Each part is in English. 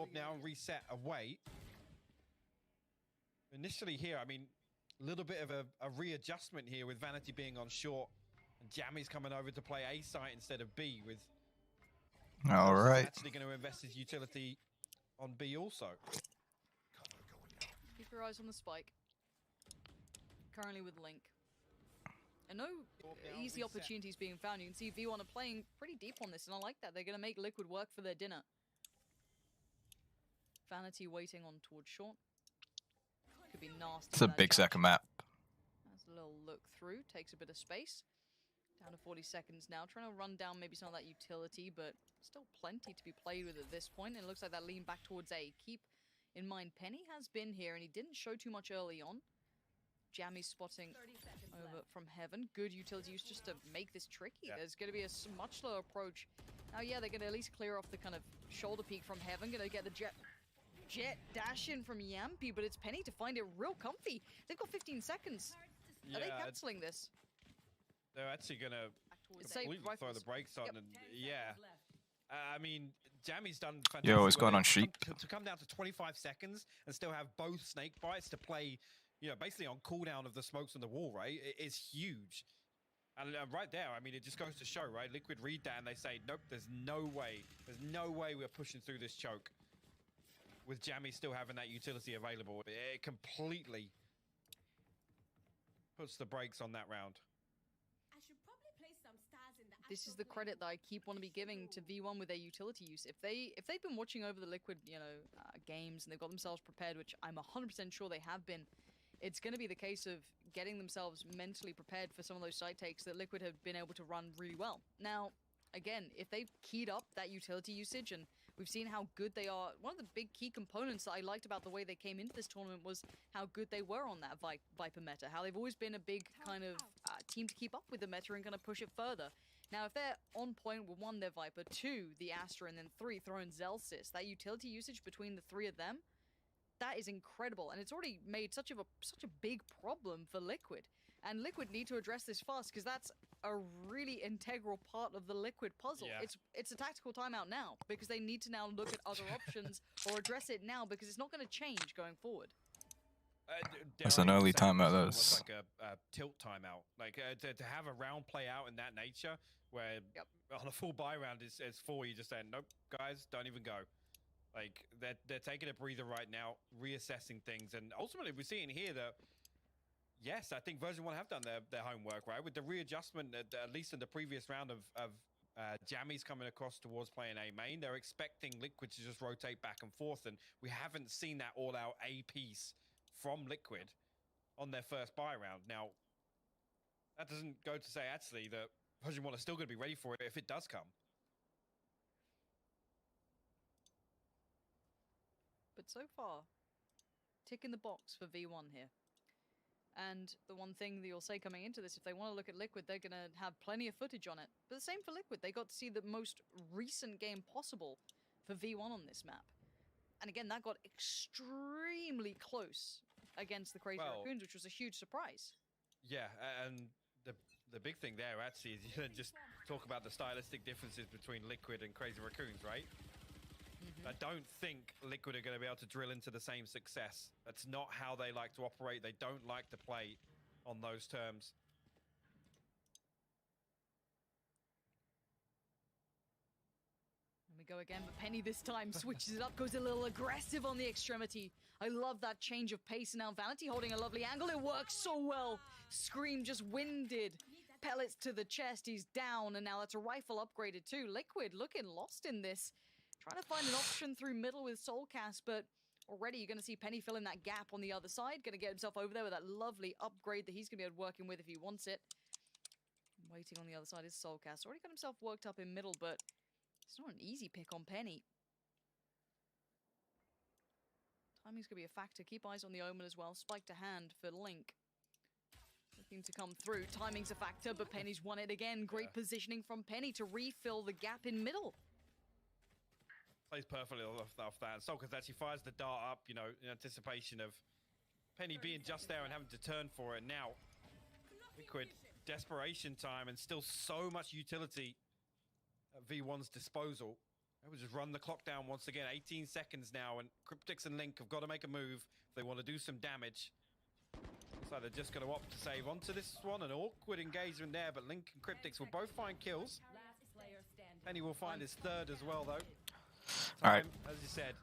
orb now and reset away. Initially here, I mean, a little bit of a readjustment here with Vanity being on short and Jammy's coming over to play A site instead of B with... All right. Actually going to invest his utility on B also. Keep your eyes on the spike. Currently with Link. And no easy opportunities being found. You can see V1 are playing pretty deep on this, and I like that. They're going to make Liquid work for their dinner. Vanity waiting on towards short. Could be nasty. It's a big second map. Has a little look through. Takes a bit of space. Down to 40 seconds now. Trying to run down maybe some of that utility, but still plenty to be played with at this point. And it looks like that lean back towards A. Keep in mind, Penny has been here, and he didn't show too much early on. Jammy's spotting over from heaven. Good utility use just to make this tricky. Yeah. There's going to be a much slower approach. Now, yeah, they're going to at least clear off the kind of shoulder peak from heaven. Going to get the jet dash in from Yampy, but it's Penny to find it real comfy. They've got 15 seconds. Are they cancelling this? They're actually going to completely throw the brakes on. Yep. And yeah, I mean, Jammy's done fantastic. Yo, what's going on, Sheep? To come down to 25 seconds and still have both snake bites to play, you know, basically on cooldown of the smokes on the wall, right? It is huge. And right there, I mean, it just goes to show, right? Liquid read that and they say, nope, there's no way. There's no way we're pushing through this choke. With Jammy still having that utility available. It completely puts the brakes on that round. This is the credit that I keep want to be giving to V1 with their utility use. If they've been watching over the Liquid, you know, games and they've got themselves prepared, which I'm 100% sure they have been, it's going to be the case of getting themselves mentally prepared for some of those side takes that Liquid have been able to run really well. Now, again, if they've keyed up that utility usage, and we've seen how good they are, one of the big key components that I liked about the way they came into this tournament was how good they were on that Viper meta, how they've always been a big kind of team to keep up with the meta and kind of push it further. Now, if they're on point with 1, their Viper, 2, the Astra, and then 3, throwing Zelsis, that utility usage between the 3 of them, that is incredible, and it's already made such a big problem for Liquid. And Liquid need to address this fast, because that's a really integral part of the Liquid puzzle. Yeah. It's a tactical timeout now, because they need to now look at other options or address it now, because it's not going to change going forward. That's an early timeout. That's like a tilt timeout. Like to have a round play out in that nature, where on a full buy round it's 4, you just saying, nope, guys, don't even go. Like they're taking a breather right now, reassessing things, and ultimately we're seeing here that yes, I think version 1 have done their homework, right? With the readjustment, at least in the previous round of Jammy's coming across towards playing A main, they're expecting Liquid to just rotate back and forth, and we haven't seen that all-out A piece from Liquid on their first buy round. Now, that doesn't go to say actually that version 1 are still going to be ready for it if it does come. But so far, tick in the box for V1 here. And the one thing that you'll say coming into this, if they want to look at Liquid, they're going to have plenty of footage on it. But the same for Liquid. They got to see the most recent game possible for V1 on this map. And again, that got extremely close against the Crazy Raccoons, which was a huge surprise. Yeah, and the big thing there actually is you don't just talk about the stylistic differences between Liquid and Crazy Raccoons, right? I don't think Liquid are going to be able to drill into the same success. That's not how they like to operate. They don't like to play on those terms. And we go again, but Penny this time switches it up, goes a little aggressive on the extremity. I love that change of pace. Now Vanity holding a lovely angle. It works so well. Scream just winded. Pellets to the chest. He's down, and now that's a rifle upgraded too. Liquid looking lost in this. Trying to find an option through middle with Soulcast, but already you're going to see Penny fill in that gap on the other side. Going to get himself over there with that lovely upgrade that he's going to be able to working with if he wants it. Waiting on the other side is Soulcast. Already got himself worked up in middle, but it's not an easy pick on Penny. Timing's going to be a factor. Keep eyes on the Omen as well. Spike to hand for Link. Looking to come through. Timing's a factor, but Penny's won it again. Great positioning from Penny to refill the gap in middle. Plays perfectly off that. And Soulcast actually fires the dart up, you know, in anticipation of Penny being just there and having to turn for it. Now, Liquid, desperation time, and still so much utility at V1's disposal. We'll just run the clock down once again. 18 seconds now, and Cryptix and Link have got to make a move if they want to do some damage. Looks like they're just going to opt to save onto this one. An awkward engagement there, but Link and Cryptix will both find kills. Penny will find his third as well, though. All right. As you said,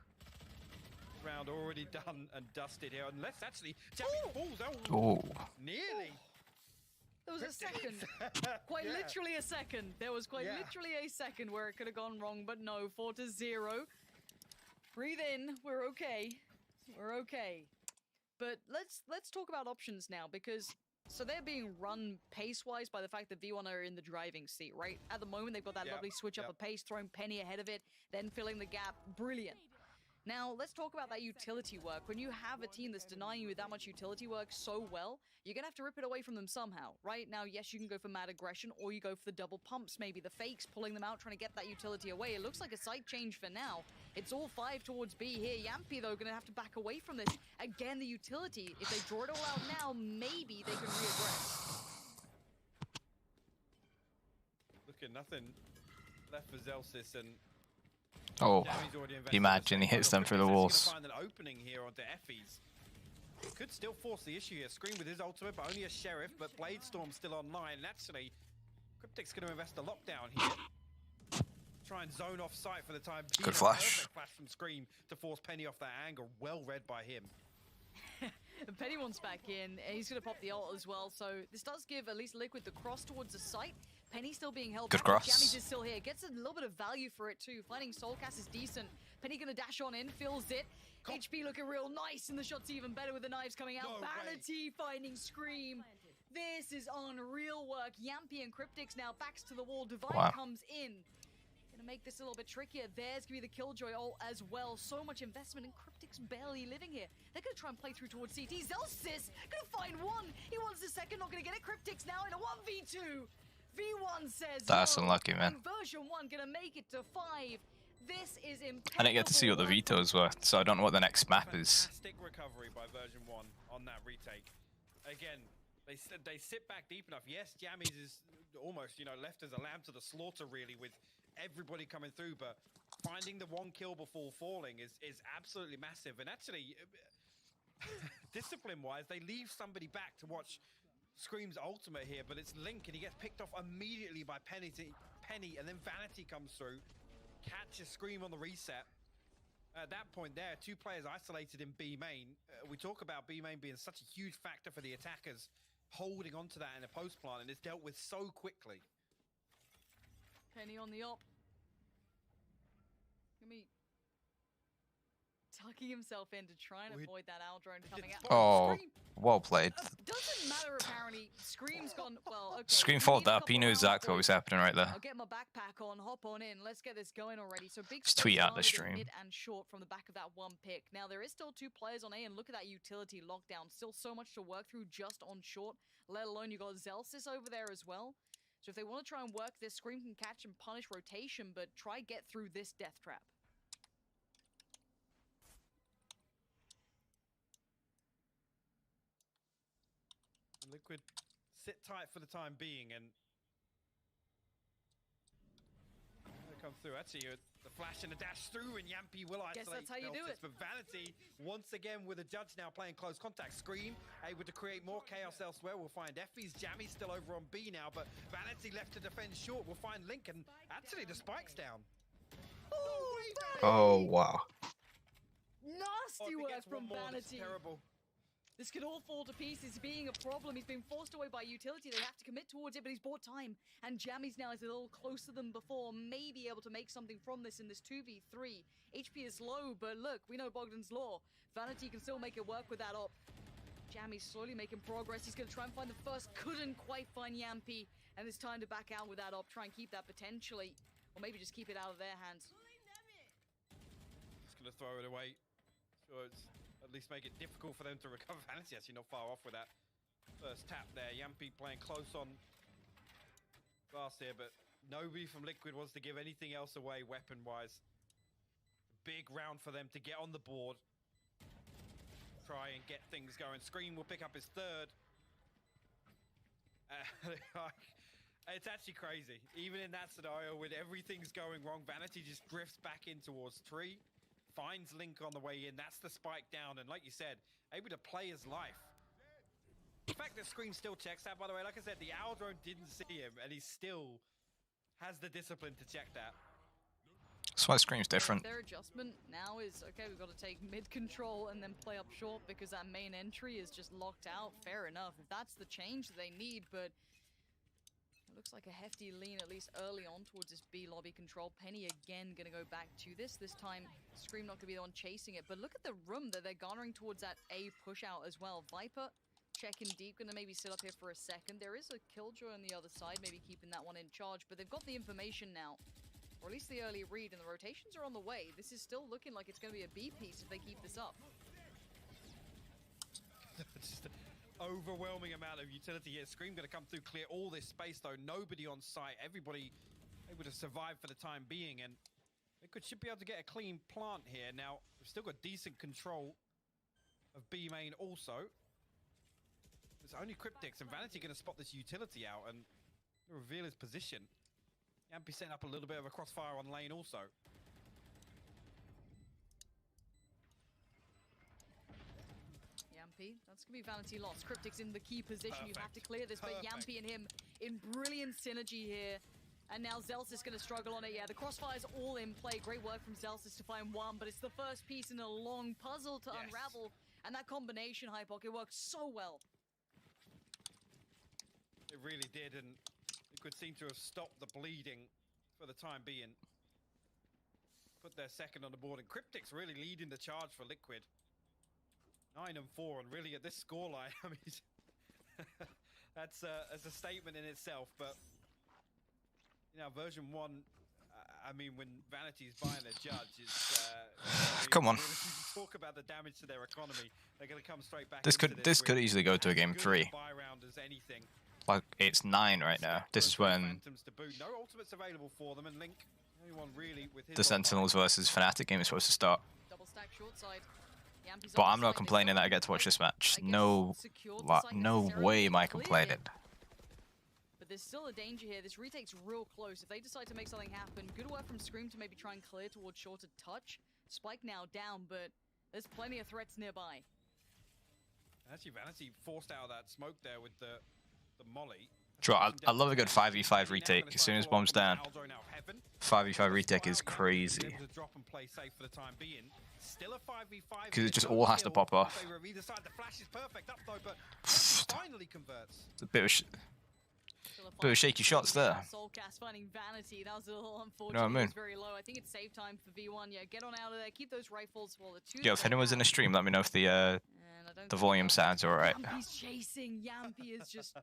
round already done and dusted here. Unless actually, Jamie falls. Oh. Nearly. There was a second. Quite literally a second. There was quite literally a second where it could have gone wrong, but no. 4-0. Breathe in. We're okay. We're okay. But let's talk about options now, because so they're being run pace-wise by the fact that V1 are in the driving seat, right? At the moment, they've got that lovely switch up of pace, throwing Penny ahead of it, then filling the gap. Brilliant. Now, let's talk about that utility work. When you have a team that's denying you that much utility work so well, you're going to have to rip it away from them somehow, right? Now, yes, you can go for mad aggression, or you go for the double pumps, maybe the fakes, pulling them out, trying to get that utility away. It looks like a site change for now. It's all 5 towards B here. Yampi, though, going to have to back away from this. Again, the utility. If they draw it all out now, maybe they can reaggress. Look at nothing left for Zelsis, and Oh, imagine he hits them through the walls. Find an opening here onto Effie's. Could still force the issue here. Scream with his ultimate, but only a sheriff. But Bladestorm's still online. And actually, Cryptic's going to invest a lockdown here. Try and zone off site for the time being. Good flash. Perfect flash from Scream to force Penny off that angle. Well read by him. Penny wants back in, and he's going to pop the ult as well. So this does give at least Liquid the cross towards the site. Penny still being held back. Jammies is still here. Gets a little bit of value for it too. Finding Soulcast is decent. Penny going to dash on in, fills it. HP looking real nice, and the shot's even better with the knives coming out. Vanity finding Scream. This is unreal work. Yampi and Cryptix now backs to the wall. Divide comes in. Gonna make this a little bit trickier. There's gonna be the Killjoy ult as well. So much investment, and Cryptix barely living here. They're gonna try and play through towards CT. Zelsis gonna find one. He wants the second, not gonna get it. Cryptix now in a 1v2. V1 says that's no. unlucky, man. And version 1 gonna make it to 5. This is impeccable. I didn't get to see what the vetoes were, so I don't know what the next map is. Fantastic recovery by version 1 on that retake. Again, they sit back deep enough. Yes, Jammies is almost, you know, left as a lamb to the slaughter, really, with everybody coming through, but finding the 1 kill before falling is absolutely massive. And actually, discipline-wise, they leave somebody back to watch Scream's ultimate here, but it's Link, and he gets picked off immediately by Penny, and then Vanity comes through, catches Scream on the reset. At that point there, 2 players isolated in B main. We talk about B main being such a huge factor for the attackers, holding onto that in a post plant, and it's dealt with so quickly. Penny on the op. Tucking himself in to try and avoid that owl drone coming out. Oh, well played. Doesn't matter apparently. Scream's gone. Well, okay. Scream followed up. He knew exactly what was happening right there. I'll get my backpack on. Hop on in. Let's get this going already. So big. Just tweet out the stream. Mid and short from the back of that 1 pick. Now there is still 2 players on A, and look at that utility lockdown. Still so much to work through just on short. Let alone you got Zelsis over there as well. So if they want to try and work this, Scream can catch and punish rotation, but try get through this death trap. Liquid sit tight for the time being, and they come through. Actually, the flash and the dash through, and Yampi will isolate. Guess that's how you do it. But Vanity, once again, with a judge now playing close contact. Scream able to create more chaos elsewhere. We'll find Effie's. Jammy's still over on B now, but Vanity left to defend short. We'll find Link, and actually the spike's down. Oh, wow. Nasty work from Vanity. Terrible. This could all fall to pieces, being a problem. He's been forced away by utility. They have to commit towards it, but he's bought time. And Jammies now is a little closer than before, may be able to make something from this in this 2v3. HP is low, but look, we know Bogdan's law. Vanity can still make it work with that op. Jammies slowly making progress. He's going to try and find the first. Couldn't quite find Yampi. And it's time to back out with that op. Try and keep that potentially. Or maybe just keep it out of their hands. Just going to throw it away. So it's at least make it difficult for them to recover. Vanity actually not far off with that first tap there. Yampi playing close on glass here, but nobody from Liquid wants to give anything else away weapon-wise. Big round for them to get on the board. Try and get things going. Scream will pick up his third. It's actually crazy. Even in that scenario, when everything's going wrong, Vanity just drifts back in towards tree, finds Link on the way in. That's the spike down, and like you said, able to play his life. The fact that Scream still checks that, by the way, like I said, the Owl drone didn't see him, and he still has the discipline to check that. That's why Scream's different. Their adjustment now is, okay, we've got to take mid control and then play up short because that main entry is just locked out. Fair enough. If that's the change that they need, but it looks like a hefty lean, at least early on, towards this B lobby control. Penny again going to go back to this. This time, Scream not going to be the one chasing it. But look at the room that they're garnering towards that A push out as well. Viper checking deep, going to maybe sit up here for a second. There is a Killjoy on the other side, maybe keeping that one in charge. But they've got the information now, or at least the early read, and the rotations are on the way. This is still looking like it's going to be a B piece if they keep this up. Just an overwhelming amount of utility here. Scream going to come through, clear all this space though. Nobody on site. Everybody able to survive for the time being, and they should be able to get a clean plant here. Now, we've still got decent control of B main also. There's only Cryptics, and Vanity going to spot this utility out and reveal his position. Yampy setting up a little bit of a crossfire on lane also. Yampy, that's going to be Vanity lost. Cryptic's in the key position. Perfect. You have to clear this, but Yampy and him in brilliant synergy here. And now Zelsis going to struggle on it. Yeah, the crossfire's all in play. Great work from Zelsis to find one, but it's the first piece in a long puzzle to unravel. And that combination, Hypoc, it worked so well. It really did, and Liquid seem to have stopped the bleeding for the time being. Put their second on the board, and Cryptic's really leading the charge for Liquid. 9 and 4, and really at this scoreline, I mean, that's a statement in itself. But you know, version 1, I mean, when Vanity's buying a judge, is come on. Talk about the damage to their economy. They're going to come straight back. This could easily go to a game 3. Buy round as anything. Like, it's 9 right now. This is when no ultimates available for them, and Link, anyone really with his the Sentinels versus Fnatic game is supposed to start. Double stack short side. Yampy's But on I'm the not side complaining as that well. I get to watch this match. I guess No, secured the site no necessary way am I clear. complaining. But there's still a danger here. This retake's real close. If they decide to make something happen, good work from Scream to maybe try and clear towards shorter touch. Spike now down, but there's plenty of threats nearby. Actually, Vanity forced out of that smoke there with the molly. Sure, I love a good 5v5 retake as soon as bomb's down. 5v5 retake is crazy. Because it just all has to pop off. It's a bit of shaky shots there. Soulcast finding Vanity. That was a little unfortunate. You know what I mean? It was very low. I think it's save time for V1. Yeah, get on out of there. Keep those rifles. Well, the two. Yo, if anyone's in the stream, let me know if the volume sounds alright. Yampy's chasing. Yampy is just.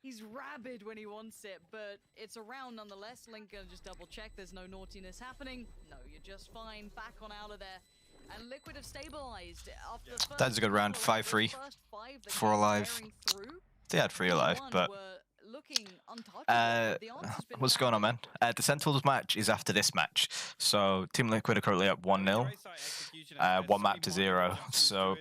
He's rabid when he wants it, but it's around nonetheless. Link gonna just double check. There's no naughtiness happening. No, you're just fine. Back on out of there. And Liquid have stabilized. After the first That's a good round. 5-3. 4 alive. They had 3 alive, but what's going on, man? The Sentinels match is after this match. So Team Liquid are currently up 1-0, 1 map to 0. So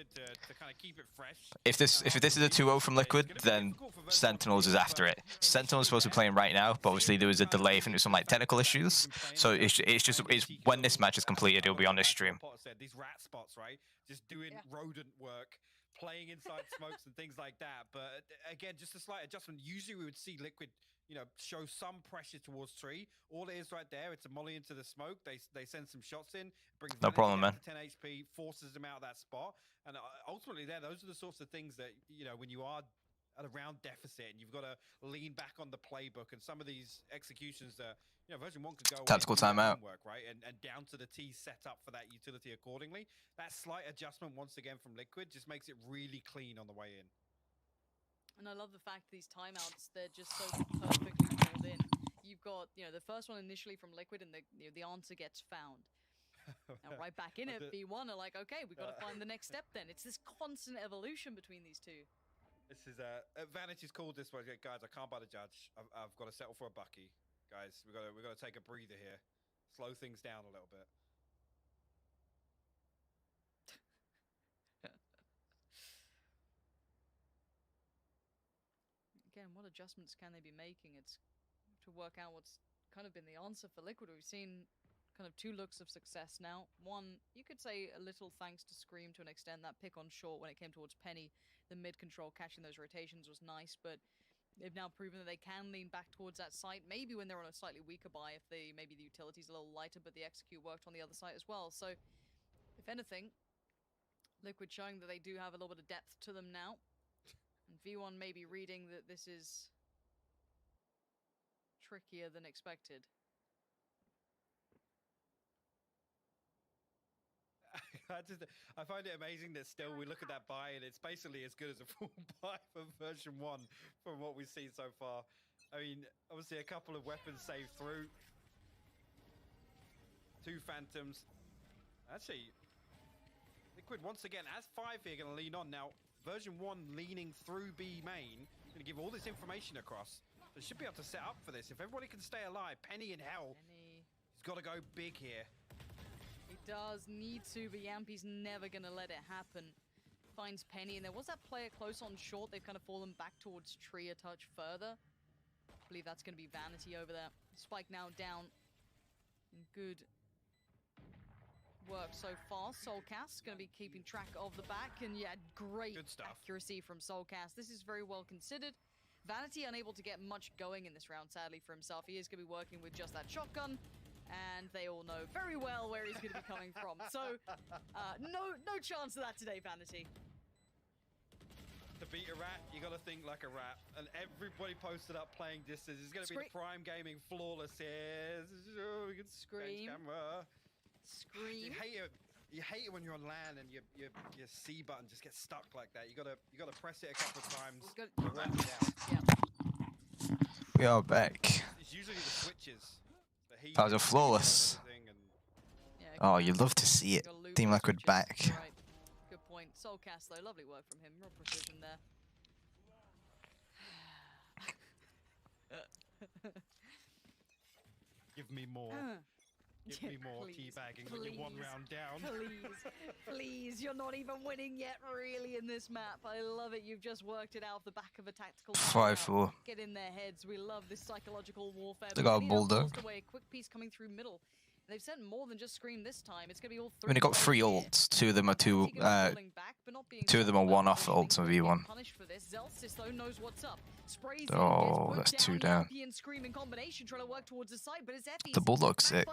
if this is a 2-0 from Liquid, then Sentinels is after it. Sentinels supposed to be playing right now, but obviously there was a delay. I think there's some like technical issues. So it's when this match is completed, it'll be on this stream. These rat spots, right? Just doing rodent work, playing inside smokes and things like that. But again, just a slight adjustment. Usually we would see Liquid, you know, show some pressure towards tree. All it is right there, it's a molly into the smoke. They send some shots in, brings no problem, man. 10 HP, forces them out of that spot. And ultimately those are the sorts of things that, you know, when you are at a round deficit and you've got to lean back on the playbook, and some of these executions that, you know, version 1 could go tactical timeout work, right, and down to the T set up for that utility accordingly. That slight adjustment once again from Liquid just makes it really clean on the way in. And I love the fact these timeouts, they're just so perfectly called in. You've got, you know, the first one initially from Liquid, and the answer gets found. Now right back in it, V1 are like, okay, we've got to find the next step then. It's this constant evolution between these two. This is Vanity's called this one. Guys, I can't buy the judge. I've got to settle for a bucky. Guys, we've got to take a breather here. Slow things down a little bit. again, what adjustments can they be making? It's to work out what's kind of been the answer for Liquid. We've seen kind of 2 looks of success now. One, you could say a little thanks to Scream to an extent. That pick on short when it came towards Penny, the mid control catching those rotations was nice, but they've now proven that they can lean back towards that site, maybe when they're on a slightly weaker buy, if maybe the utility's a little lighter, but the execute worked on the other side as well. So, if anything, Liquid showing that they do have a little bit of depth to them now. And V1 may be reading that this is trickier than expected. I find it amazing that still we look at that buy and it's basically as good as a full buy for version 1 from what we've seen so far. I mean, obviously a couple of weapons saved through. 2 Phantoms. Actually, Liquid once again, as 5 here, going to lean on. Now, version 1 leaning through B main, going to give all this information across. They should be able to set up for this. If everybody can stay alive, Penny in hell. He's got to go big here. He does need to, but Yampy's never going to let it happen. Finds Penny, and there was that player close on short. They've kind of fallen back towards tree a touch further. I believe that's going to be Vanity over there. Spike now down. Good work so far. Soulcast going to be keeping track of the back, and yeah, great accuracy from Soulcast. This is very well considered. Vanity unable to get much going in this round, sadly, for himself. He is going to be working with just that shotgun, and they all know very well where he's going to be coming from. So, no chance of that today, Vanity. To beat a rat, you got to think like a rat. And everybody posted up playing distance. It's going to be the Prime Gaming flawless here. Oh, we can Scream. Camera. Scream. You hate it when you're on LAN and your C button just gets stuck like that. You gotta press it a couple of times. Yeah. We are back. It's usually the switches. That was a flawless. Yeah, Oh, you love to see it. Team Liquid back. Right. Good point. Soulcast though, lovely work from him. Real precision there. Give me more. Give me more teabagging when you're 1 round down. Please, you're not even winning yet, really, in this map. I love it. You've just worked it out off the back of a tactical 5-4. Get in their heads. We love this psychological warfare. They got a bulldog. Away. A quick piece coming through middle. They've sent more than just Scream this time. It's going to be all 3. I mean, they got 3 ults. 2 of them are 2 of them are 1-off ults on V1. Punished for this. Zelsis, though, knows what's up. Sprays oh, that's 2 down. Scream in combination, trying to work towards the side, but it's the bulldog's sick.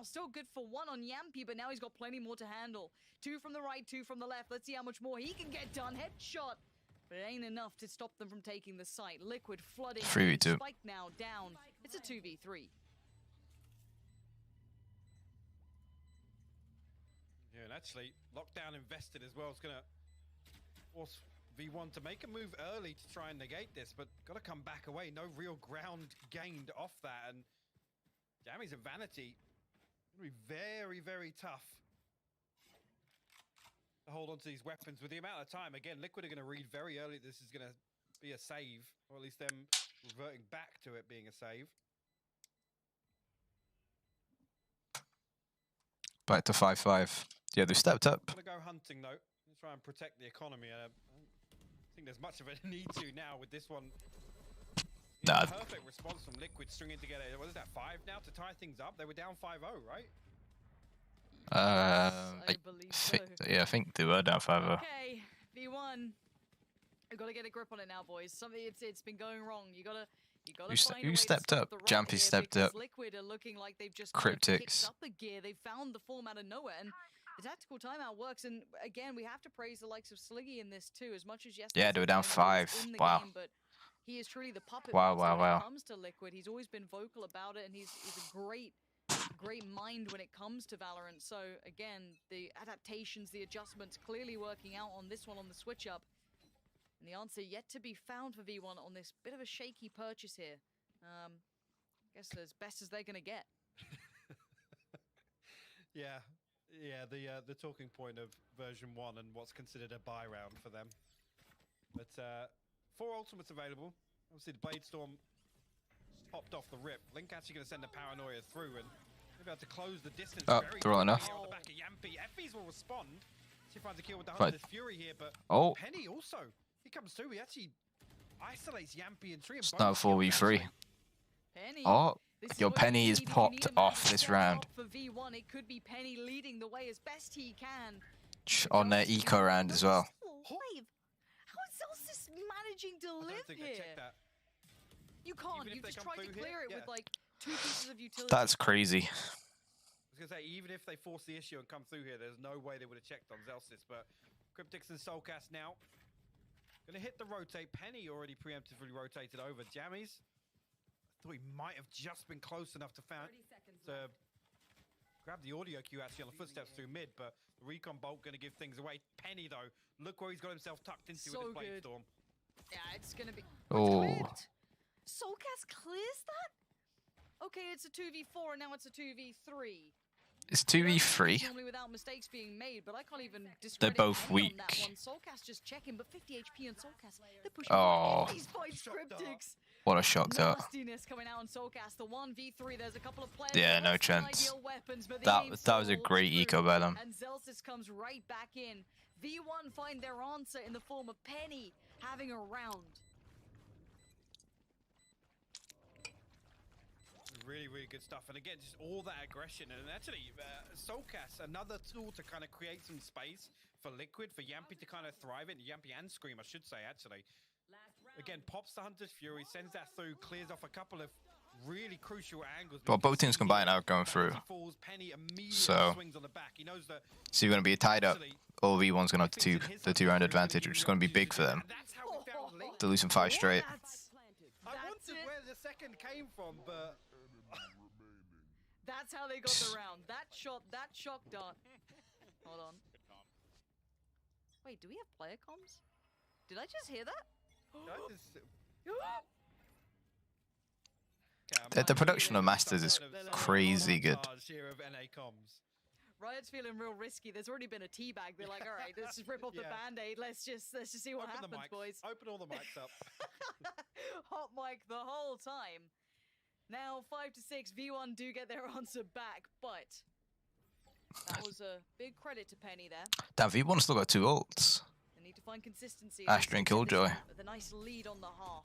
Still good for 1 on Yampy, but now he's got plenty more to handle. 2 from the right, 2 from the left. Let's see how much more he can get done. Headshot. But it ain't enough to stop them from taking the site. Liquid flooding. 3v2. Spike now down. It's a 2v3. Yeah, and actually, Lockdown invested as well. It's going to force V1 to make a move early to try and negate this, but got to come back away. No real ground gained off that, and Jammies and Vanity going to be very, very tough to hold on to these weapons with the amount of time. Again, Liquid are going to read very early this is going to be a save, or at least them reverting back to it being a save. Back to 5-5. Yeah, they stepped up. Gonna go hunting though. Let's try and protect the economy. I don't think there's much of a need to now with this one. Nah. Perfect response from Liquid stringing together. What is that, 5 now to tie things up? They were down 5-0, right? I believe so. Yeah, I think they were down 5-0. Okay, V1. We've got to get a grip on it now, boys. Something it's been going wrong. You gotta find a way stepped to up? stop the Jampy rocket stepped here, up. Liquid are looking like they've just Cryptics. picked up a gear. They found the form out of nowhere, and the tactical timeout works. And again, we have to praise the likes of Sliggy in this too, as much as yesterday. Yeah, they were down 5. Wow. Game, but he is truly the puppet Wow, master when wow. it comes to Liquid. He's always been vocal about it, and he's a great mind when it comes to Valorant. So again, the adaptations, the adjustments clearly working out on this one on the switch up. And the answer yet to be found for V1 on this bit of a shaky purchase here. I guess as best as they're gonna get. Yeah, the talking point of version 1 and what's considered a buy round for them. But 4 ultimates available. Obviously the Blade Storm popped off the rip. Link actually going to send the Paranoia through and maybe able to close the distance. Oh, very they're all enough. on the back of Yampy. Effie's will respond. She finds a kill with the Right. Hunter's Fury here, but Oh. Penny also. He comes through. He actually Isolates Yampy and Tree. It's now 4v3. Penny. Oh, This is your what you Penny is need if you popped need a man off to this step round. up for V1. It could be Penny leading the way as best he can. On their eco round as well. Live. How is Zelsis managing to live here? You can't. Even if You they just come tried to through clear here, it with like 2 pieces of utility. That's crazy. I was gonna say, even if they force the issue and come through here, there's no way they would have checked on Zelsis. But Cryptics and Soulcast now gonna hit the rotate. Penny already preemptively rotated over. Jammies, I thought he might have just been close enough to grab the audio cue actually on the footsteps through mid, but the recon bolt gonna give things away. Penny though, look where he's got himself tucked into with his blade storm. Yeah, it's gonna be. Oh. Soulcast clears that. Okay, it's a 2v4 and now it's a 2v3. It's 2v3. Normally without mistakes being made, but I can't even They're discredit both Penny on weak. that one. Soulcast just checking, but 50 HP on Soulcast. They're pushing Oh. these fights, Cryptics. What a shock that. Nastiness coming out on Soulcast. The 1v3. There's a couple of players. Yeah, no with some chance. ideal weapons, but That was a great eco by them. And Zelsis comes right back in. V1 find their answer in the form of Penny having a round. Really, really good stuff. And again, just all that aggression. And actually, Soulcast, another tool to kind of create some space for Liquid, for Yampy to kind of thrive in. Yampy and Scream, I should say, actually. Again, pops the Hunter's Fury, sends that through, clears off a couple of really crucial angles. Well, both teams combined are going through. Falls, Penny immediately So, swings on the back. He knows that so you're going to be tied up. All V1's going to have the 2-round advantage, which is going to be big for them. that's how we found Link. They're losing 5 straight. I wondered where the second came from, but That's how they got the round. That shot, that shock dart. Hold on. Wait, do we have player comms? Did I just hear that? The production of Masters is crazy good. Riot's feeling real risky. There's already been a teabag. They're like, all right, let's just rip off the band-aid. Let's just see what happens, boys. Open all the mics up. Hot mic the whole time. Now 5-6, V1 do get their answer back, but that was a big credit to Penny there. That V1 still got 2 ults. They need to find consistency. Astra and Killjoy. With a nice lead on the half.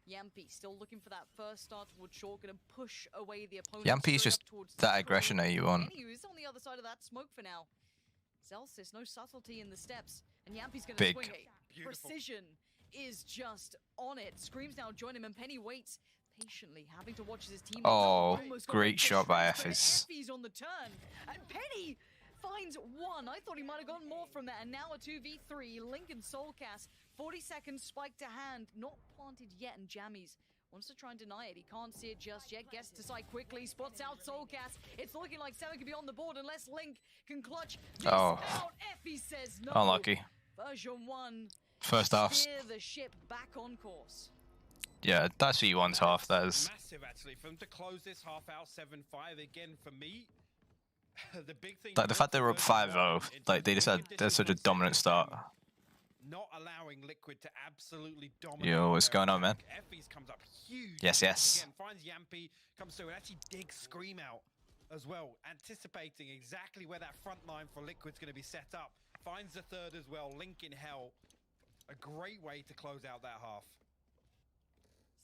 Yampy still looking for that first start towards short, gonna push away the opponent. Yampy's just that aggression that you want. Penny is on the other side of that smoke for now. Zelsis, no subtlety in the steps, and Yampy's gonna Big. swing it. Precision is just on it. Screams now join him, and Penny waits patiently, having to watch as his team. Oh, great shot by ethos. Effie's on the turn, and Penny finds one. I thought he might have gotten more from that, and now a 2v3. Lincoln Soulcast, 40 seconds, spike to hand, not planted yet, and Jammies wants to try and deny it. He can't see it just yet, gets to side quickly, spots out Soulcast. It's looking like 7 could be on the board unless Link can clutch this out. Effie says no. Unlucky. Version 1. First half. Steer the ship back on course. Yeah, that's V1's half. That is massive, actually, for them to close this half out 7-5 again. For me, the big thing, like the fact they were up 5-0. Like they just had such a dominant start. Not allowing Liquid to absolutely dominate. Yo, what's going on, man? Effie's comes up huge. Yes, yes. Again, finds Yampy, comes through and actually digs Scream out as well, anticipating exactly where that front line for Liquid's going to be set up. Finds the third as well. Link in hell. A great way to close out that half.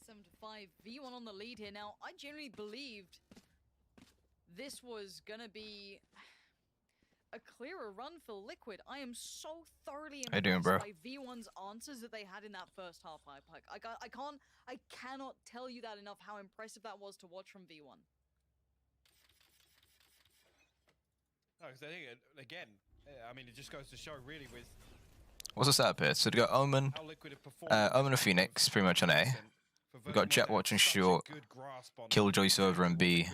7-5, V1 on the lead here. Now, I genuinely believed this was gonna be a clearer run for Liquid. I am so thoroughly How you doing, bro? by V1's answers that they had in that first half. I cannot tell you that enough, how impressive that was to watch from V1. No, because I think, again, I mean, it just goes to show really with What's the setup here? So we got Omen, how Liquid have performed. Omen and Phoenix pretty much on A. We got Jett watching short, Killjoy over in B.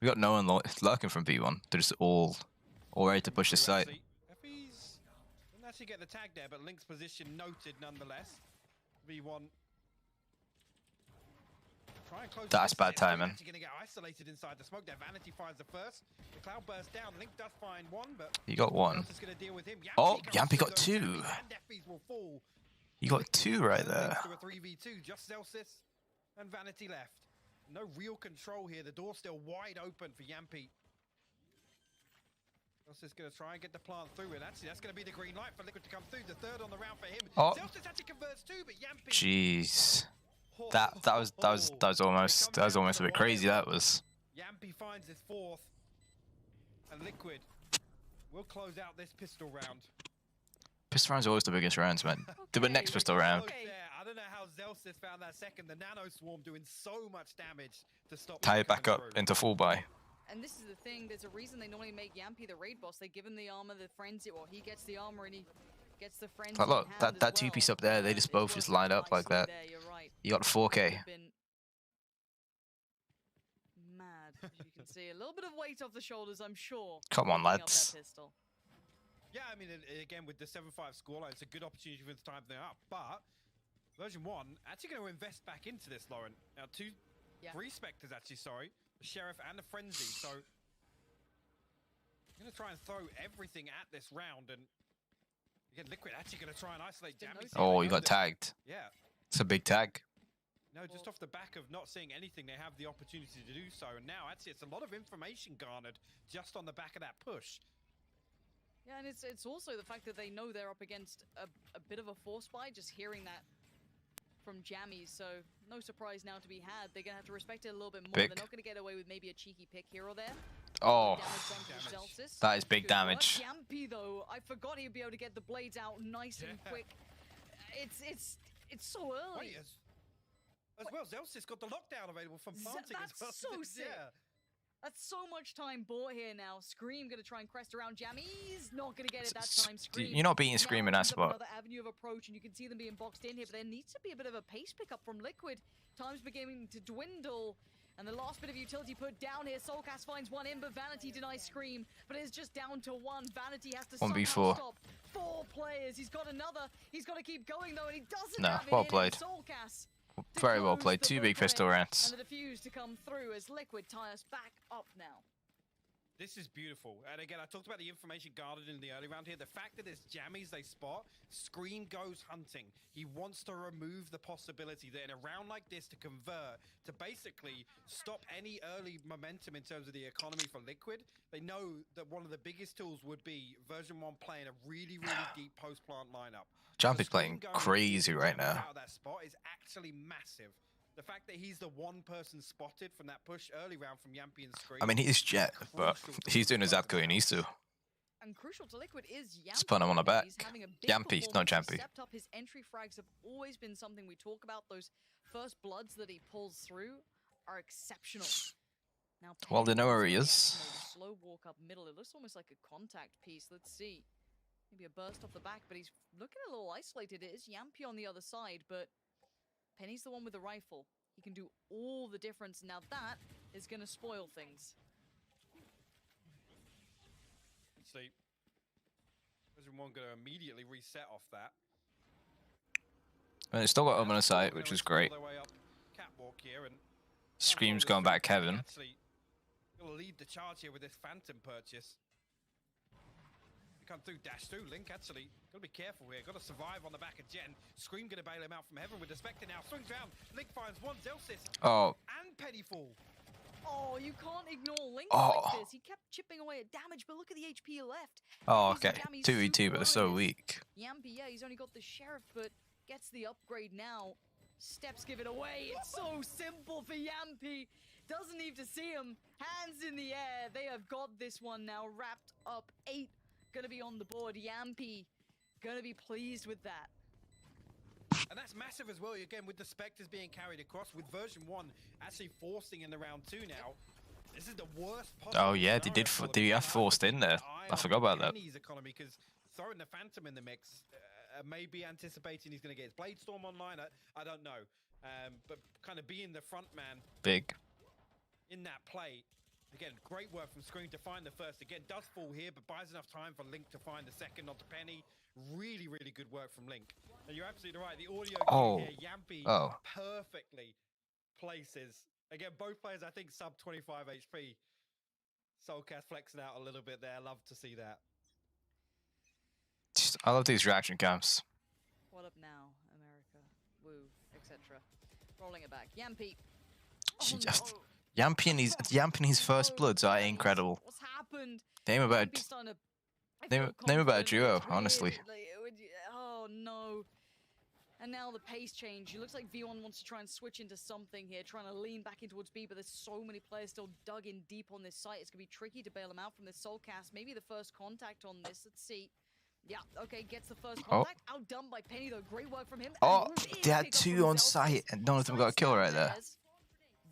We got no one lurking from B1. They're just all ready to push the site. Effie's didn't actually get the tag there, but Link's position noted nonetheless. V1. Try and close. That's bad timing. Actually going to get isolated inside the smoke there. Vanity finds the first. The cloud bursts down. Link does find one, but He got one. going to deal with him. Oh, Yampy got 2. And Effie's will fall. You got 2 right there. To a 3v2, just Zelsis and Vanity left. No real control here. The door's still wide open for Yampy. Zelsis is going to try and get the plant through, and actually that's going to be the green light for Liquid to come through. The third on the round for him. Oh. Zelsis actually converts too, but Yampy. Jeez. That was almost a bit crazy. That was. Yampy finds his fourth, and Liquid will close out this pistol round. Pistol rounds are always the biggest rounds, man. The next pistol round. I don't know how Zelsis found that second. The nano swarm doing so much damage to stop. Tie it back up into full buy. And this is the thing. There's a reason they normally make Yampy the raid boss. They give him the armor, the frenzy, or he gets the armor and he gets the frenzy. But look, that two piece up there, they just both just lined up like that. You got the 4K. Mad, as you can see. A little bit of weight off the shoulders, I'm sure. Come on, lads. Yeah, I mean, again, with the 7-5 scoreline, it's a good opportunity for the time thing up. But version 1 actually going to invest back into this, Lauren. Now, three Spectres, actually, sorry. The Sheriff and the Frenzy. So, I'm going to try and throw everything at this round. And again, Liquid actually going to try and isolate Jammy. Oh, you got tagged. Yeah. It's a big tag. No, just off the back of not seeing anything, they have the opportunity to do so. And now, actually, it's a lot of information garnered just on the back of that push. Yeah, and it's also the fact that they know they're up against a bit of a force buy, just hearing that from Jammy, so no surprise now to be had. They're going to have to respect it a little bit more. They're not going to get away with maybe a cheeky pick here or there. Oh, that is big damage. Yampy, though, I forgot he'd be able to get the blades out nice and quick. It's so early. As well, Zelsis got the lockdown available from planting as well. That's so sick. Yeah. That's so much time bought here now. Scream gonna try and crest around Jammy. He's not gonna get it that time. Scream. You're not beating Scream in that spot. Another avenue of approach, and you can see them being boxed in here. But there needs to be a bit of a pace pickup from Liquid. Time's beginning to dwindle, and the last bit of utility put down here. Soulcast finds one in, but Vanity denies Scream. But it's just down to one. Vanity has to 1v4. Stop 4 players. He's got another. He's got to keep going though, and he doesn't. No, have it well in played. Soulcast. Very well played. 2 big pistol rounds. And the defuse to come through as Liquid tie us back up now. This is beautiful. And again, I talked about the information guarded in the early round here. The fact that there's jammies they spot, Scream goes hunting. He wants to remove the possibility that in a round like this to convert, to basically stop any early momentum in terms of the economy for Liquid. They know that one of the biggest tools would be version 1 playing a really, really deep post-plant lineup. Jump is playing crazy right now. That spot is actually massive. The fact that he's the one person spotted from that push early round from Yampy and Scream. I mean, he's Jett, but he's doing exactly what he needs to. And crucial to Liquid is Yampy. Just put him on the back. Yampy, not Jampy. Stepped up. His entry frags have always been something we talk about. Those first bloods that he pulls through are exceptional. Now, well, they know where he is. Slow walk up middle. It looks almost like a contact piece. Let's see. Maybe a burst off the back, but he's looking a little isolated. It is Yampy on the other side, but Penny's the one with the rifle. He can do all the difference. Now that is going to spoil things. See, version 1 going to immediately reset off that. And it's still got open sight, which was great. Catwalk here and Scream's going back Kevin. Actually, he'll lead the charge here with this Phantom purchase. Come through, dash through. Link actually got to be careful here. Got to survive on the back of Jen. Scream going to bail him out from heaven with the Spectre now. Swings round. Link finds one. Zelsis. Oh. And Pennyfall. Oh, you can't ignore Link like this. He kept chipping away at damage, but look at the HP left. Oh, okay. 2v2, but they're so weak. Yampy, yeah, he's only got the Sheriff, but gets the upgrade now. Steps give it away. It's so simple for Yampy. Doesn't need to see him. Hands in the air. They have got this one now wrapped up. 8 gonna be on the board. Yampy gonna be pleased with that. And that's massive as well, again, with the Spectres being carried across, with version 1 actually forcing in the round 2 now. This is the worst possible. Oh yeah, they did have forced in there. I forgot about that. Economy, because throwing the Phantom in the mix, maybe anticipating he's going to get his Blade Storm online, I don't know. But kind of being the front man. Big. In that play. Again, great work from Scream to find the first. Again, does fall here, but buys enough time for Link to find the second onto Penny. Really, really good work from Link. And you're absolutely right. The audio here, Yampy perfectly places. Again, both players, I think, sub 25 HP. Soulcast flexing out a little bit there. Love to see that. I love these reaction cams. What up now, America? Woo, etc. Rolling it back. Yampy. Yampy and his first bloods are incredible. What's happened? Name about a duo, honestly. Oh no. And now the pace change. It looks like V1 wants to try and switch into something here, trying to lean back in towards B, but there's so many players still dug in deep on this site. It's going to be tricky to bail them out from this soul cast. Maybe the first contact on this. Let's see. Yeah, okay, gets the first contact. Outdone by Penny, though. Great work from him. Oh, they had two on site, and none of them got a kill right there.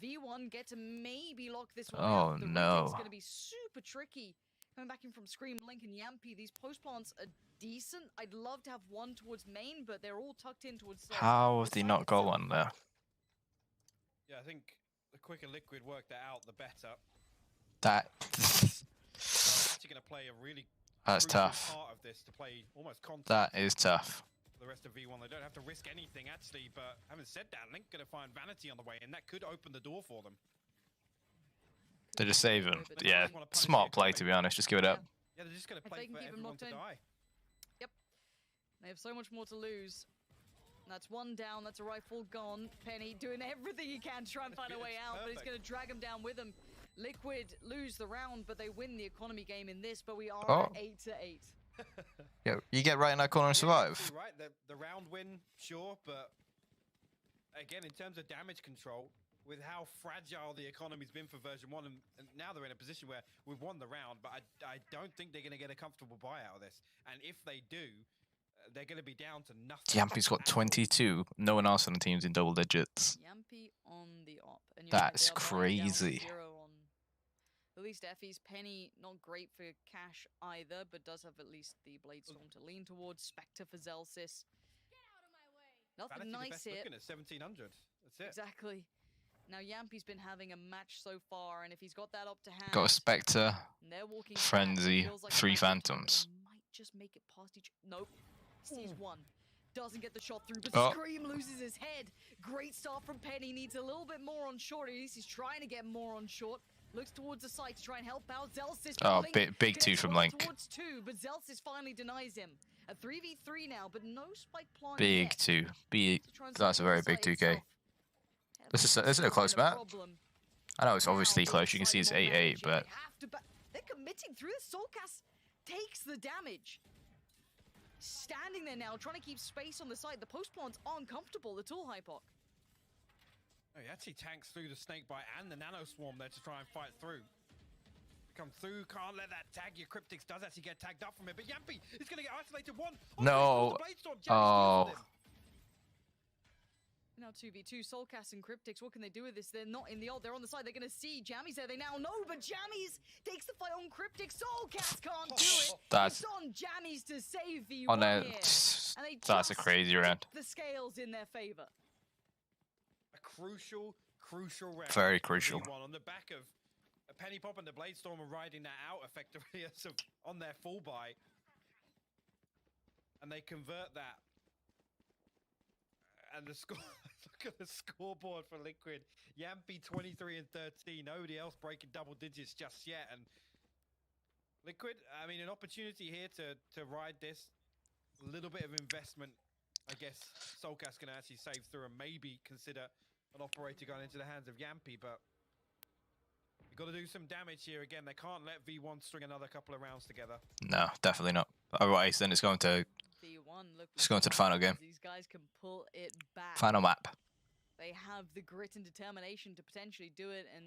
V1 get to maybe lock this one Oh, out. The no. It's going to be super tricky. Coming back in from Scream, Link, and Yampy, these post plants are decent. I'd love to have one towards main, but they're all tucked in towards... How have they not got one there? Yeah, I think the quicker Liquid work that out, the better. That... actually going to play a really... That's tough. Part of this to play almost that is tough. The rest of V1, they don't have to risk anything, actually, but having said that, Link going to find Vanity on the way, and that could open the door for them. They're just saving. Yeah, smart play, to be honest. Just give it up. Yeah, they're just going to play for everyone to die. Yep. They have so much more to lose. That's one down. That's a rifle gone. Penny doing everything he can to try and find a way out, but he's going to drag him down with him. Liquid lose the round, but they win the economy game in this, but we are at 8-8. Yeah, you get right in that corner and survive. Right, the round win, sure, but again, in terms of damage control, with how fragile the economy's been for version 1, and now they're in a position where we've won the round, but I don't think they're going to get a comfortable buy out of this. And if they do, they're going to be down to nothing. Yampy's got 22. No one else on the team's in double digits. Yampy on the op. And that's crazy. At least Effie's Penny, not great for cash either, but does have at least the Blade Storm to lean towards. Spectre for Zelsis. Get out of my way. Nothing Vanity nice here. Looking at 1700. That's it. Exactly. Now Yampy's been having a match so far, and if he's got that up to hand, got a Spectre, Frenzy, like 3 Phantoms. Might just make it past each. Nope. Sees one. Doesn't get the shot through, but Scream loses his head. Great start from Penny. Needs a little bit more on short. At least he's trying to get more on short. Looks towards the site to try and help out Zelsis. Oh, big 2 from Link. Towards 2, but Zelsis finally denies him. A 3v3 now, but no spike plant. Big yet. 2. That's a very big 2K. This is a close match. I know it's obviously close. You can see it's 8-8, but they're committing through. The Soulcast takes the damage. Standing there now, trying to keep space on the side. The post plants are uncomfortable. The tool Hypoc. Oh, he actually tanks through the snake bite and the nano swarm there to try and fight through. Come through, can't let that tag. Your Cryptics does actually get tagged up from it, but Yampy is going to get isolated. One. No. Oh. Now 2v2, Soulcast and Cryptics, what can they do with this? They're not in the ult, they're on the side, they're going to see Jammy's there, they now know, but Jammy's takes the fight on Cryptics, Soulcast can't do it! It's on Jammy's to save V1 here. And they that's a crazy round. The scales in their favor. A crucial round. Very crucial. On the back of a Penny Pop and the Blade Storm are riding that out effectively on their full buy. And they convert that. And the score, look at the scoreboard for Liquid. Yampy 23 and 13. Nobody else breaking double digits just yet. And Liquid, I mean, an opportunity here to ride this. A little bit of investment, I guess. Soulcast can actually save through and maybe consider an operator going into the hands of Yampy. But you've got to do some damage here again. They can't let V1 string another couple of rounds together. No, definitely not. Otherwise, then it's going to... Just going to the final game. These guys can pull it back. Final map. They have the grit and determination to potentially do it, and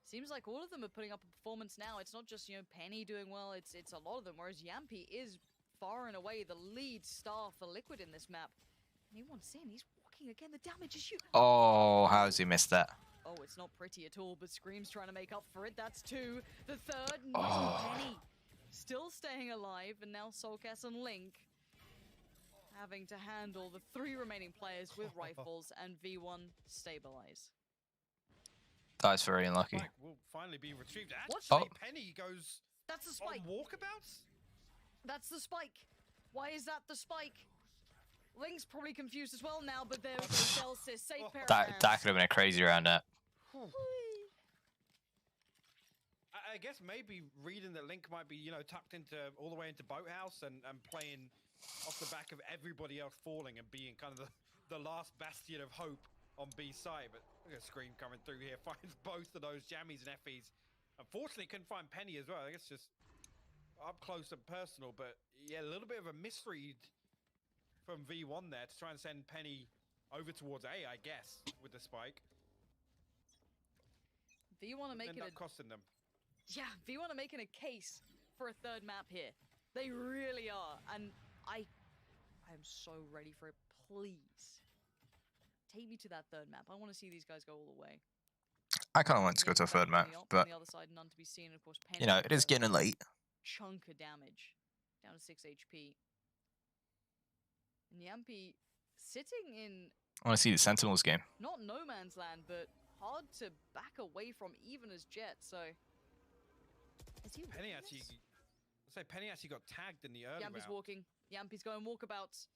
seems like all of them are putting up a performance now. It's not just, you know, Penny doing well, it's a lot of them, whereas Yampy is far and away the lead star for Liquid in this map. And he wants in, he's walking again, the damage is huge. Oh, how has he missed that? Oh, it's not pretty at all, but Scream's trying to make up for it. That's 2. The third, no, Penny. Still staying alive, and now Soulcast and Link having to handle the 3 remaining players with rifles and V1 stabilize. That's very unlucky. Will finally be retrieved. Actually, Penny goes. That's the spike. On walkabouts? That's the spike. Why is that the spike? Link's probably confused as well now, but there we go. Zelsis, safe pair of hands. That could have been a crazy round. That. I guess maybe reading that Link might be, you know, tucked into all the way into Boathouse and playing off the back of everybody else falling and being kind of the last bastion of hope on B side. But look at Scream coming through here, finds both of those Jammies and Effies. Unfortunately, couldn't find Penny as well. I guess just up close and personal, but yeah, a little bit of a misread from V1 there to try and send Penny over towards A, I guess, with the spike. V1 are making it costing them. Yeah, V1 are making a case for a third map here. They really are, and I'm so ready for it. Please take me to that third map. I want to see these guys go all the way. I kind of want to go to a third map, but on the other side, none to be seen. Of course, Penny, you know, it is getting late. Chunk of damage, down to 6 HP. And Yampi sitting in. I want to see the Sentinels game. Not no man's land, but hard to back away from even as Jett. So is he Penny actually. I'd say Penny actually got tagged in the early Yampi's round. walking. Yampi's going walkabouts.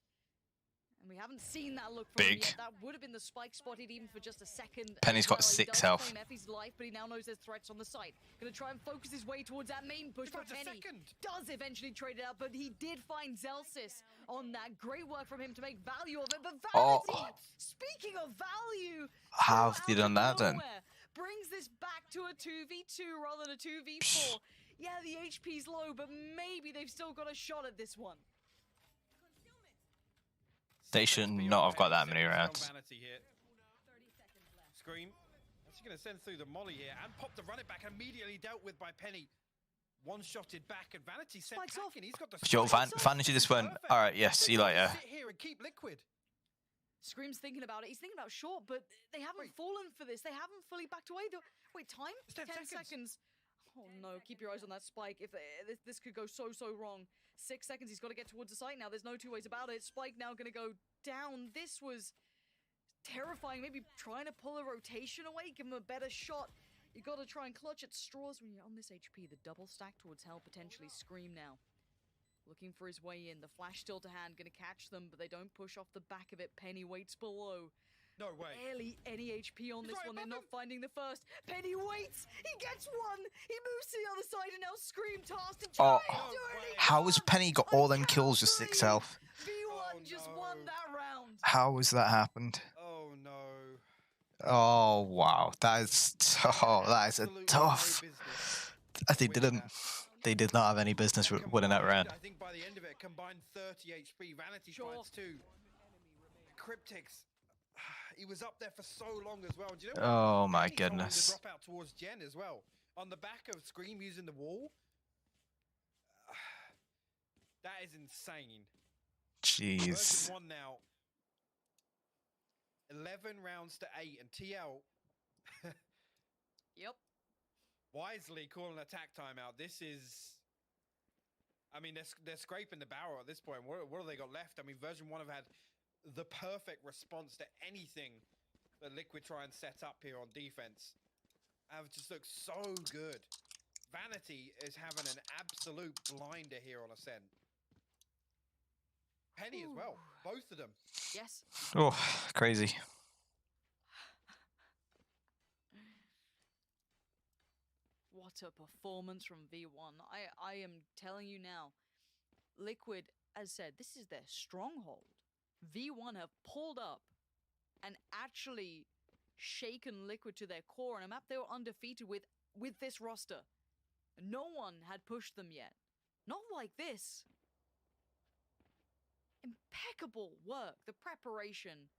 And we haven't seen that look from him yet. That would have been the spike spotted even for just a second. Penny's got 6 health. Effie's life, but he now knows there's threats on the site. Gonna try and focus his way towards that main push, but Penny does eventually trade it out, but he did find Zelsis on that. Great work from him to make value of it, but Vanity, speaking of value, how have they done that then? Brings this back to a 2v2 rather than a 2v4. Yeah, the HP's low, but maybe they've still got a shot at this one. They should not have got that many rounds. Scream. Actually going to send through the molly here and pop the run it back. Immediately dealt with by Penny. One-shotted back and Vanity sent packing. He's got the Yo, Vanity just went, alright, yeah, see you later. Sit here and keep liquid. Scream's thinking about it. He's thinking about short, but they haven't fallen for this. They haven't fully backed away. Wait, time? 10 seconds. Oh no, keep your eyes on that spike. If this could go so wrong. 6 seconds, he's got to get towards the site now. There's no two ways about it. Spike now going to go down. This was terrifying. Maybe trying to pull a rotation away, give him a better shot. You got to try and clutch at straws when you're on this HP. The double stack towards hell, potentially Scream now. Looking for his way in. The flash still to hand, going to catch them, but they don't push off the back of it. Penny waits below. No way. Barely any HP on this one. They're not finding the first. Penny waits. He gets one. He moves to the other side and now Scream tasked to try and do it. How has Penny got all them kills with 6 health? V1 just won that round. How has that happened? Oh no. Oh wow, that is a tough. They did not have any business winning that round. I think by the end of it, combined 30 HP. Vanity finds 2. Cryptics. He was up there for so long as well. Do you know what? Oh my goodness. To drop out towards Jen as well. On the back of Scream using the wall. That is insane. Jeez. Version 1 now. 11 rounds to 8 and TL. Yep. Wisely calling attack timeout. This is. I mean, they're scraping the barrel at this point. What have they got left? I mean, version 1 have had the perfect response to anything that Liquid try and set up here on defense. Have just looked so good. Vanity is having an absolute blinder here on Ascent. Penny as well, both of them. Yes. Oh, crazy. What a performance from V1. I am telling you now, Liquid, as said, this is their stronghold. V1 have pulled up and actually shaken Liquid to their core on a map they were undefeated with this roster. No one had pushed them yet. Not like this. Impeccable work. The preparation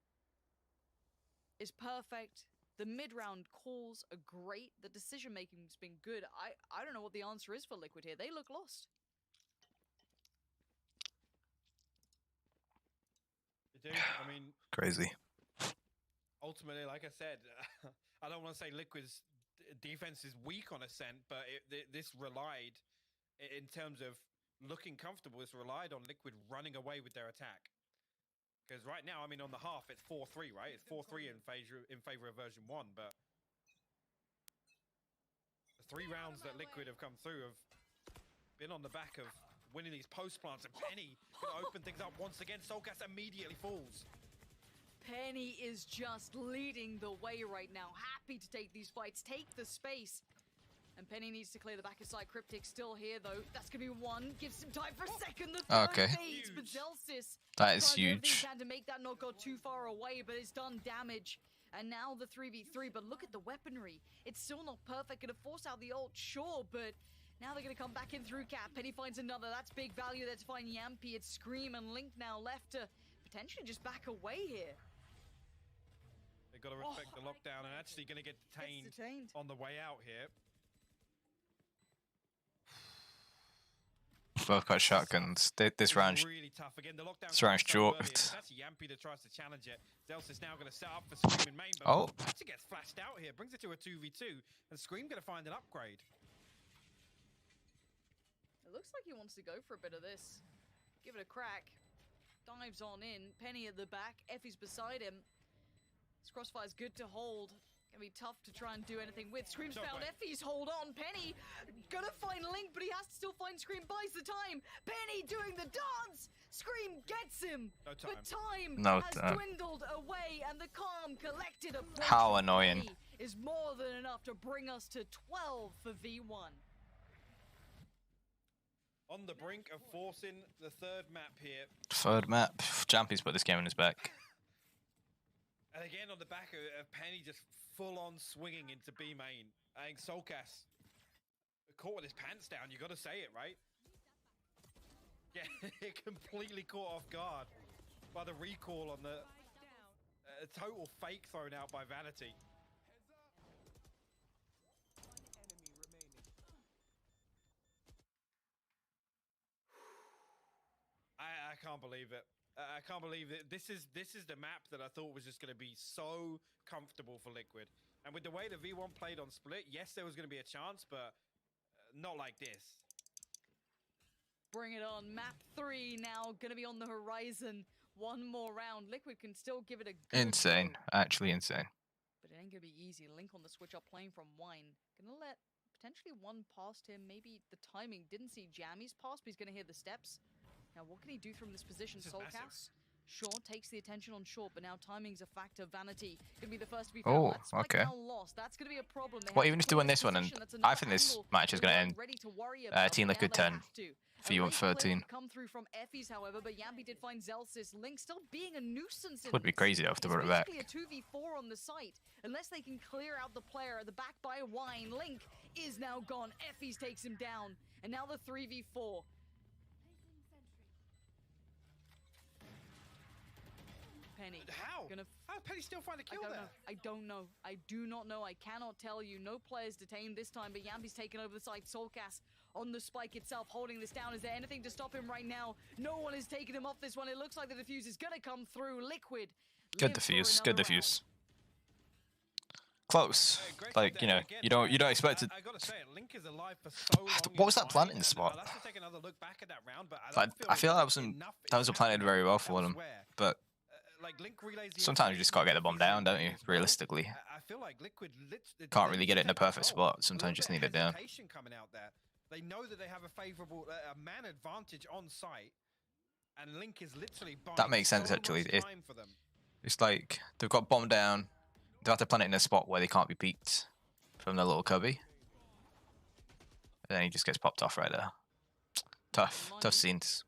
is perfect. The mid-round calls are great. The decision-making's been good. I don't know what the answer is for Liquid here. They look lost. They do. I mean, crazy. Ultimately, like I said, I don't want to say Liquid's defense is weak on Ascent, but this relied, in terms of looking comfortable, it's relied on Liquid running away with their attack. Because right now, I mean, on the half, it's 4-3, right? It's 4-3 in favor of version 1, but the 3 rounds that Liquid have come through have been on the back of winning these post plants, and Penny going to open things up once again. Soulcast immediately falls. Penny is just leading the way right now. Happy to take these fights, take the space. And Penny needs to clear the back of side. Cryptic still here, though. That's going to be 1. Gives him time for a second. The third phase, but Zelsis. That is huge. To make that not go too far away, but it's done damage. And now the 3v3, but look at the weaponry. It's still not perfect. Gonna force out the ult, sure, but Now they're going to come back in through cap. Penny finds another. That's big value there to find Yampy. It's Scream and Link now left to potentially just back away here. They've got to respect the lockdown and actually going to get detained on the way out here. Both got shotguns. This round's really tough. Again, the lockdown choked. It's actually Yampy that tries to challenge it. Zelce is now going to set up for Scream in main, but actually gets flashed out here. Brings it to a 2v2, and Scream going to find an upgrade. It looks like he wants to go for a bit of this. Give it a crack. Dives on in. Penny at the back. Effie's beside him. This crossfire's good to hold. Gonna be tough to try and do anything with. Scream's found Effie's. Hold on. Penny gonna find Link, but he has to still find Scream. Buys the time. Penny doing the dance. Scream gets him. No time. But time has dwindled away, and the calm, collected approach. How annoying. Is more than enough to bring us to 12 for V1. On the brink of forcing the third map here. Third map. Jampy's put this game in his back. And again on the back of Penny just full-on swinging into B main. I think Solkas caught with his pants down. You got to say it, right? Yeah, completely caught off guard by the recall on the total fake thrown out by Vanity. I can't believe it. I can't believe it. This is the map that I thought was just going to be so comfortable for Liquid. And with the way the V1 played on Split, yes, there was going to be a chance, but not like this. Bring it on. Map 3 now going to be on the horizon. One more round. Liquid can still give it a good insane. go. Actually insane. But it ain't going to be easy. Link on the switch up playing from Wine. Going to let potentially one past him. Maybe the timing didn't see Jammy's pass, but he's going to hear the steps. Now, what can he do from this position? Solkas, Short takes the attention on Short, but now timing's a factor. Vanity gonna be the first to be found. That's okay. Now lost. That's gonna be a problem. What even if they win this one? And I think this match is gonna end Team Liquid 10 for you 13. Come through from Effie's, however, but Yampy did find Zelsis. Link still being a nuisance. Would be crazy though if they brought it back. A 2v4 on the site, unless they can clear out the player at the back by Wine. Link is now gone. Effie's takes him down, and now the 3v4. Penny. How? How did Penny still find a kill there? I don't know. I do not know. I cannot tell you. No players detained this time, but Yampy's taken over the site. Solkas on the spike itself, holding this down. Is there anything to stop him right now? No one is taking him off this one. It looks like the defuse is going to come through. Liquid. Good defuse. Good defuse. Close. Like, you know, you don't expect it. I gotta say it, Link is alive for so long. What was that planting spot? I'll have to take another look back at that round, but I feel that wasn't planted very well for them. But like Link relays sometimes you just gotta get the bomb down, don't you? Realistically, I feel like Liquid can't really get it in a perfect spot. Sometimes you just need it down. Coming out there. They know that they have a favorable man advantage on site, and Link is literally that makes sense actually. It's like they've got bomb down. They have to plant it in a spot where they can't be peeked from the little cubby. And then he just gets popped off right there. Tough scenes.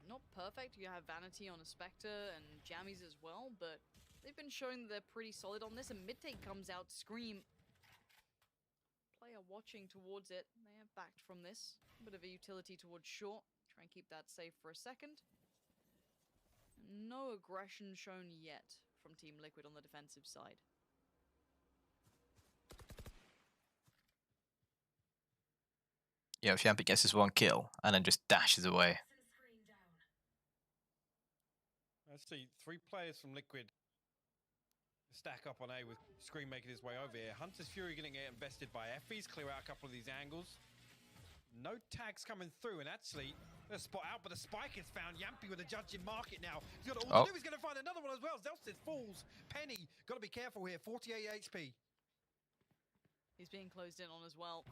Not perfect. You have Vanity on a Spectre and Jammies as well, but they've been showing that they're pretty solid on this. And mid-take comes out, Scream. Player watching towards it. They have backed from this. A bit of a utility towards Short. Try and keep that safe for a second. No aggression shown yet from Team Liquid on the defensive side. Yeah, if Yampy gets his one kill and then just dashes away. Let's see, 3 players from Liquid stack up on A with Scream making his way over here. Hunter's Fury going to get invested by Effie's, clear out a couple of these angles. No tags coming through, and actually, they're spot out, but a spike is found. Yampy with a judge in market now. He's got all to do. He's going to find another one as well. Zelsis falls. Penny, got to be careful here. 48 HP. He's being closed in on as well.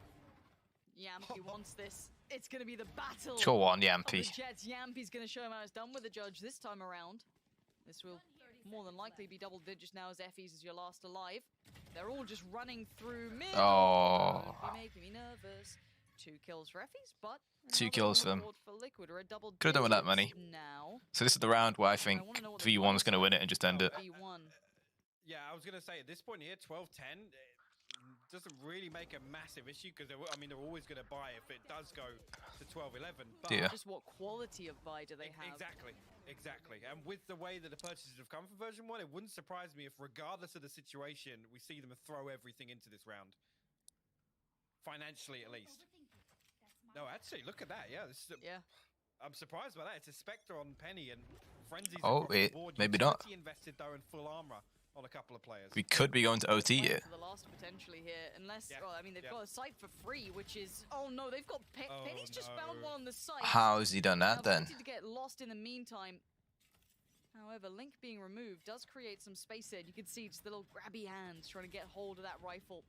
Yampy wants this. It's going to be the battle. Sure one, Yampy. Yampy's going to show him how it's done with the judge this time around. This will more than likely be double digits now, as Effie's is your last alive. They're all just running through mid. Oh. You're making me nervous. 2 kills for Effie's, but 2 kills for them. Liquid, or a double could have done with that money. Now. So this is the round where I think V1's going to win it and just end it. V1. Yeah, I was going to say at this point here, 12-10, doesn't really make a massive issue because I mean they're always going to buy if it does go to 12-11. But just what quality of buy do they have? Exactly. And with the way that the purchases have come for version 1, it wouldn't surprise me if, regardless of the situation, we see them throw everything into this round. Financially, at least. No, actually, look at that. Yeah, this is I'm surprised by that. It's a Spectre on Penny and Frenzy's across the board. Maybe not. Invested though in full armor on a couple of players. We could be going to OT here. For the last potentially here, unless well, I mean they've got a site for free, which is no, they've got Penny's just found one on the site. How has he done that then? To get lost in the meantime. However, Link being removed does create some space there. You can see just the little grabby hands trying to get hold of that rifle.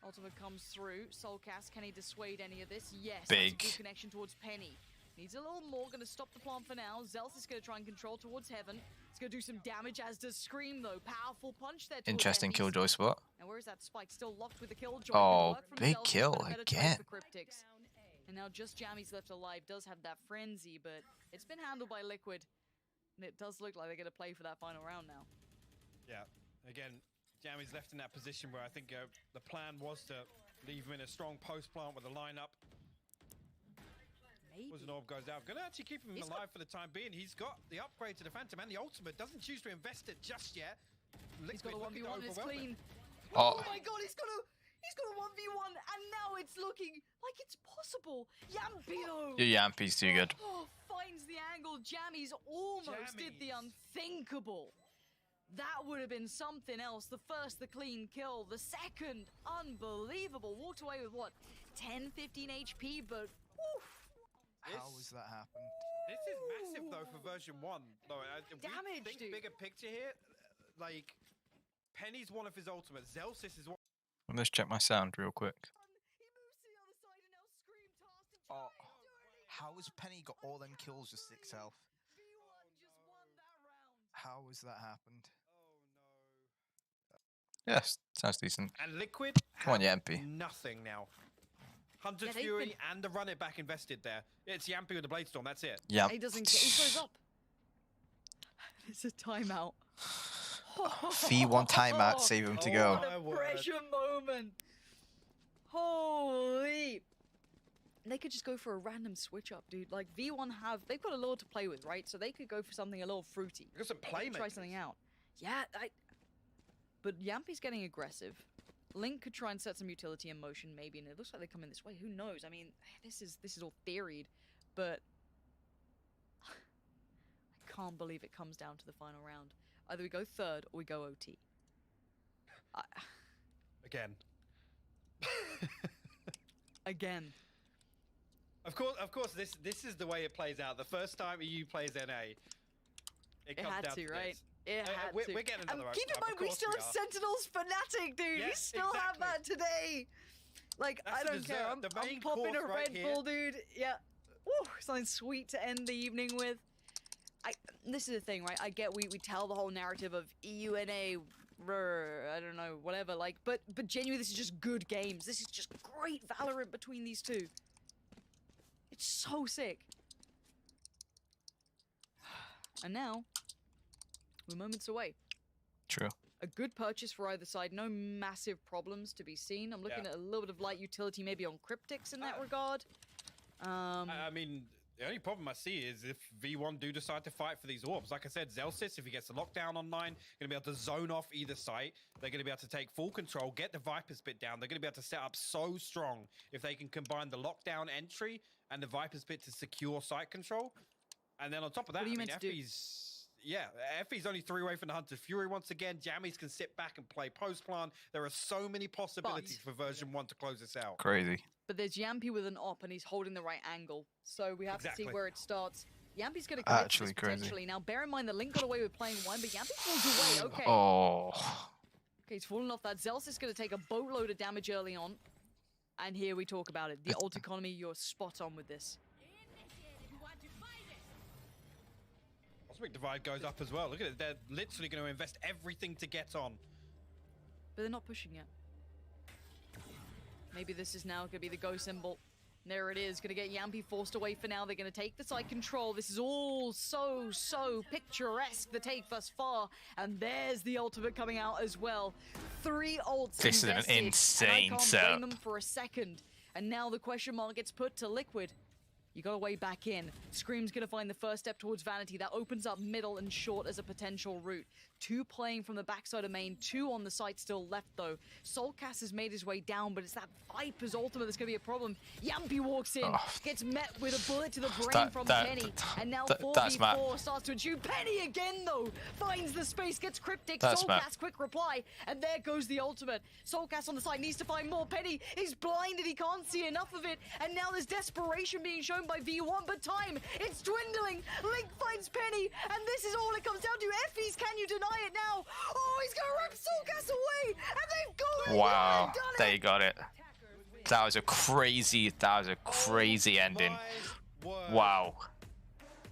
Ultimate comes through. Soulcast, can he dissuade any of this? Yes. Big. That's a good connection towards Penny. Needs a little more. Going to stop the plant for now. Zels is going to try and control towards Heaven. It's going to do some damage, as does Scream, though. Powerful punch there. Interesting killjoy spot. Now, where is that Spike? Still locked with the killjoy. Oh, big kill again. And now just Jammy's left alive. Does have that frenzy, but it's been handled by Liquid. And it does look like they're going to play for that final round now. Yeah. Again, Jammy's left in that position where I think the plan was to leave him in a strong post plant with a lineup. Was an orb goes out. Gonna actually keep him alive for the time being. He's got the upgrade to the Phantom and the ultimate. Doesn't choose to invest it just yet. He's got a 1v1. It's clean. Oh my god, he's got a 1v1, and now it's looking like it's possible. Yampino. Your Yampy's too good. Oh, finds the angle. Jammy's almost did the unthinkable. That would have been something else. The first, the clean kill. The second, unbelievable. Walked away with what, 10, 15 HP, but woof. How has that happened? This is massive though for version 1. No, damage, dude. Bigger picture here. Like, Penny's one of his ultimates. Zelsis is one. Let me just check my sound real quick. Oh, how has Penny got all them kills with 6 health? How has that happened? Yes, sounds decent. And Liquid. Come on, Yampy. Nothing now. Hunter's Fury and the run it back invested there. It's Yampy with the Bladestorm, that's it. Yeah. He doesn't he goes up. It's a timeout. V1 timeout, save him to go. What a pressure moment. Holy. They could just go for a random switch up, dude. Like V1 they've got a lot to play with, right? So they could go for something a little fruity. Got some playmakers. Try something out. Yeah, but Yampy's getting aggressive. Link could try and set some utility in motion, maybe, and it looks like they come in this way. Who knows? I mean, this is all theoried, but I can't believe it comes down to the final round. Either we go third or we go OT. Again. Again. Of course, this is the way it plays out. The first time EU plays NA, it comes had down to, to right? this. We're getting another. Keep in mind, we still have Sentinels Fnatic, dude. Yeah, we still have that today. Like, I don't care. I'm popping a Red Bull, dude. Yeah. Woo, something sweet to end the evening with. This is the thing, right? I get we tell the whole narrative of EUNA, I don't know, whatever. Like, but genuinely, this is just good games. This is just great Valorant between these two. It's so sick. And now, we're moments away. True. A good purchase for either side. No massive problems to be seen. I'm looking at a little bit of light utility maybe on Cryptics in that regard. I mean, the only problem I see is if V1 do decide to fight for these orbs. Like I said, Zelsis, if he gets the lockdown online, going to be able to zone off either site. They're going to be able to take full control, get the Viper's Pit down. They're going to be able to set up so strong if they can combine the lockdown entry and the Viper's Pit to secure site control. And then on top of that, I mean, Effie's only 3 away from the Hunter's Fury once again. Jammies can sit back and play post-plant. There are so many possibilities for version 1 to close this out. Crazy. But there's Yampy with an op, and he's holding the right angle. So we have to see where it starts. Yampy's going to commit to this potentially. Now, bear in mind that Link got away with playing 1, but Yampy falls away. Okay. Oh. Okay, he's fallen off that. Zels is going to take a boatload of damage early on. And here we talk about it. The ult economy, you're spot on with this. Cosmic Divide goes up as well. Look at it. They're literally going to invest everything to get on. But they're not pushing yet. Maybe this is now going to be the go symbol. There it is, gonna get Yampy forced away for now. They're gonna take the side control. This is all so picturesque, the take thus far. And there's the ultimate coming out as well. 3 ults This is an invested, insane and I can't setup. blame them for a second. And now the question mark gets put to Liquid. You got a way back in. Scream's gonna find the first step towards Vanity. That opens up middle and short as a potential route. 2 playing from the backside of main, 2 on the site still left though. Soulcast has made his way down, but it's that Viper's ultimate that's gonna be a problem. Yampy walks in, gets met with a bullet to the brain from Penny, and now 4v4 starts to ensue. Penny again though, finds the space, gets cryptic. Soulcast, quick reply, and there goes the ultimate. Soulcast on the side needs to find more. Penny, he's blinded, he can't see enough of it, and now there's desperation being shown by V1, but time, it's dwindling. Link finds Penny, and this is all it comes down to. Effie's, can you deny it now? Oh, he's gonna rip Soulcast away, and they've got it. Wow, they got it. That was a crazy ending. Wow.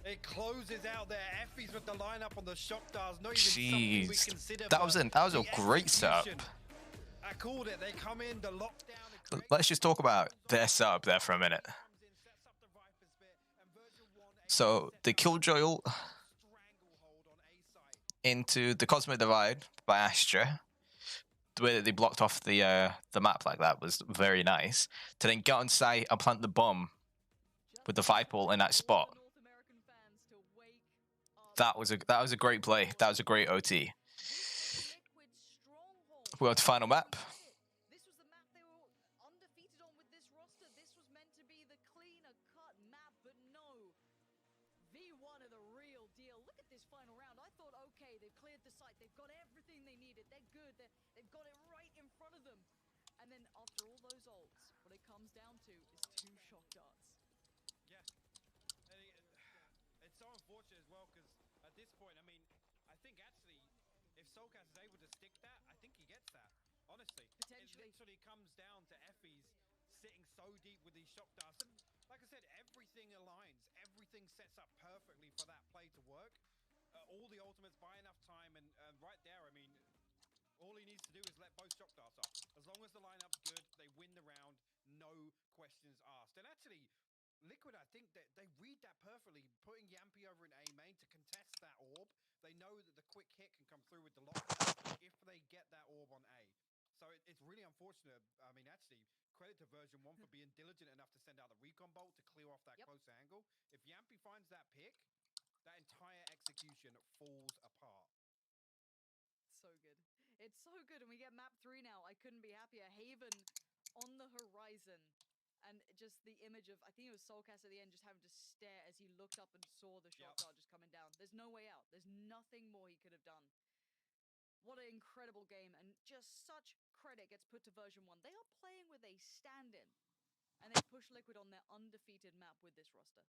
It closes out there. Effie's with the lineup on the shock stars. Not even something we Jeez, consider, that was a great setup. I called it. They come in the lockdown. Let's just talk about their setup there for a minute. So the Killjoy ult into the Cosmic Divide by Astra. The way that they blocked off the map like that was very nice. To then get on site and plant the bomb with the Viper ult in that spot. That was a great play. That was a great OT. We have the final map. They've got it right in front of them. And then after all those ults, what it comes down to is 2 shock darts. Yeah. It's so unfortunate as well, because at this point, I mean, I think actually, if Soulcast is able to stick that, I think he gets that. Honestly. Potentially. It literally comes down to Effie's sitting so deep with these shock darts. And like I said, everything aligns. Everything sets up perfectly for that play to work. All the ultimates buy enough time, and right there, I mean, all he needs to do is let both shock darts up. As long as the lineup's good, they win the round, no questions asked. And actually, Liquid, I think that they read that perfectly, putting Yampy over in A main to contest that orb. They know that the quick hit can come through with the lockdown if they get that orb on A. So it's really unfortunate. I mean, actually, credit to version 1 for being diligent enough to send out the recon bolt to clear off that close angle. If Yampy finds that pick, that entire execution falls apart. So good. It's so good, and we get map 3 now. I couldn't be happier. Haven on the horizon, and just the image of, I think it was Soulcast at the end, just having to stare as he looked up and saw the shot dart just coming down. There's no way out. There's nothing more he could have done. What an incredible game, and just such credit gets put to version 1. They are playing with a stand-in, and they push Liquid on their undefeated map with this roster.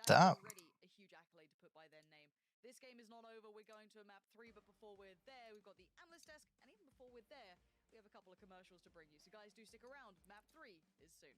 That's already a huge accolade to put by their name. This game is not over. We're going to a map 3, but before we're there, we've got the analyst desk, and even before we're there, we have a couple of commercials to bring you. So guys, do stick around. Map 3 is soon.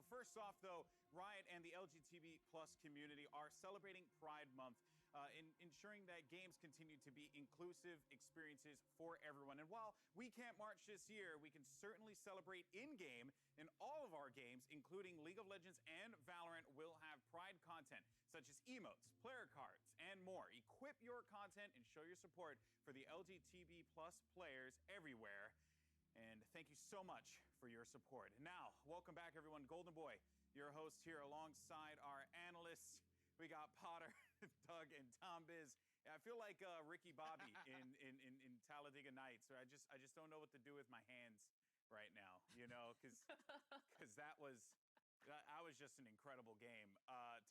First off, though, Riot and the LGBT plus community are celebrating Pride Month, in ensuring that games continue to be inclusive experiences for everyone. And while we can't march this year, we can certainly celebrate in-game. In all of our games, including League of Legends and Valorant, will have Pride content, such as emotes, player cards, and more. Equip your content and show your support for the LGBT plus players everywhere. And thank you so much for your support. Now, welcome back, everyone. Golden Boy, your host here alongside our analysts. We got Potter, Doug, and Tom Biz. I feel like Ricky Bobby in Talladega Nights. I just don't know what to do with my hands right now, you know, because that was just an incredible game.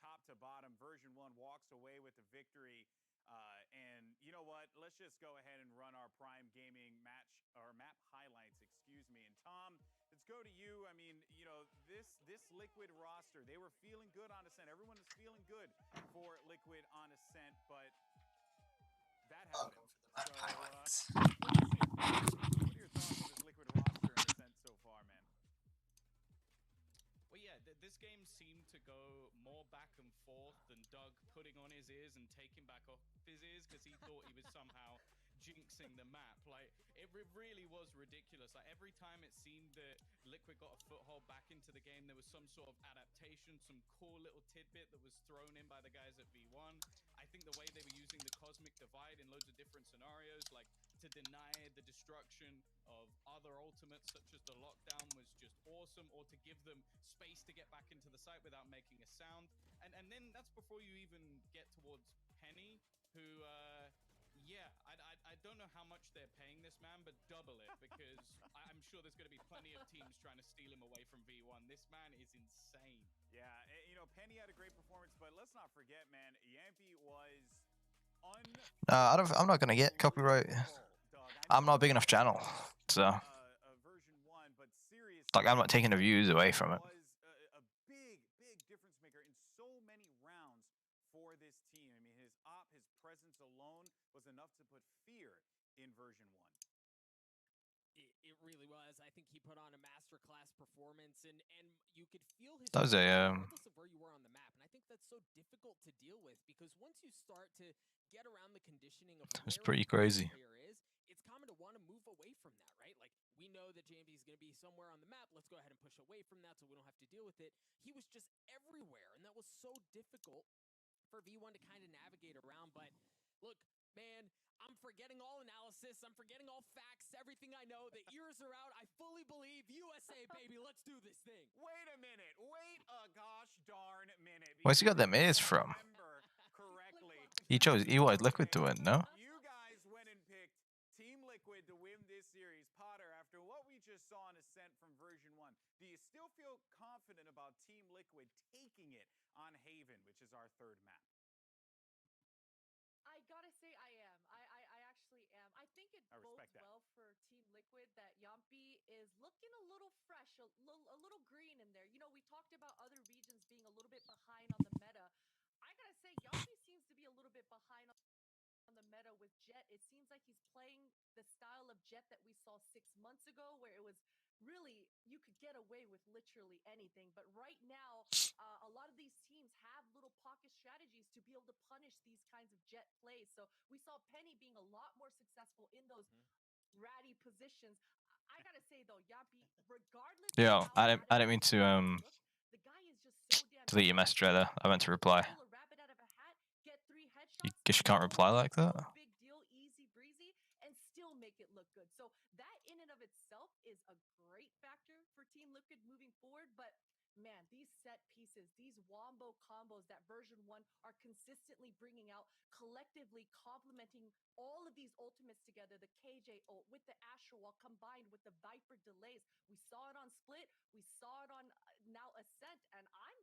Top to bottom, version 1 walks away with the victory. And you know what? Let's just go ahead and run our Prime Gaming map highlights, excuse me. And Tom, let's go to you. I mean, you know, this Liquid roster, they were feeling good on Ascent. Everyone is feeling good for Liquid on Ascent, but that happened. What are your thoughts on this Liquid roster and Ascent so far, man? Well, yeah, this game seemed to go more back and forth than Doug putting on his ears and taking back off his ears because he thought he was somehow jinxing the map. Like, it really was ridiculous. Like, every time it seemed that Liquid got a foothold back into the game, there was some sort of adaptation, some cool little tidbit that was thrown in by the guys at V1. I think the way they were using the Cosmic Divide in loads of different scenarios, like to deny the destruction of other ultimates such as the lockdown, was just awesome, or to give them space to get back into the site without making a sound. And then that's before you even get towards Penny, who yeah, I don't know how much they're paying this man, but double it, because I'm sure there's going to be plenty of teams trying to steal him away from V1. This man is insane. Yeah, you know, Penny had a great performance, but let's not forget, man, Yampy was I'm not gonna get copyright. I'm not a big enough channel, so version 1, but seriously, like I'm not taking the views away from it. Was a big difference maker in so many rounds for this team. I mean, his presence alone was enough to put fear in version 1. It really was. I think he put on a masterclass performance, and you could feel his that was a regardless of where you were on the map. And I think that's so difficult to deal with, because once you start to get around the conditioning of it's where pretty crazy. player is, it's common to want to move away from that, right? Like, we know that JMD is going to be somewhere on the map. Let's go ahead and push away from that so we don't have to deal with it. He was just everywhere, and that was so difficult for V1 to kind of navigate around. But look, man, I'm forgetting all analysis. I'm forgetting all facts, everything I know. The ears are out. I fully believe USA, baby. Let's do this thing. Wait a minute. Wait a gosh darn minute. Where's he got them ears from? Correctly. He wanted Liquid to win, no? You guys went and picked Team Liquid to win this series. Potter, after what we just saw in Ascent from version 1, do you still feel confident about Team Liquid taking it on Haven, which is our 3rd map? I gotta say I am. I actually am. I think it bodes well for Team Liquid that Yampy is looking a little fresh, a little green in there. You know, we talked about other regions being a little bit behind on the meta. I gotta say, Yampy seems to be a little bit behind on the meta with Jett. It seems like he's playing the style of Jett that we saw 6 months ago, where it was really, you could get away with literally anything. But right now, a lot of these teams have little pocket strategies to be able to punish these kinds of Jett plays. So we saw Penny being a lot more successful in those ratty positions. I gotta say though, Yampy, regardless of Yeah, I didn't mean to the guy is just so damn delete your message right there. I meant to reply. pull a rabbit out of a hat, get 3 headshots, Guess you can't reply like that. no big deal, easy breezy, and still make it look good. So that in and of itself is a great factor for Team Liquid moving forward. But man, these set pieces, these wombo combos that version 1 are consistently bringing out, collectively complementing all of these ultimates together, the KJ ult with the Asher Wall combined with the Viper delays. We saw it on Split, we saw it on now Ascent, and I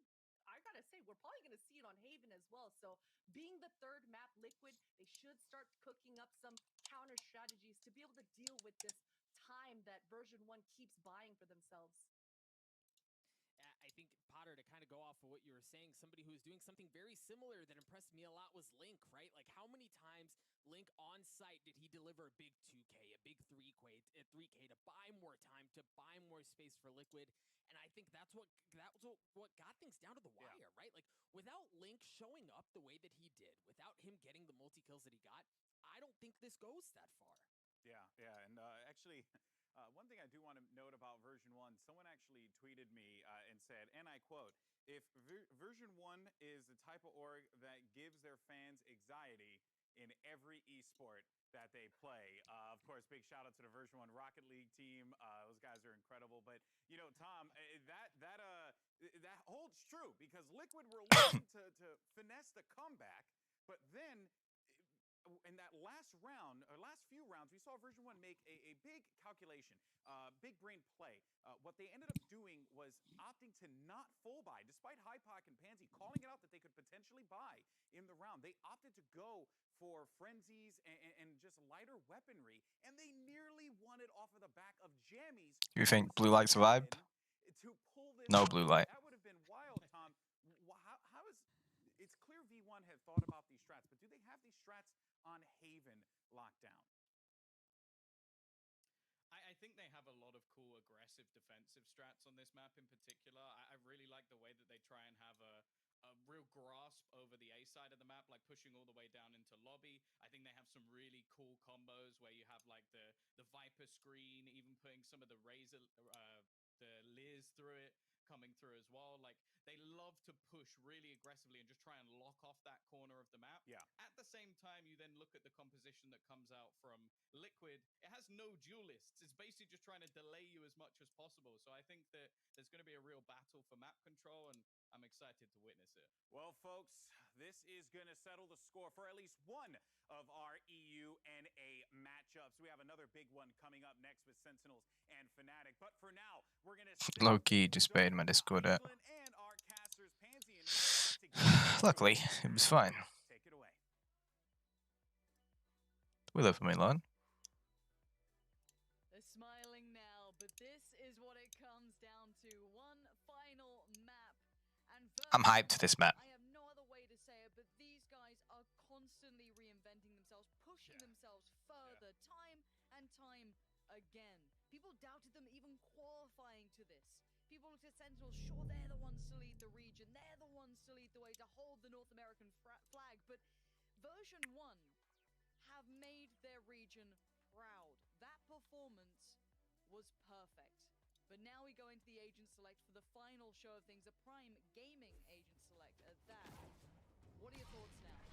gotta say, we're probably gonna see it on Haven as well. So being the 3rd map Liquid, they should start cooking up some counter strategies to be able to deal with this time that version 1 keeps buying for themselves. I think Potter counter to kind of go off of what you were saying, somebody who was doing something very similar that impressed me a lot was Link, right? Like, how many times Link on site did he deliver a big 2K, a big 3K to buy more time, to buy more space for Liquid? And I think that's what got things down to the wire, right? Like, without Link showing up the way that he did, without him getting the multi-kills that he got, I don't think this goes that far. Yeah, and actually, one thing I do want to note about version 1, someone actually tweeted me and said, and I quote, if version 1 is the type of org that gives their fans anxiety in every esport that they play. Of course, big shout out to the version 1 Rocket League team. Those guys are incredible. But, you know, Tom, that holds true because Liquid were looking to finesse the comeback, but then in that last round, or last few rounds, we saw version 1 make a big calculation, big brain play. What they ended up doing was opting to not full buy, despite Hypoc and Pansy calling it out that they could potentially buy in the round. They opted to go for frenzies and just lighter weaponry, and they nearly won it off of the back of jammies. You think blue light survived? No blue light. That would have been wild, Tom. How is it's clear V1 have thought about these strats, but do they have these strats on Haven lockdown? I think they have a lot of cool aggressive defensive strats on this map in particular. I really like the way that they try and have a real grasp over the A side of the map, like pushing all the way down into lobby. I think they have some really cool combos where you have like the Viper screen, even putting some of the razor, the Liz through it, coming through as well. Like, they love to push really aggressively and just try and lock off that corner of the map. Yeah. At the same time, you then look at the composition that comes out from Liquid. It has no duelists. It's basically just trying to delay you as much as possible. So I think that there's going to be a real battle for map control, and I'm excited to witness it. Well, folks, this is going to settle the score for at least one of our EU-NA matchups. We have another big one coming up next with Sentinels and Fnatic. But for now, we're going to low-key just baited my Discord out. Luckily, it was fine. Take it away. We live for me, Lon. They're smiling now, but this is what it comes down to. One final map. And I'm hyped to this map. I have no other way to say it, but these guys are constantly reinventing themselves, pushing themselves further, time and time again. People doubted them even qualifying to this. People looked at Sentinels, sure, they're the ones to lead the region, they're the ones to lead the way, to hold the North American flag, but version 1 have made their region proud. That performance was perfect. But now we go into the Agent Select for the final show of things, a Prime Gaming Agent Select at that. What are your thoughts now?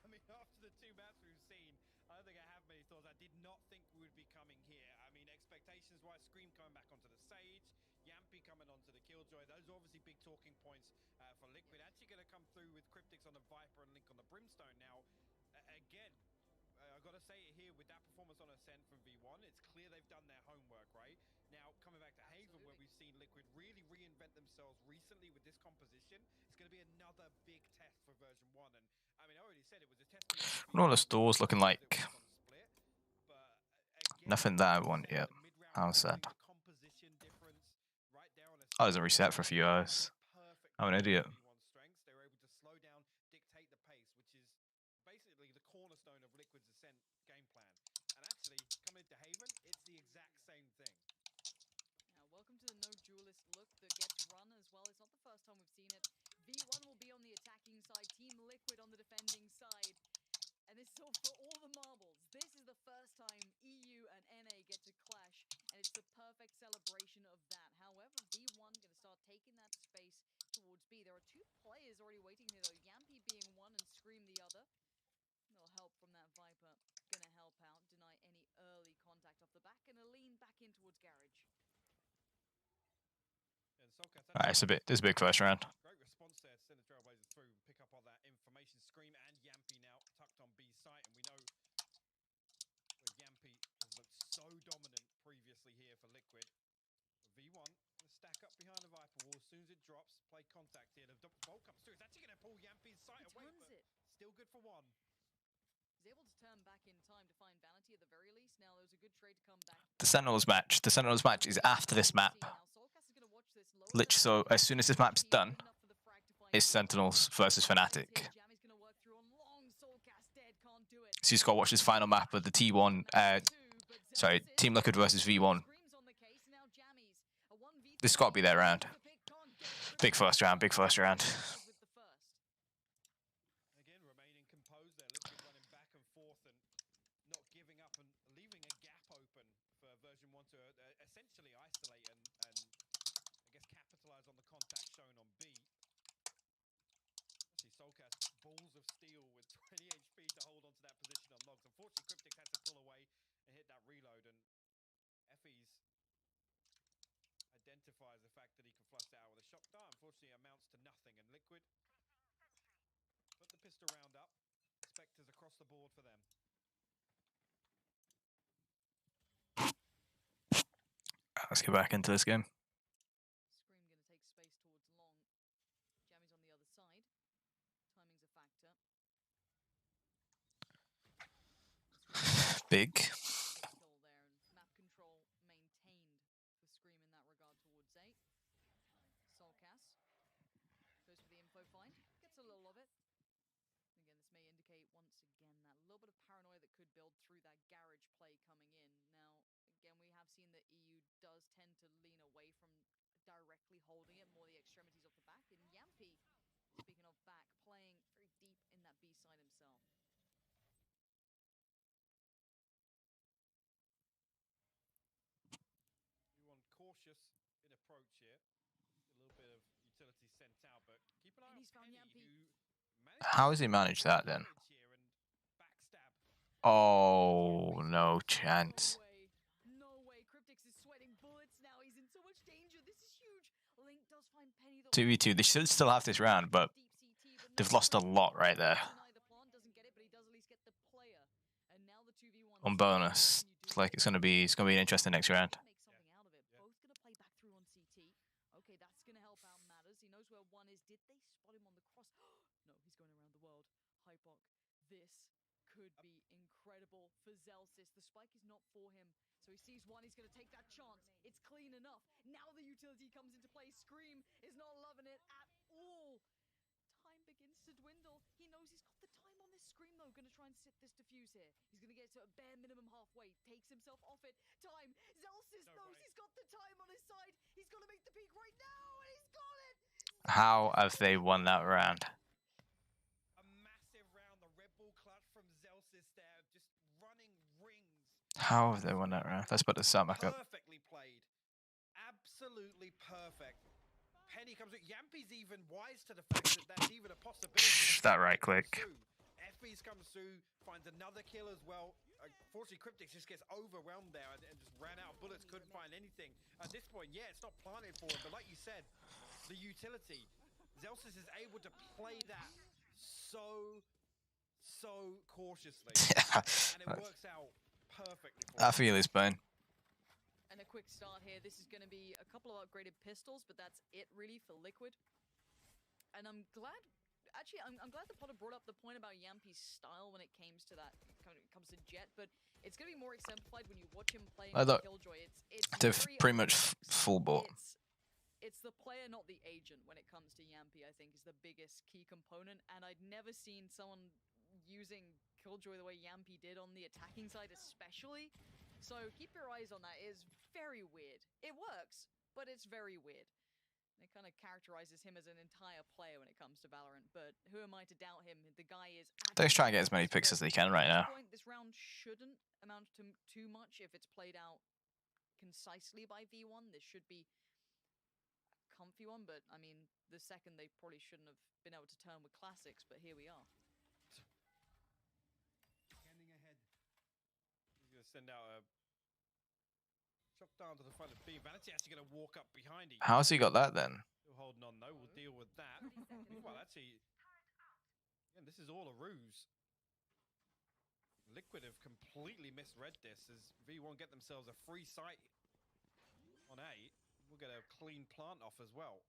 I mean, after the two maps we've seen, I don't think I have many thoughts. I did not think we would be coming here. I mean, expectations-wise, Scream coming back onto the Sage, Yampy coming onto the Killjoy. Those are obviously big talking points for Liquid. Actually going to come through with Cryptics on the Viper and Link on the Brimstone. Now, again, I've got to say it here, with that performance on Ascent from V1, it's clear they've done their homework, right? Now, coming back to Haven, where we've seen Liquid really reinvent themselves recently with this composition, it's going to be another big test for version 1. And I mean, I already said it was a test. What are all the stores looking like? Nothing that I want yet. How sad. Oh, there's a reset for a few hours. I'm an idiot. They were able to slow down, dictate the pace, which is basically the cornerstone of Liquid's Ascent game plan. And actually, coming into Haven, it's the exact same thing. Now, welcome to the no duelist look that gets run as well. It's not the first time we've seen it. V1 will be on the attacking side, Team Liquid on the defending side. And this is all for all the marbles. This is the first time EU and NA get to clash, and it's the perfect celebration of that. However, V1 going to start taking that space towards B. There are two players already waiting here, though. Yampy being one and Scream the other. A little help from that Viper. Going to help out, deny any early contact off the back, and a lean back in towards Garage. Alright, this is a big first round. Great response there to send the Trailblazers through, pick up all that information. Scream and Yampy now tucked on B site, and we know Yampy has looked so dominant previously here for Liquid. V1 stack up behind the Viper wall as soon as it drops, play contact here. The bolt comes through. It's actually going to pull Yampy's sight away, but still good for one. He's able to turn back in time to find Vanity at the very least. Now there's a good trade to come back. The Sentinels match. The Sentinels match is after this map. Now Soulcast is going to watch this Literally, so as soon as this map's done, it's Sentinels versus Fnatic. So you just gotta watch this final map of the T1, sorry, Team Liquid versus V1. This has got to be their round. Big first round, big first round. Again, remaining composed there. Liquid running back and forth and not giving up and leaving a gap open for version 1 to essentially isolate and I guess capitalize on the contact shown on B. Actually, Soulcast, balls of steel with 20 HP to hold onto that position on logs. Unfortunately, Cryptic had to pull away and hit that reload, and Effie's identifies the fact that he can flush that out with a shock dart. Unfortunately, amounts to nothing, and Liquid put the pistol round up. Spectres across the board for them. Let's get back into this game. Scream going to take space towards long. Jammy's on the other side. Timing's a factor. Big. Still there, and map control maintained for Scream in that regard towards A. Soulcast goes for the info find, gets a little of it. Again, this may indicate once again that little bit of paranoia that could build through that garage play coming in. Now, again, we have seen that EU does tend to lean away from directly holding it, more the extremities off the back. And yampy, speaking of back, playing very deep in that B side himself. You want cautious in approach here. A little bit of utility sent out, but keep an eye on Penny, who How has he managed that then? Oh, no chance. No way. Cryptix is sweating bullets now. He's in so much danger. This is huge. Link does find Penny. 2v2. They should still have this round, but they've lost a lot right there. On bonus, it's like it's gonna be an interesting next round. Both gonna play back through on CT. Okay, that's gonna help out matters. He knows where one is. Did they spot him on the cross? No, he's going around the world. Hypok, this could be incredible for Zelsis. The spike is not for him, so he sees one. He's gonna take that chance. It's clean enough. Now the utility comes into play. Scream is not loving it at all. Time begins to dwindle. He knows he's got the time on this Scream though. Gonna try and sit this defuse here. He's gonna get to a bare minimum halfway. Takes himself off it. Time. Zelsis knows he's got the time on his side. He's gonna make the peak right now, and he's got it. How have they won that round? A massive round. The Red Bull clutch from Zelsis there, just running rings. How have they won that round? Let's put the sound back up. Perfectly played. Absolutely perfect. Penny comes in. yampy's even wise to the fact that that's even a possibility. That right click. Effie's comes through, finds another kill as well. Unfortunately, Cryptic just gets overwhelmed there and just ran out of bullets, couldn't find anything. At this point, yeah, it's not planted for him, but like you said, the utility. Zelsis is able to play that so cautiously. Yeah. And it works out perfectly for him. I feel his pain. And a quick start here. This is going to be a couple of upgraded pistols, but that's it really for Liquid. And I'm glad, actually, I'm glad the Potter brought up the point about yampy's style when it comes to that, when it comes to Jett, but it's going to be more exemplified when you watch him playing with Killjoy. They've pretty much full bought. It's the player, not the agent, when it comes to yampy, I think, is the biggest key component. And I'd never seen someone using Killjoy the way yampy did on the attacking side, especially. So keep your eyes on that. It is very weird. It works, but it's very weird. And it kind of characterizes him as an entire player when it comes to Valorant. But who am I to doubt him? The guy is... They're just trying to get as many picks as they can right now. This round shouldn't amount to too much if it's played out concisely by V1. This should be a comfy one, but I mean, the second they probably shouldn't have been able to turn with classics, but here we are. Send out a shot down to the front of B. Vanity actually going to walk up behind him. How's he got that then? Still holding on though. We'll deal with that. Well, actually, again, this is all a ruse. Liquid have completely misread this as V1 get themselves a free sight on A. We'll get a clean plant off as well.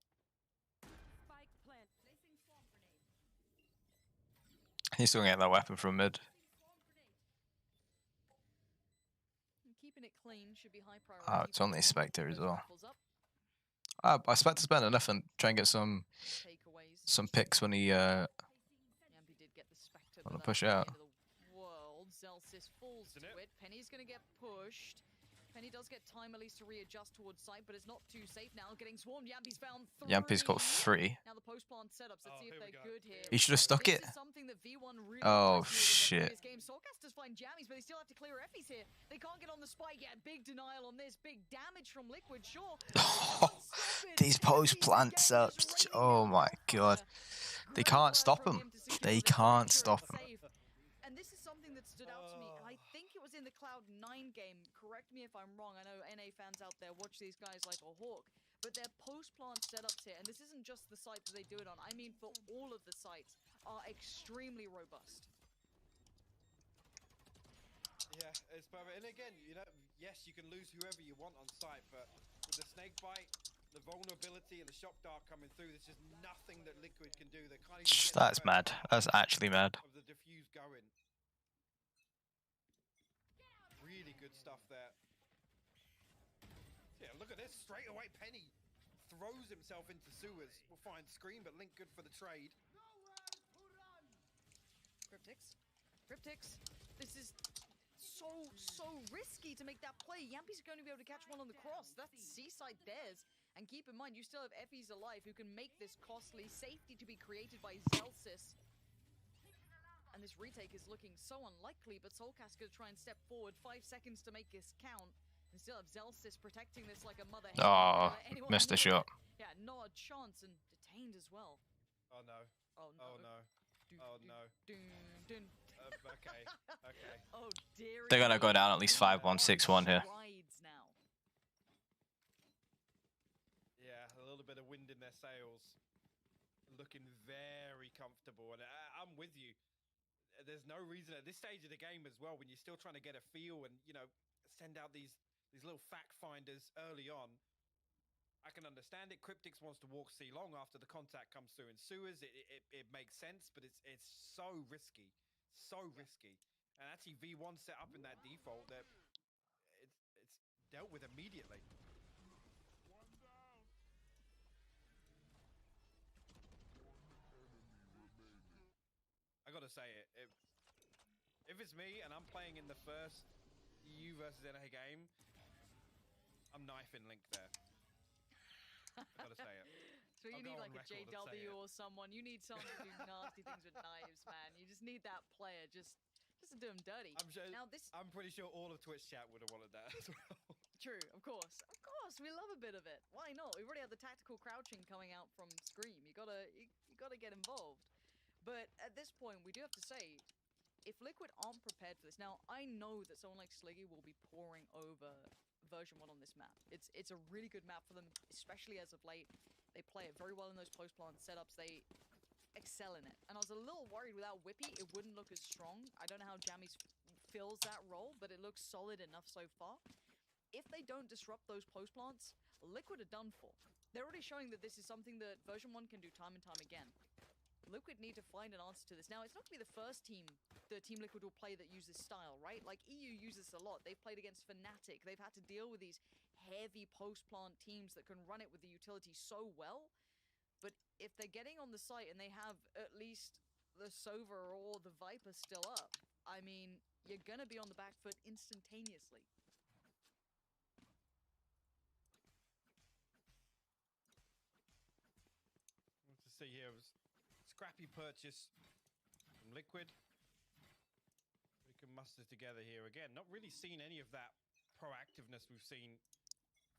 Spike plant. Placing swarm grenade. He's still gonna get that weapon from mid. Keeping it clean should be high priority. Oh, it's only Spectre as well. I expect to spend enough and try and get some picks when he Yampy did get the Spectre, wanna but push that's out. the end of the world. Zelsis falls to it. Penny's gonna get pushed. Penny does get time at least to readjust towards site, but it's not too safe now. Getting swarmed. Yampy's found 3. Yampy's got 3. Now the post plant setups. Let's see if they're good here. He should have stuck it. This is something that V1 really Oh appreciated in shit. their previous game. Soulcasters find jammies, but they still have to clear Effie's here. They can't get on the spike yet. Big denial on this. Big damage from Liquid, sure. These post plant setups. Oh my god. They can't stop him. They can't stop him. And this is something that stood out to me. And I think it was in the Cloud9 game. Correct me if I'm wrong. I know NA fans out there watch these guys like a hawk. But their post-plant setups here, and this isn't just the site that they do it on, I mean for all of the sites, are extremely robust. Yeah, it's perfect. And again, you know, yes, you can lose whoever you want on site, but with the snake bite, the vulnerability, and the shock dart coming through, there's just nothing that Liquid can do. They can't even get That's mad. That's actually mad. of the diffuse going. Really good stuff there. Yeah, look at this. Straight away, Penny throws himself into sewers. We'll find Scream, but Link good for the trade. Cryptics. This is so risky to make that play. Yampy's going to be able to catch one on the cross. That's Seaside theirs. And keep in mind, you still have Effie's alive who can make this costly. Safety to be created by Zelsis. And this retake is looking so unlikely, but Soulcast going to try and step forward. 5 seconds to make this count. And still have Zelsis protecting this like a mother. Oh, missed the shot. Yeah, not a chance, and detained as well. Oh no. Oh no. Oh no. Oh no. Okay. Okay. Oh dear. They're gonna go down at least 5-1, 6-1 here. Now. Yeah, a little bit of wind in their sails. Looking very comfortable, and I'm with you. There's no reason at this stage of the game as well, when you're still trying to get a feel and, you know, send out these little fact finders early on. I can understand it. Cryptics wants to walk C long after the contact comes through in sewers. It makes sense, but it's so risky. So risky. And actually V1 set up in that default that it's dealt with immediately. I gotta say it. If it's me and I'm playing in the first EU versus NA game, I'm knifing Link there. I gotta say it. So you need like a JW or someone. You need someone to do nasty things with knives, man. You just need that player just to do them dirty. I'm pretty sure all of Twitch chat would have wanted that as well. True, of course, we love a bit of it. Why not? We've already had the tactical crouching coming out from Scream. You gotta get involved. But at this point, we do have to say, if Liquid aren't prepared for this, now I know that someone like Sliggy will be pouring over version 1 on this map. It's a really good map for them, especially as of late. They play it very well in those post-plant setups. They excel in it. And I was a little worried without Whippy, it wouldn't look as strong. I don't know how Jammies fills that role, but it looks solid enough so far. If they don't disrupt those post-plants, Liquid are done for. They're already showing that this is something that version 1 can do time and time again. Liquid need to find an answer to this. Now, it's not going to be the first team that Team Liquid will play that uses style, right? Like, EU uses this a lot. They've played against Fnatic. They've had to deal with these heavy post-plant teams that can run it with the utility so well. But if they're getting on the site and they have at least the Sova or the Viper still up, I mean, you're going to be on the back foot instantaneously. Let's see here. It was scrappy purchase from Liquid. We can muster together here again. Not really seen any of that proactiveness we've seen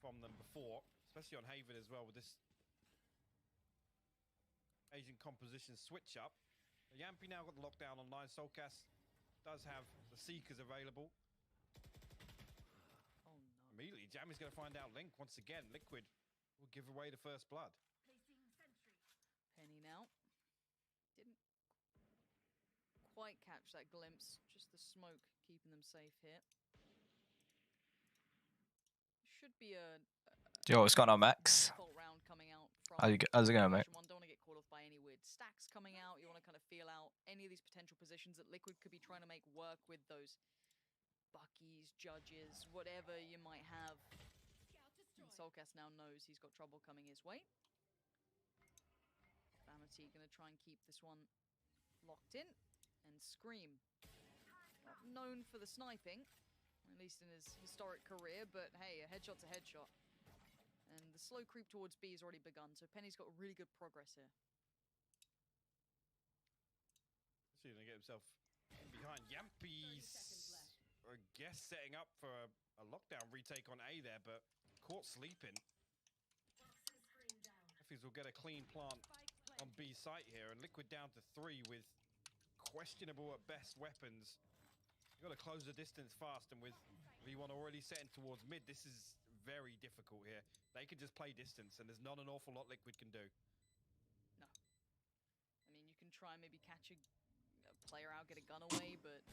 from them before, especially on Haven as well, with this Asian composition switch up. Yampy now got the lockdown online. Soulcast does have the Seekers available. Oh no. Immediately, Jammy's going to find out Link once again. Liquid will give away the first blood. Penny now. Didn't quite catch that glimpse. Just the smoke keeping them safe here. Should be a Yo, what's going on, Max? round coming out from How's it going, mate? Don't want to get caught off by any weird stacks coming out. You want to kind of feel out any of these potential positions that Liquid could be trying to make work with those Buckies, Judges, whatever you might have. And Soulcast now knows he's got trouble coming his way. Vanity gonna try and keep this one locked in. And Scream, not known for the sniping, at least in his historic career, but hey, a headshot's a headshot. And the slow creep towards B has already begun, so Penny's got really good progress here. He's gonna get himself behind. Yampi's, I guess, setting up for a lockdown retake on A there, but caught sleeping. Ethos will get a clean plant on B site here, and Liquid down to 3 with questionable at best weapons. You've got to close the distance fast, and with V1 already setting towards mid, this is very difficult here. They can just play distance, and there's not an awful lot Liquid can do. No. I mean, you can try and maybe catch a player out, get a gun away, but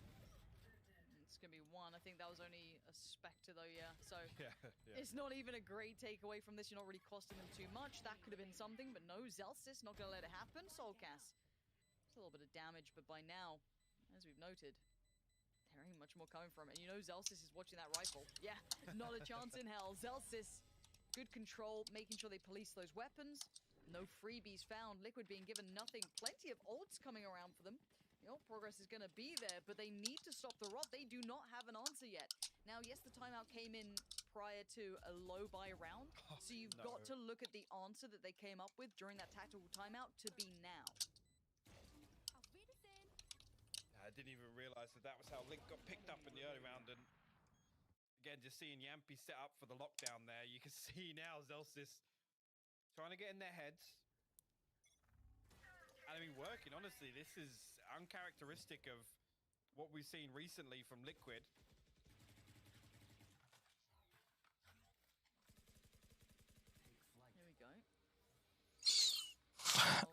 it's going to be one. I think that was only a Spectre, though, yeah. So yeah. It's not even a great takeaway from this. You're not really costing them too much. That could have been something, but no, Zellsis not going to let it happen. Soulcast, it's a little bit of damage, but by now, as we've noted, there ain't much more coming from it. And you know Zellsis is watching that rifle. Yeah, not a chance in hell. Zellsis, good control, making sure they police those weapons. No freebies found. Liquid being given nothing. Plenty of ults coming around for them. The ult progress is going to be there, but they need to stop the rot. They do not have an answer yet. Now, yes, the timeout came in prior to a low buy round, so you've got to look at the answer that they came up with during that tactical timeout to be now. I didn't even realize that was how Link got picked up in the early round, and again, just seeing Yampy set up for the lockdown there, you can see now Zellsis trying to get in their heads. And I mean, working, honestly, this is uncharacteristic of what we've seen recently from Liquid. Here we go.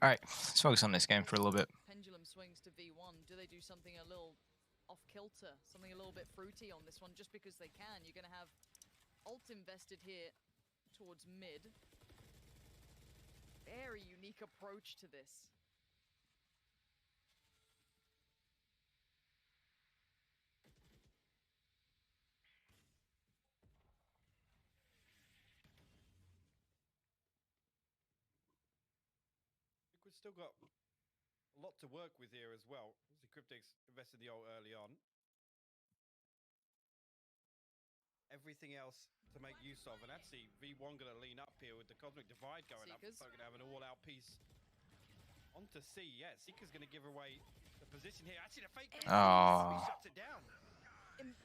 All right, let's focus on this game for a little bit. Pendulum swings to V1. Do they do something a little off kilter, something a little bit fruity on this one, just because they can? You're going to have ult invested here towards mid. Very unique approach to this. Liquid's still got a lot to work with here as well. Obviously, Cryptic's invested the ult early on. Everything else to make use of, and actually V1 going to lean up here with the Cosmic Divide going Seekers. up. So going to have an all-out piece onto C. Yeah, Seeker's going to give away the position here. Actually, the fake. Oh. He shuts it down.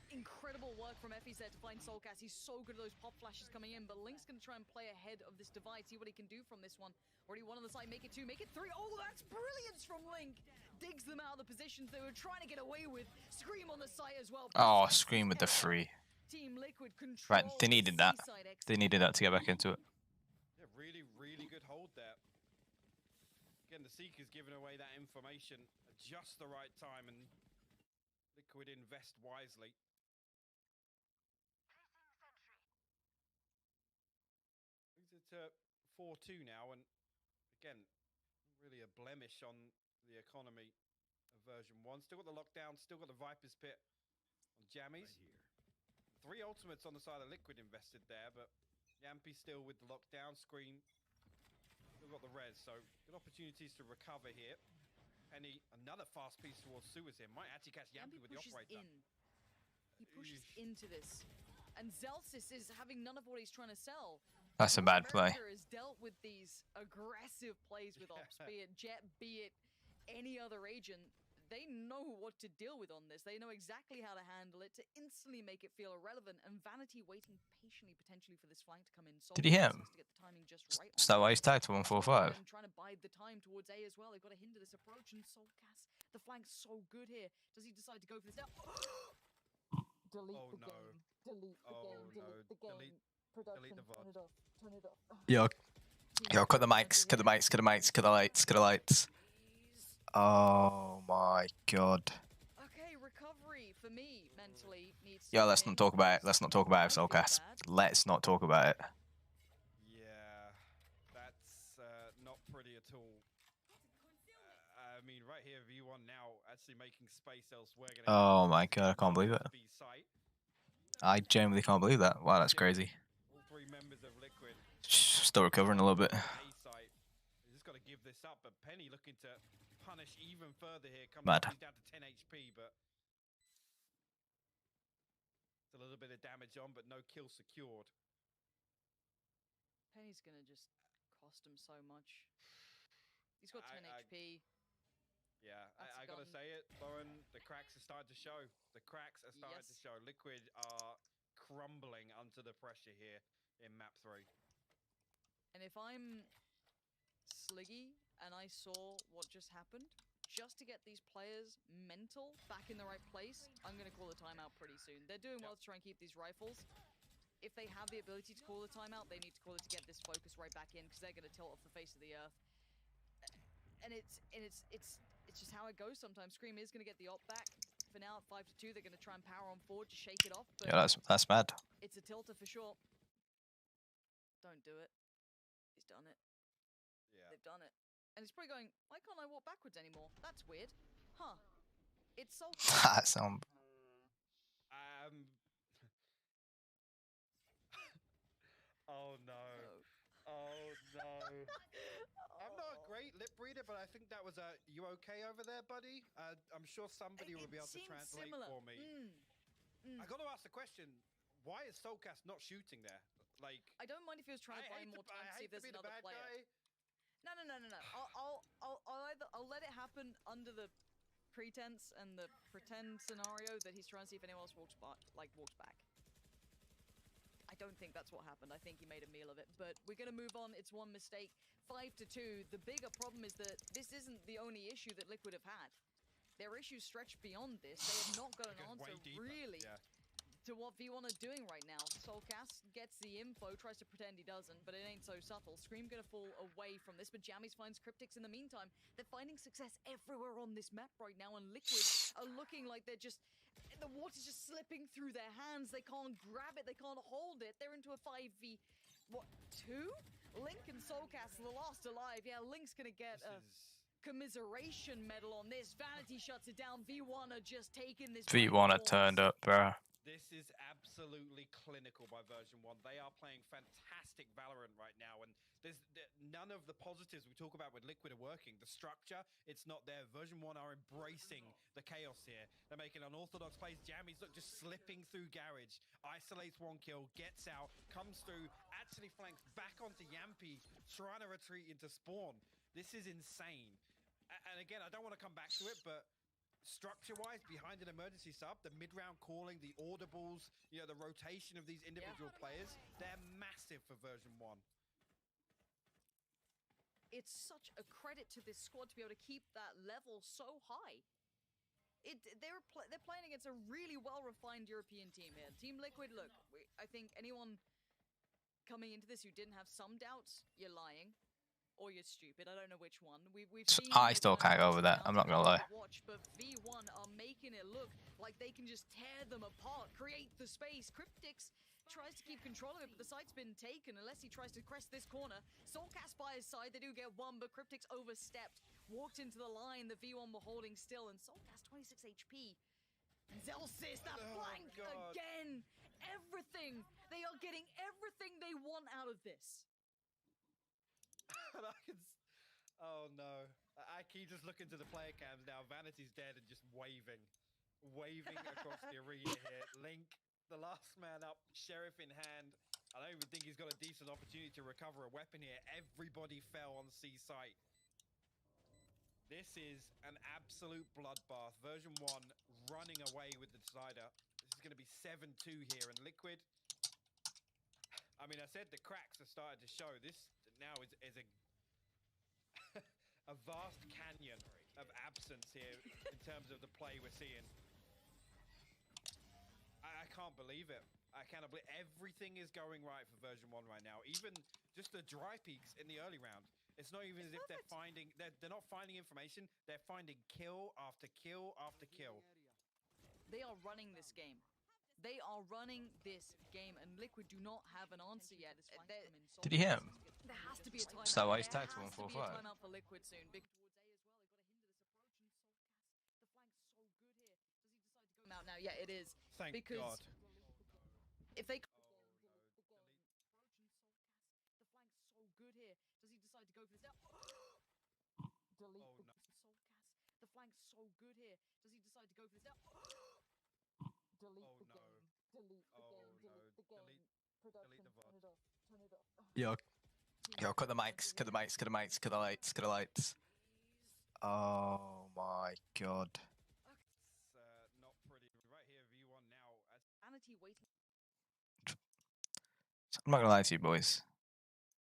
Incredible work from Effie's there to find Soulcast. He's so good at those pop flashes coming in, but Link's going to try and play ahead of this divide, see what he can do from this one. Already one on the side, make it 2, make it 3. Oh, that's brilliance from Link. Digs them out of the positions they were trying to get away with. Scream on the site as well. Oh, Scream with the 3. Team Liquid control. Right, they needed that. They needed that to get back into it. Yeah, really, really good hold there. Again, the Seeker's giving away that information at just the right time, and Liquid invest wisely. Brings it to 4-2 now, and again, really a blemish on the economy of version 1. Still got the lockdown, still got the Viper's Pit on Jammies. Right 3 ultimates on the side of Liquid invested there, but Yampy still with the lockdown. Scream still got the res, so good opportunities to recover here. Penny, another fast piece towards Suez here. Might actually catch Yampy with the operator. He pushes into this. And Zellsis is having none of what he's trying to sell. That's a bad play. Has dealt with these aggressive plays with ops, be it Jett, be it any other agent. They know what to deal with on this. They know exactly how to handle it to instantly make it feel irrelevant. And Vanity waiting patiently, potentially, for this flank to come in. Did he hit him? To get the timing just right. Is that why he's tagged to 145? And trying to bide the time towards A as well. They've got to hinder this approach. And Soulcast, the flank's so good here. Does he decide to go for this now? Delete the game. Delete the game. Delete the game. Production. Turn it off. Turn it off. Yo, cut the mics. Cut the mics. Cut the mics. Cut the lights. Cut the lights. Oh my god. Okay, recovery for me mentally needs. Yo, let's not talk about it. Let's not talk about it, Soulcast. Let's not talk about it. Yeah, that's not pretty at all. I mean, right here, V1 now actually making space elsewhere. Oh my god, I can't believe it. I genuinely can't believe that. Wow, that's crazy. All 3 members of Liquid Still recovering a little bit. He's got to give this up, but Penny looking to punish even further here. Mad. He's down to 10 HP, but it's a little bit of damage on, but no kill secured. Penny's gonna just cost him so much. He's got 10 HP. Yeah, I gotta say it, Lauren, the cracks are starting to show. The cracks are starting to show. Liquid are crumbling under the pressure here in map 3. And if I'm Sliggy and I saw what just happened, just to get these players mental back in the right place, I'm gonna call the timeout pretty soon. They're doing well to try and keep these rifles. If they have the ability to call the timeout, they need to call it to get this focus right back in, because they're gonna tilt off the face of the earth. And it's just how it goes sometimes. Scream is gonna get the op back. For now, at 5-2, they're gonna try and power on forward to shake it off. But Yeah, that's mad. it's a tilter for sure. Don't do it. He's done it. Yeah. They've done it. And he's probably going, why can't I walk backwards anymore? That's weird. Huh. It's so That's Oh no. Oh no. I'm not a great lip reader, but I think that was a, you okay over there, buddy? I'm sure somebody will be able to translate for me. I got to ask the question, why is Soulcast not shooting there? Like, I don't mind if he was trying to buy more time to see if there's another player. No. I'll let it happen under the pretense and the pretend scenario that he's trying to see if anyone else walks back. I don't think that's what happened. I think he made a meal of it. But we're going to move on. It's one mistake. 5-2. The bigger problem is that this isn't the only issue that Liquid have had. Their issues stretch beyond this. They have not got an answer, really, to what V1 are doing right now. Soulcast gets the info, tries to pretend he doesn't, but it ain't so subtle. Scream gonna fall away from this, but Jammies finds Cryptics in the meantime. They're finding success everywhere on this map right now, and Liquid are looking like they're just... The water's just slipping through their hands. They can't grab it. They can't hold it. They're into a 5v... What, 2? Link and Soulcast, the last alive. Yeah, Link's gonna get a commiseration medal on this. Vanity shuts it down. V1 are just taking this... V1 are turned up, bro. This is absolutely clinical by version 1. They are playing fantastic Valorant right now, and there's none of the positives we talk about with Liquid are working. The structure, it's not there. Version 1 are embracing the chaos here. They're making unorthodox plays. Jammies, look, just slipping through Garage. Isolates 1 kill, gets out, comes through, actually flanks back onto Yampy, trying to retreat into spawn. This is insane. And again, I don't want to come back to it, but structure-wise, behind an emergency sub, the mid-round calling, the audibles, you know, the rotation of these individual players, they're massive for version 1. It's such a credit to this squad to be able to keep that level so high. They're playing against a really well-refined European team here. Team Liquid, look, I think anyone coming into this who didn't have some doubts, you're lying. Or you're stupid. I don't know which one. We've seen I still can't go over that. I'm not gonna lie. But V1 are making it look like they can just tear them apart, create the space. Cryptics tries to keep control of it, but the site's been taken unless he tries to crest this corner. Soulcast by his side, they do get one, but Cryptics overstepped, walked into the line the V1 were holding still, and Soulcast 26 HP. Zelsis, that flank again! Everything! They are getting everything they want out of this. Oh no. I keep just looking to the player cams now. Vanity's dead and just waving across the arena here. Link, the last man up, Sheriff in hand. I don't even think he's got a decent opportunity to recover a weapon here. Everybody fell on C site. This is an absolute bloodbath. Version 1 running away with the decider. This is going to be 7-2 here, and Liquid, I mean, I said the cracks are starting to show. This now is a vast canyon of absence here in terms of the play we're seeing. I can't believe it. I cannot believe everything is going right for version 1 right now. Even just the dry peaks in the early round. It's not even as if they're finding, they're not finding information. They're finding kill after kill after kill. They are running this game. They are running this game, and Liquid do not have an answer yet. Did he hit him? There has to be a timeout. So why he's tagged There has 145? to be a timeout for Liquid soon. Big towards A as well. They've got to hinder this approach, and Soulcast, the flank's so good here. Does he decide to go out now? Yeah, it is. Thank because God. If they so good here. Does he decide to go for this now? Delete the game. Delete the game. Delete the game. Production. Turn it off. Turn it off. Yo, cut the mics, cut the mics, cut the mics, cut the lights, cut the lights. Oh my god. It's not pretty. Right here, V1 now. Vanity waiting. I'm not gonna lie to you, boys.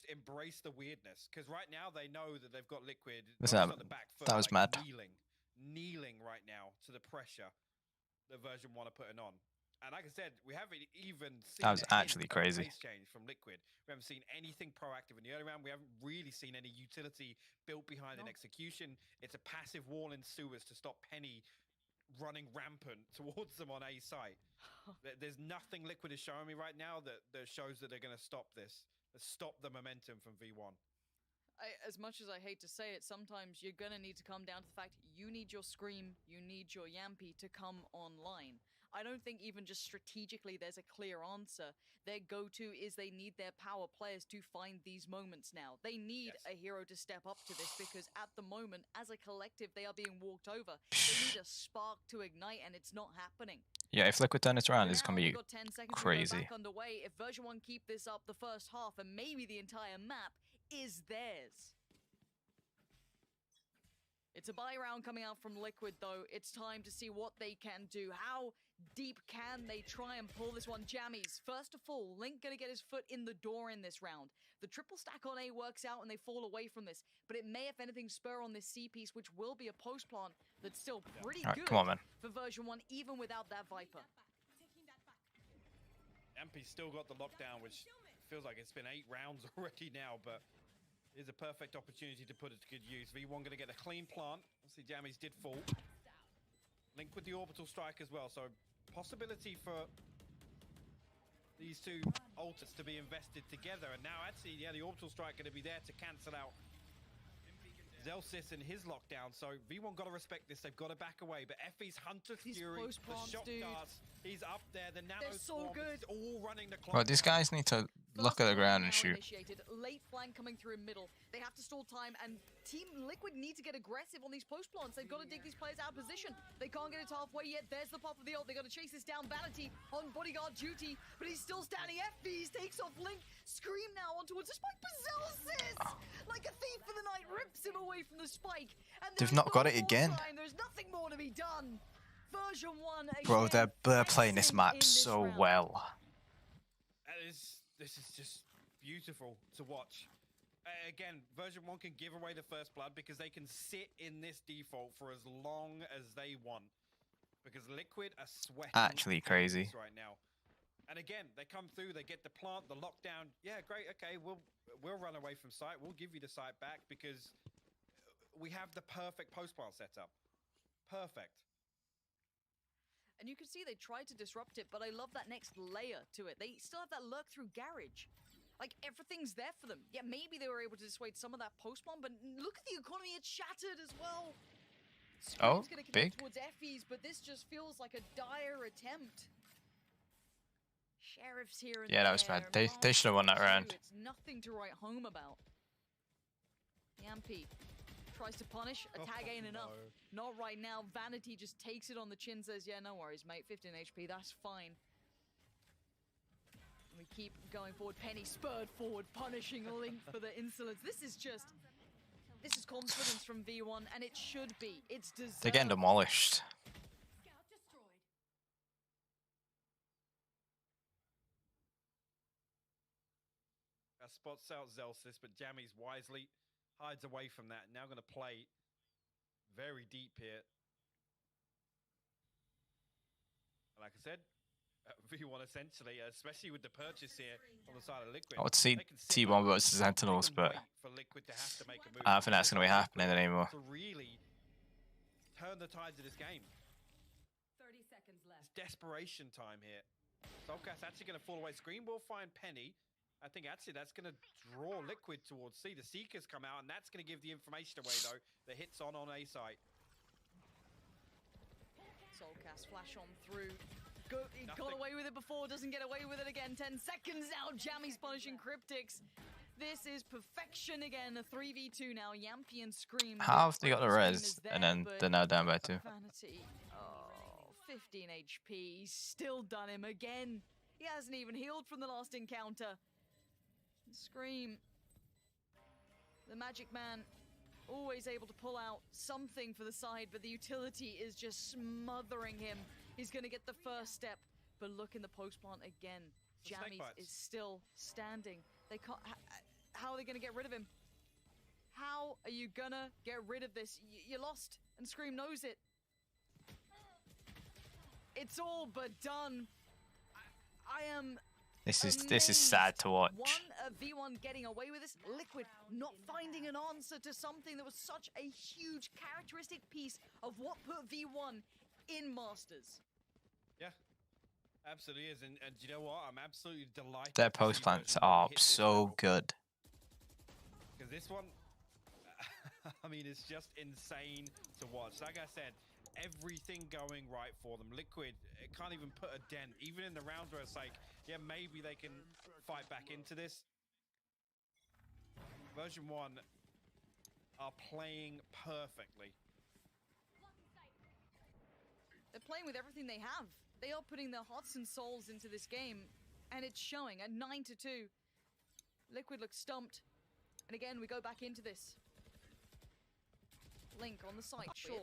Embrace the weirdness, because right now they know that they've got Liquid Listen, on the back foot, that was like, mad. kneeling right now to the pressure that version 1 are putting on. And like I said, we haven't even seen That was actually crazy. Pace change from Liquid. We haven't seen anything proactive in the early round. We haven't really seen any utility built behind an execution. It's a passive wall in sewers to stop Penny running rampant towards them on A site. There's nothing Liquid is showing me right now that shows that they're going to stop this. Stop the momentum from V1. As much as I hate to say it, sometimes you're gonna need to come down to the fact you need your Scream, you need your Yampy to come online. I don't think even just strategically there's a clear answer. Their go-to is they need their power players to find these moments now. They need a hero to step up to this, because at the moment, as a collective, they are being walked over. They need a spark to ignite, and it's not happening. Yeah, if Liquid turn it around, it's gonna be We've got 10 seconds crazy. back underway. If version 1 keep this up the first half, and maybe the entire map is theirs. It's a buy round coming out from Liquid, though. It's time to see what they can do. How deep can they try and pull this one? Jammies, first of all, Link gonna get his foot in the door in this round. The triple stack on A works out and they fall away from this, but it may, if anything, spur on this C piece, which will be a post plant that's still pretty good come on, man. for version 1, even without that Viper. MP's still got the lockdown, which feels like it's been 8 rounds already now, but here's a perfect opportunity to put it to good use. V1 going to get a clean plant. See, Jammies did fall. Link with the orbital strike as well, so possibility for these two ultras to be invested together. And now actually, yeah, the orbital strike going to be there to cancel out Zellsis and his lockdown. So V1 got to respect this. They've got to back away. But Effie's Hunter Fury, the shot darts, he's up there. The nano so good. all running the clock. Well, these guys need to look at the ground and shoot. Initiated. Late flank coming through in middle. They have to stall time, and Team Liquid need to get aggressive on these post plants. They've got to dig these players out of position. They can't get it halfway yet. There's the pop of the ult. They got to chase this down. Vanity on bodyguard duty, but he's still standing. Effie's takes off Link. Scream now on towards the spike. Zellsis, like a thief in the night, rips him away from the spike. And they've not got it again. There's nothing more to be done. Version 1 again. Bro, they're playing this map so well. This is just beautiful to watch. Again, version 1 can give away the first blood because they can sit in this default for as long as they want. Because Liquid are sweating. Actually crazy right now. And again, they come through, they get the plant, the lockdown. Yeah, great, okay, we'll run away from site. We'll give you the site back because we have the perfect post-plant setup. Perfect. And you can see they tried to disrupt it, but I love that next layer to it. They still have that lurk through garage. Like, everything's there for them. Yeah, maybe they were able to dissuade some of that post-plant, but look at the economy, it's shattered as well. Scream's gonna connect towards Effie's, but this just feels like a dire attempt. Sheriff's here and yeah, that was bad. They should have won that round. It's nothing to write home about. Yampy tries to punish. A tag ain't enough. Not right now. Vanity just takes it on the chin, says, yeah, no worries, mate. 15 HP, that's fine. We keep going forward. Penny spurred forward, punishing Link for the insolence. This is confidence from V1, and it should be. It's deserved. They're getting demolished. Spots out Zellsis, but Jammies wisely hides away from that. Now going to play very deep here. Like I said, V1 essentially, especially with the purchase here on the side of Liquid. I would see T1 versus Sentinels, but I don't think that's going to be happening anymore. To really turn the tides of this game. 30 seconds left. It's desperation time here. Soulcast actually going to fall away. Scream will find Penny. I think actually that's going to draw Liquid towards C. The Seekers come out, and that's going to give the information away, though. The hits on A site. Soulcast flash on through. Got away with it before, doesn't get away with it again. 10 seconds now. Jammy's punishing Cryptics. This is perfection again. A 3v2 now. Yampy and Scream. How have they got the res? And then they're now down by 2. Vanity. Oh, 15 HP. He's still done him again. He hasn't even healed from the last encounter. Scream. The Magic Man. Always able to pull out something for the side, but the utility is just smothering him. He's going to get the first step, but look in the post plant again. Jammies is still standing. They can't. How are they going to get rid of him? How are you going to get rid of this? You lost, and Scream knows it. It's all but done. I am. This is sad to watch. 1v1 getting away with this. Liquid not finding an answer to something that was such a huge characteristic piece of what put V1 in Masters. Yeah, absolutely is. And you know what? I'm absolutely delighted. Their post plants are so good. Because this one, I mean, it's just insane to watch. Like I said, everything going right for them. Liquid, it can't even put a dent. Even in the rounds where it's like, yeah, maybe they can fight back into this. Version 1 are playing perfectly. They're playing with everything they have. They are putting their hearts and souls into this game, and it's showing at 9-2. Liquid looks stumped. And again, we go back into this. Link on the site, sure.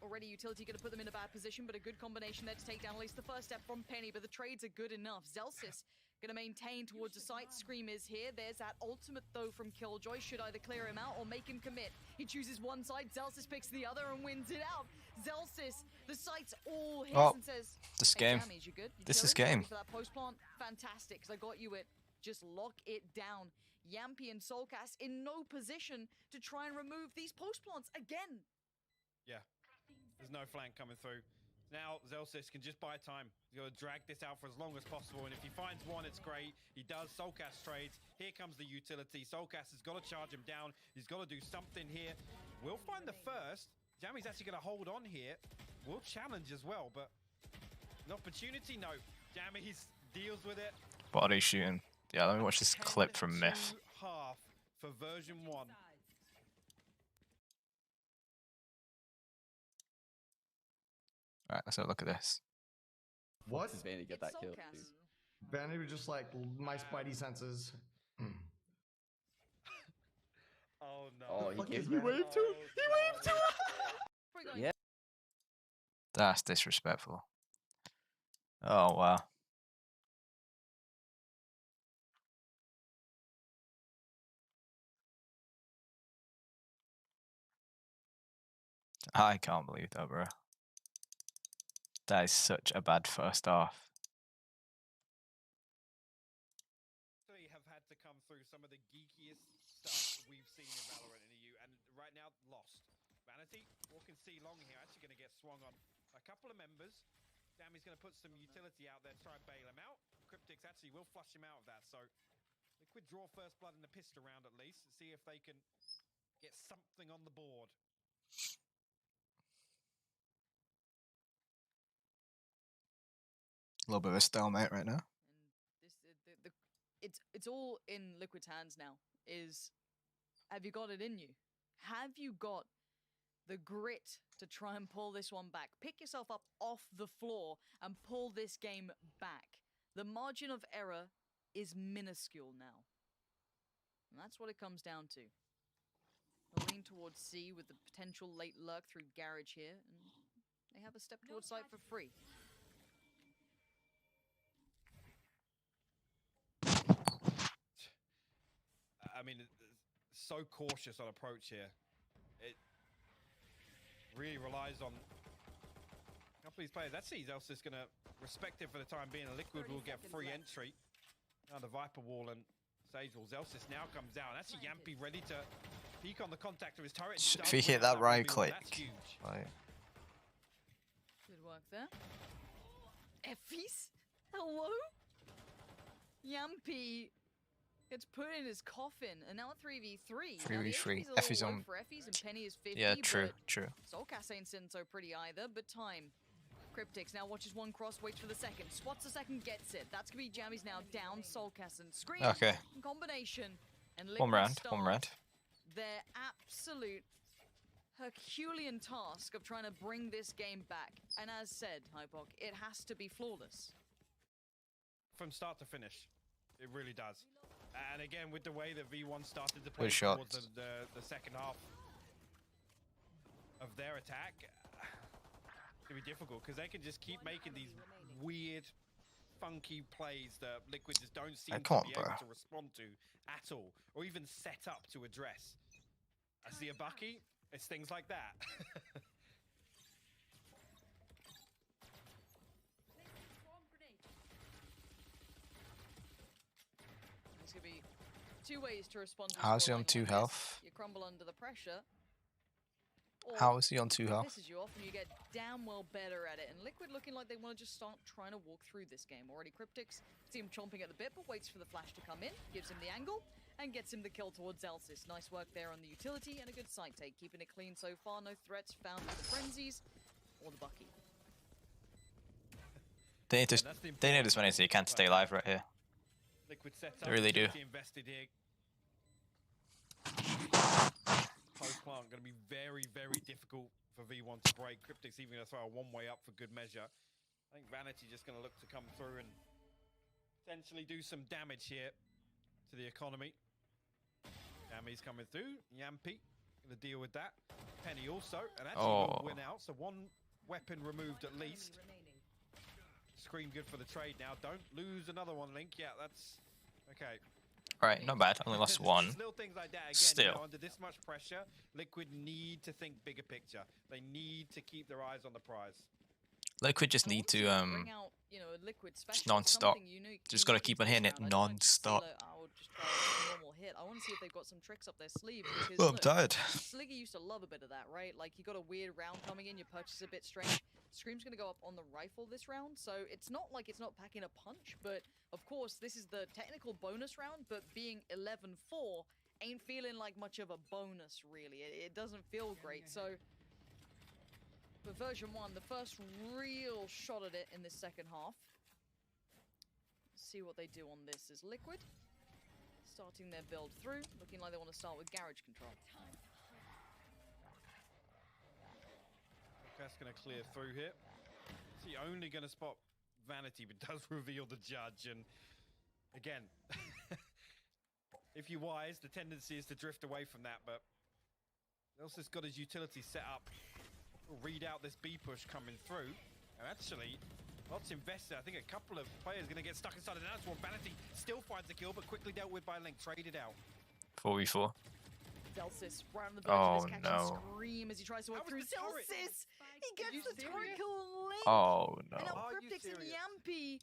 Already utility going to put them in a bad position, but a good combination there to take down at least the first step from Penny, but the trades are good enough. Zelsis going to maintain towards the site. Scream is here. There's that ultimate, though, from Killjoy. Should either clear him out or make him commit. He chooses one side, Zelsis picks the other and wins it out. Zelsis, the site's all his and says, this hey, game. Jammies, you good? You this is chilling? game. For that post plant, fantastic, because I got you it. Just lock it down. Yampy and Soulcast in no position to try and remove these post plants again. Yeah. There's no flank coming through. Now Zelsis can just buy time. He's got to drag this out for as long as possible, and if he finds one, it's great. He does. Soulcast trades. Here comes the utility. Soulcast has got to charge him down. He's got to do something here. We'll find the first. Jammy's actually going to hold on here. We'll challenge as well, but an opportunity? No. Jammy deals with it. Body shooting. Yeah, let me watch this clip from Myth. Half for version 1. Alright, let's have a look at this. What? Does Vanity get that kill? Vanity was just like, my spidey senses. Oh no. Oh, He gave waved to him! He waved to him! Yeah. That's disrespectful. Oh, wow. I can't believe that, bro. That is such a bad first half. They have had to come through some of the geekiest stuff we've seen in Valorant in EU, and right now lost. Vanity walking C long here, actually going to get swung on a couple of members. Dammy's going to put some utility out there, try and bail him out. Cryptics actually will flush him out of that, so Liquid draw first blood in the pistol round at least, see if they can get something on the board. A little bit of a stalemate right now. And this, it's all in Liquid's hands now. Have you got it in you? Have you got the grit to try and pull this one back? Pick yourself up off the floor and pull this game back. The margin of error is minuscule now. And that's what it comes down to. They'll lean towards C with the potential late lurk through Garage here, and they have a step towards site for free. I mean, so cautious on approach here. It really relies on a couple of these players. That's Zelsis going to respect it for the time being. Liquid will get free entry. Now the Viper wall and Sage wall. Zelsis now comes down. That's Yampy ready to peek on the contact of his turret. If he hit that right click. That's huge. Like, Good work there. Effie's? Hello? Yampy gets put in his coffin, and now a 3v3. 3v3. Effie's on. for Effie's, and Penny is 50. Yeah, true, true. Soulcast ain't sitting so pretty either, but time. Cryptix now watches one cross, waits for the second, spots the second, gets it. That's gonna be Jammies now down. Soulcassin Scream. Okay. In combination. And One round. start One round. their absolute Herculean task of trying to bring this game back. And as said, Hypok, it has to be flawless. From start to finish. It really does. And again, with the way that V1 started to play Good shot. towards the second half of their attack, it's going to be difficult because they can just keep making these weird, funky plays that Liquid just don't seem to be able to respond to at all, or even set up to address. I see a Bucky, it's things like that. There's going to be two ways to respond to How's he on scoring 2 like health? this. You crumble under the pressure. How is he on 2 health? Pisses you off and you get damn well better at it. And Liquid looking like they want to just start trying to walk through this game. Already Cryptix, see him chomping at the bit, but waits for the flash to come in, gives him the angle, and gets him the kill towards Elsis. Nice work there on the utility and a good side take. Keeping it clean so far. No threats found with the Frenzies or the Bucky. They need as many as they can to stay alive right here. Liquid sets They really do. Invested here. Post plant going to be very, very difficult for V1 to break. Cryptix even going to throw a one-way up for good measure. I think Vanity just going to look to come through and potentially do some damage here to the economy. Yammy's coming through. Yampy going to deal with that. Penny also, and actually will win out. So one weapon removed at least. Scream good for the trade now. Don't lose another one, Link. Yeah, that's okay. Alright, not bad. Only lost one. Little things like that. Again, Still. you know, under this much pressure, Liquid need to think bigger picture. They need to keep their eyes on the prize. Liquid just need to bring out, you know, a Liquid special, non-stop. something unique Just gotta keep on hitting it non-stop. I would just try a normal hit. I want to see if they've got some tricks up their sleeve. Because, Oh, I'm tired. Sliggy used to love a bit of that, right? Like, you got a weird round coming in, your purchase is a bit strange. Scream's gonna go up on the rifle this round, so it's not like it's not packing a punch, but of course this is the technical bonus round, but being 11-4 ain't feeling like much of a bonus, really. It doesn't feel great, so for version 1, the first real shot at it in this second half. Let's see what they do on this is Liquid. Starting their build through, looking like they want to start with garage control. That's going to clear through here. Is he only going to spot Vanity, but does reveal the judge? And again, if you're wise, the tendency is to drift away from that, but Elson's got his utility set up. We'll read out this B push coming through. And actually, lots invested. I think a couple of players going to get stuck inside of the next one. Vanity still finds the kill, but quickly dealt with by Link. Traded out. 4v4. Zelsis right on the verge of his catch and Scream as he tries to work through. turret. Zelsis! He gets the turret kill on Link! Oh no. And now Cryptix and Yampy.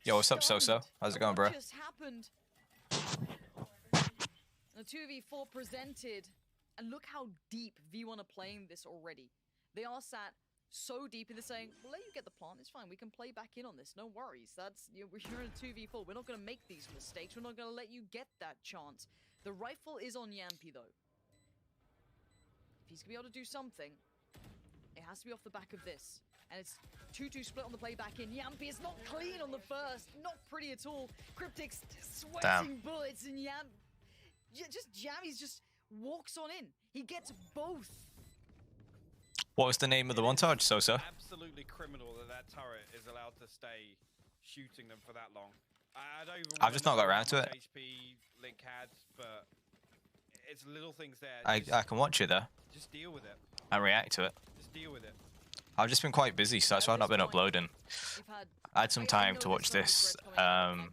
Yo, what's up, Soso? How's it going, bro? What just happened? The 2v4 presented. And look how deep V1 are playing this already. They are sat so deep in the saying, we'll let you get the plant, it's fine, we can play back in on this, no worries. That's, you're in a 2v4, we're not going to make these mistakes, we're not going to let you get that chance. The rifle is on Yampy though. If he's going to be able to do something, it has to be off the back of this. And it's 2-2 split on the play back in. Yampy is not clean on the first, not pretty at all. Cryptix sweating bullets and Jammy's just walks on in. He gets both. What was the name of the montage, Soso? Absolutely criminal that turret is allowed to stay shooting them for that long. I don't even I've just not got around to it. HP Link had, but it's little things there. I can watch it though. Just deal with it. And react to it. Just deal with it. I've just been quite busy, so that's why I've not been uploading. I had some time to watch this, and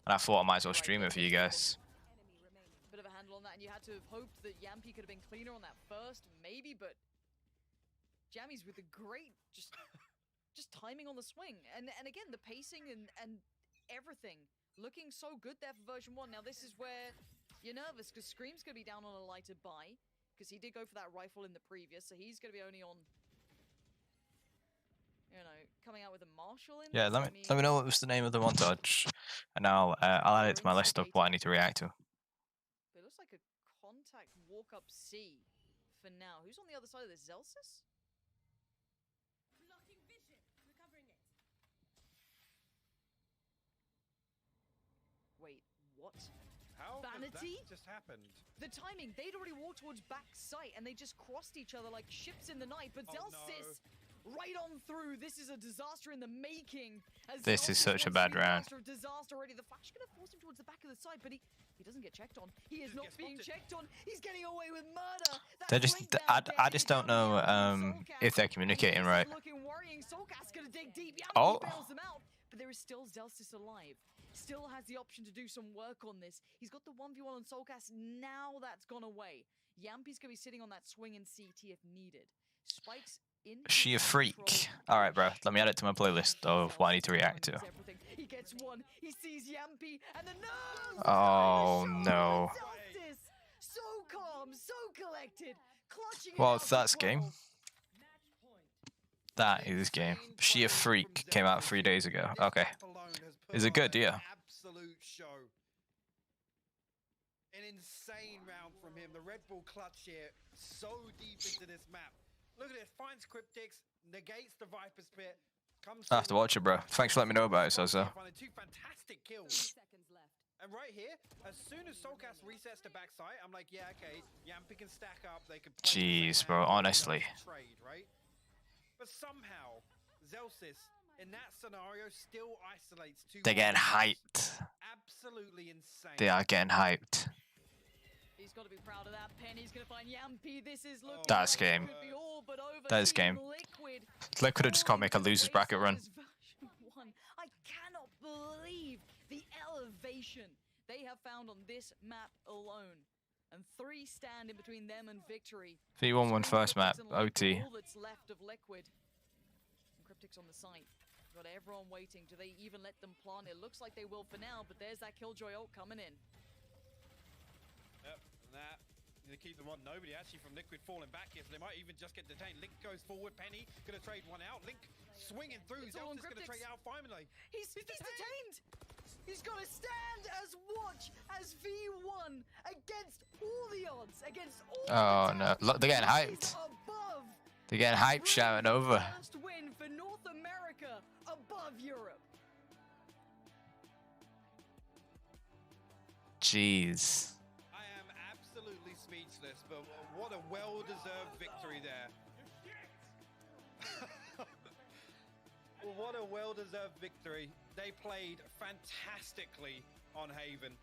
I thought I might as well stream it for you guys. Bit of a handle on that, and you had to have hoped that Yampy could have been cleaner on that first, maybe, but Jammy's with a great just timing on the swing, and again the pacing and everything looking so good there for version 1. Now this is where you're nervous because Scream's gonna be down on a lighter buy because he did go for that rifle in the previous, so he's gonna be only on, you know, coming out with a Marshall in. Yeah, let me know what was the name of the montage, and I'll add it to my list of what I need to react to. It looks like a contact walk up C for now. Who's on the other side of this? Zelsis? What? How Vanity? That just happened? The timing, they'd already walked towards back sight and they just crossed each other like ships in the night, but Zelsis right on through. This is a disaster in the making. This is such a bad round. Disaster already. The Flash gonna force him towards the back of the side, but he doesn't get checked on. He is not being checked on. He's getting away with murder. They're just, I just don't know if they're communicating right. Looking worrying. Solcast gonna dig deep. Oh. Bails them out, but there is still Zelsis alive. Still has the option to do some work on this. He's got the 1v1 on Solcast. Now that's gone away. Yampi's gonna be sitting on that swing in CT if needed. Spikes in. She a freak. Alright, bro. Let me add it to my playlist of what I need to react to. He gets one. He sees Yampi and the Oh no. So calm, so collected. Clutching. Well, that's game. That is game. She a freak came out 3 days ago. Okay. Is it good? Yeah. Absolute show. An insane round from him. The Red Bull clutch here, so deep into this map. Look at it. Finds Cryptics, negates the Viper's Pit. I have to watch it, bro. Thanks for letting me know about it, Sozo. Two fantastic kills. And right here, as soon as Solcast resets to backside, I'm like, yeah, okay, Yampi can stack up. They can. Jeez, bro. Honestly. Trade, right? But somehow, Zelsis in that scenario still isolates two. They're getting hyped. Absolutely insane. They are getting hyped. He's got to be proud of that. Penny's going to find Yampi. This is looking That's game. That is game. Liquid just can't make a loser's bracket run. I cannot believe the elevation they have found on this map alone. And 3 stand in between them and victory. V1 won first map. OT. All that's left of Liquid. And Cryptics on the site. Got everyone waiting. Do they even let them plant? It looks like they will for now, but there's that Killjoy ult coming in. Yep, and that. They keep them on. Nobody actually from Liquid falling back here, so they might even just get detained. Link goes forward. Penny gonna trade one out. Link swinging through. Zelsis gonna trade out finally. He's detained. He's got to stand as watch as V1 against all the odds, against all Oh no! Look, they're getting hyped. They're getting hyped, shouting over. First win for North America above Europe. Jeez. I am absolutely speechless, but what a well-deserved victory there. Well, what a well-deserved victory. They played fantastically on Haven.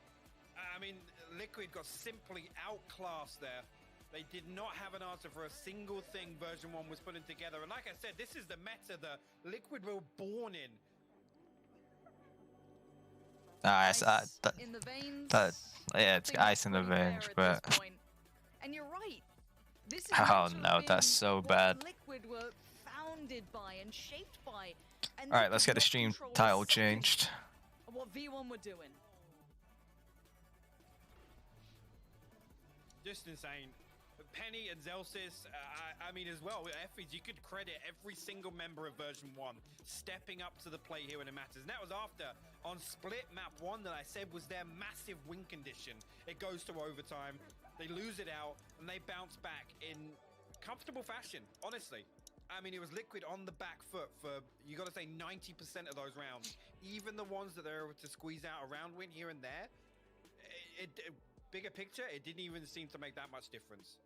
I mean, Liquid got simply outclassed there. They did not have an answer for a single thing version 1 was putting together. And like I said, this is the meta that Liquid were born in. Nice. In the veins. Yeah, it's ice in the veins, but. And you're right. This is Oh no, that's so bad. Liquid were founded by and shaped by. All right, let's get the stream title changed. What V1 were doing. Just insane. Penny and Zelsis, I mean, as well, FVG, you could credit every single member of version 1 stepping up to the plate here when it matters. And that was after, on split map 1 that I said was their massive win condition. It goes to overtime, they lose it out, and they bounce back in comfortable fashion, honestly. I mean, it was Liquid on the back foot for, you got to say, 90% of those rounds. Even the ones that they're able to squeeze out a round win here and there, bigger picture, it didn't even seem to make that much difference.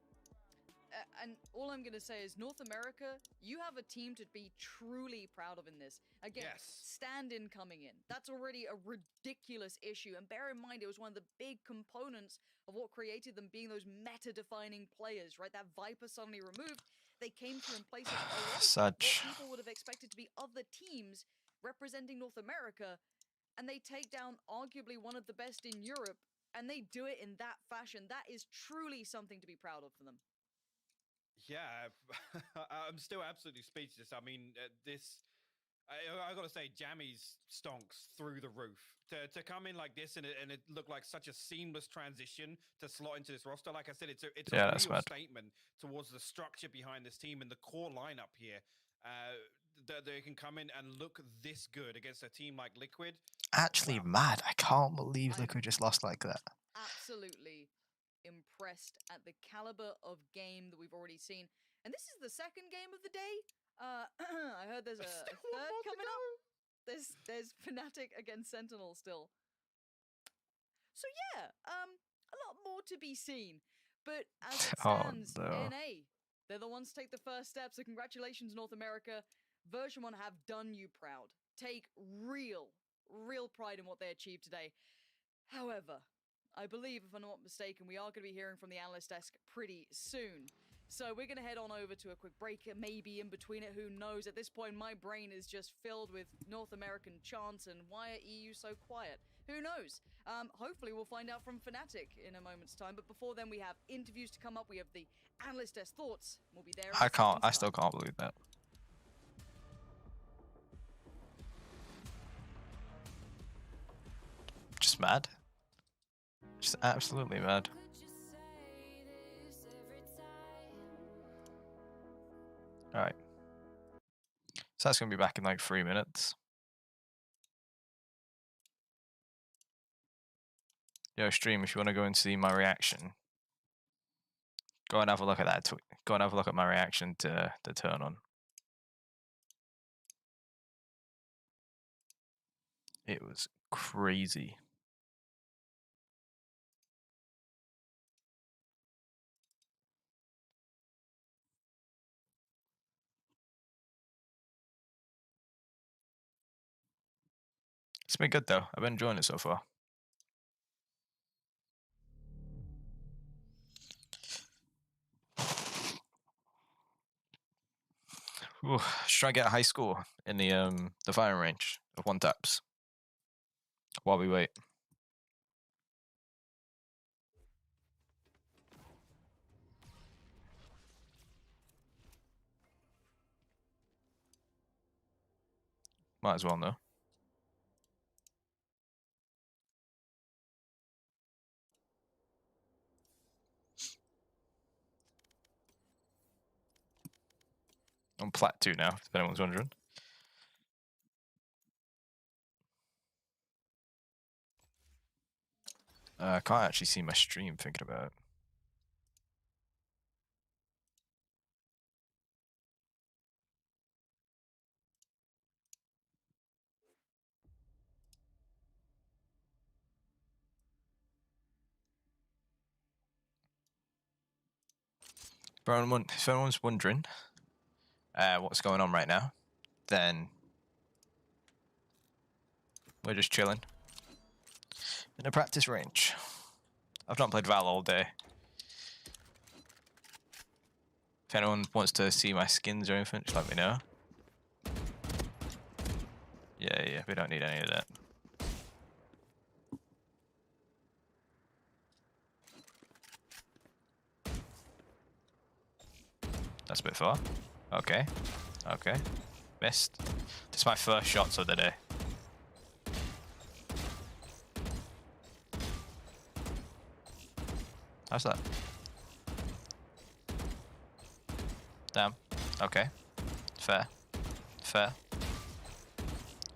And all I'm going to say is North America, you have a team to be truly proud of in this. Again, stand-in coming in. That's already a ridiculous issue. And bear in mind, it was one of the big components of what created them being those meta-defining players, right? That Viper suddenly removed. They came through in place of a lot of what people would have expected to be other teams representing North America. And they take down arguably one of the best in Europe. And they do it in that fashion. That is truly something to be proud of for them. Yeah, I'm still absolutely speechless. I mean, I got to say, Jammy's stonks through the roof. To come in like this and it looked like such a seamless transition to slot into this roster. Like I said, it's a real statement towards the structure behind this team and the core lineup here. That they can come in and look this good against a team like Liquid. Actually, mad. I can't believe Liquid just lost like that. Absolutely impressed at the caliber of game that we've already seen. And this is the second game of the day. I heard there's a third coming up. There's Fnatic against Sentinels still. So yeah, a lot more to be seen. But as it Oh, stands, no. NA, they're the ones to take the first step. So congratulations, North America. Version 1 have done you proud. Take real pride in what they achieved today. However, I believe, if I'm not mistaken, we are going to be hearing from the analyst desk pretty soon. So we're going to head on over to a quick break, maybe in between it, who knows? At this point, my brain is just filled with North American chants and why are EU so quiet? Who knows? Hopefully we'll find out from Fnatic in a moment's time, but before then we have interviews to come up, we have the analyst desk thoughts, we'll be there in I still can't believe that. Just mad. Just absolutely mad. Alright. So that's going to be back in like 3 minutes. Yo, stream, if you want to go and see my reaction, go and have a look at that. Go and have a look at my reaction to the turn on. It was crazy. It's been good though. I've been enjoying it so far. Ooh, let's try and get a high score in the firing range of 1 taps while we wait. Might as well know. I'm plat 2 now, if anyone's wondering. I can't actually see my stream thinking about it. If anyone's wondering what's going on right now, then we're just chilling in a practice range. I've not played Val all day. If anyone wants to see my skins or anything, just let me know. Yeah, we don't need any of that. That's a bit far. Okay. Missed. This is my first shots of the day. How's that? Damn. Okay. Fair. It's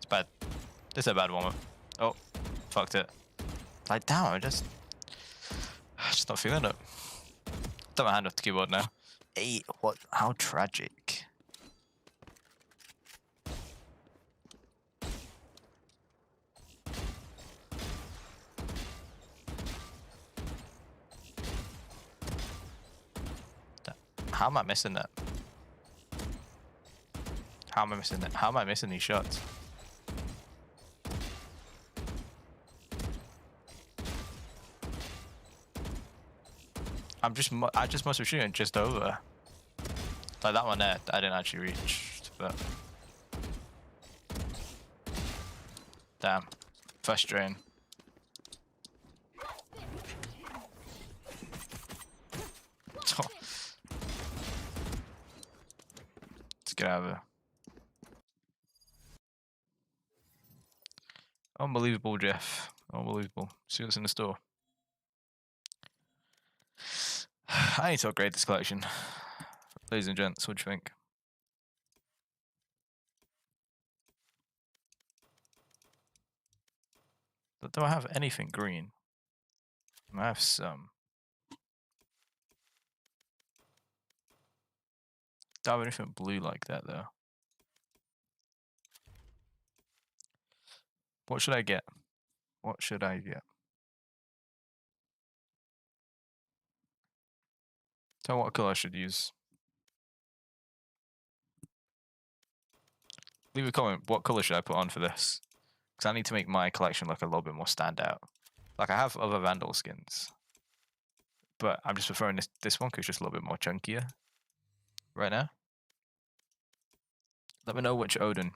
bad. This is a bad one. Oh, fucked it. Like, damn, I'm just not feeling it. Put my hand off the keyboard now. 8. What? How tragic. How am I missing that? How am I missing that? How am I missing these shots? I just must have shooting just over. Like that one there, I didn't actually reach, but damn, first drain. Let's get out of here. Unbelievable, Jeff. Unbelievable. See what's in the store. I need to upgrade this collection. Ladies and gents, what do you think? But do I have anything green? I have some. Don't have anything blue like that though. What should I get? What should I get? Tell me what color I should use. Leave a comment. What color should I put on for this? Because I need to make my collection look a little bit more standout. Like, I have other Vandal skins, but I'm just preferring this one because it's just a little bit more chunkier right now. Let me know which Odin,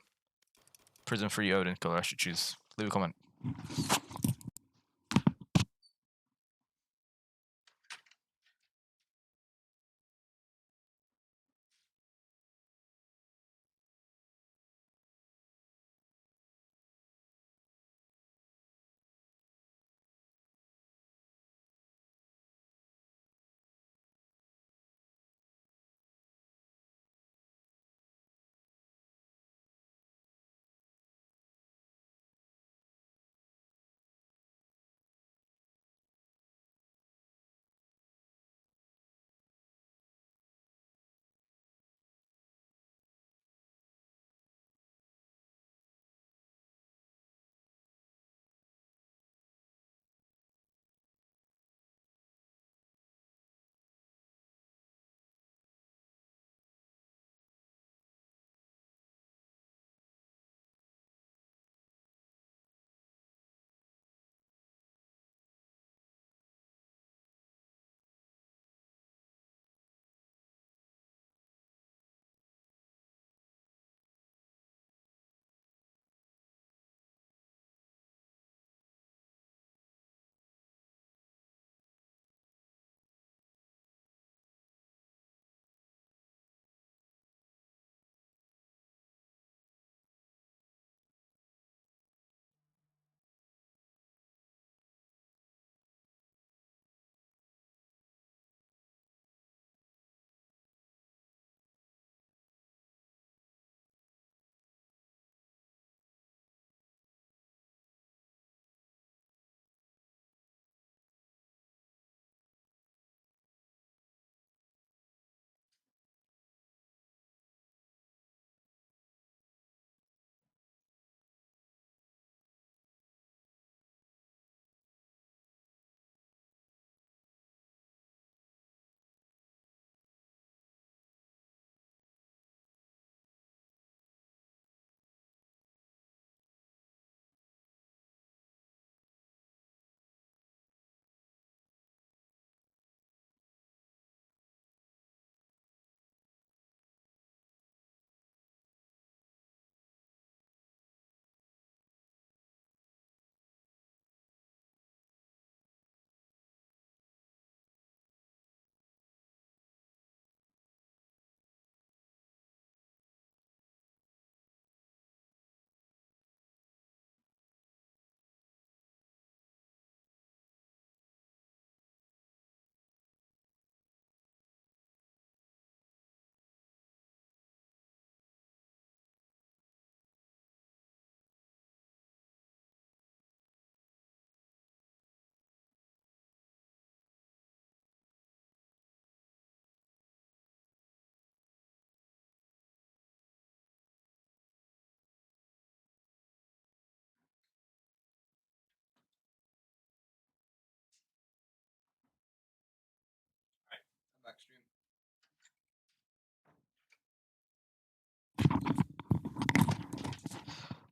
prison-free Odin color I should choose. Leave a comment.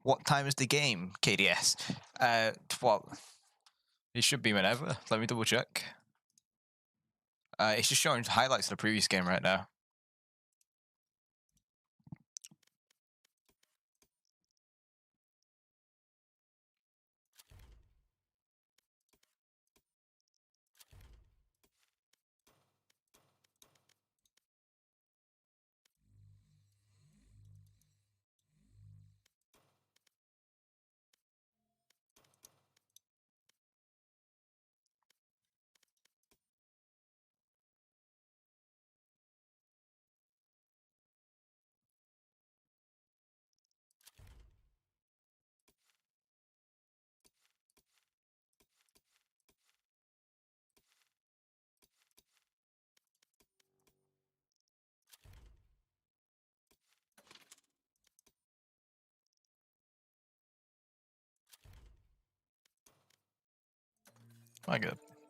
What time is the game, KDS? Well, it should be whenever. Let me double check. It's just showing highlights of the previous game right now.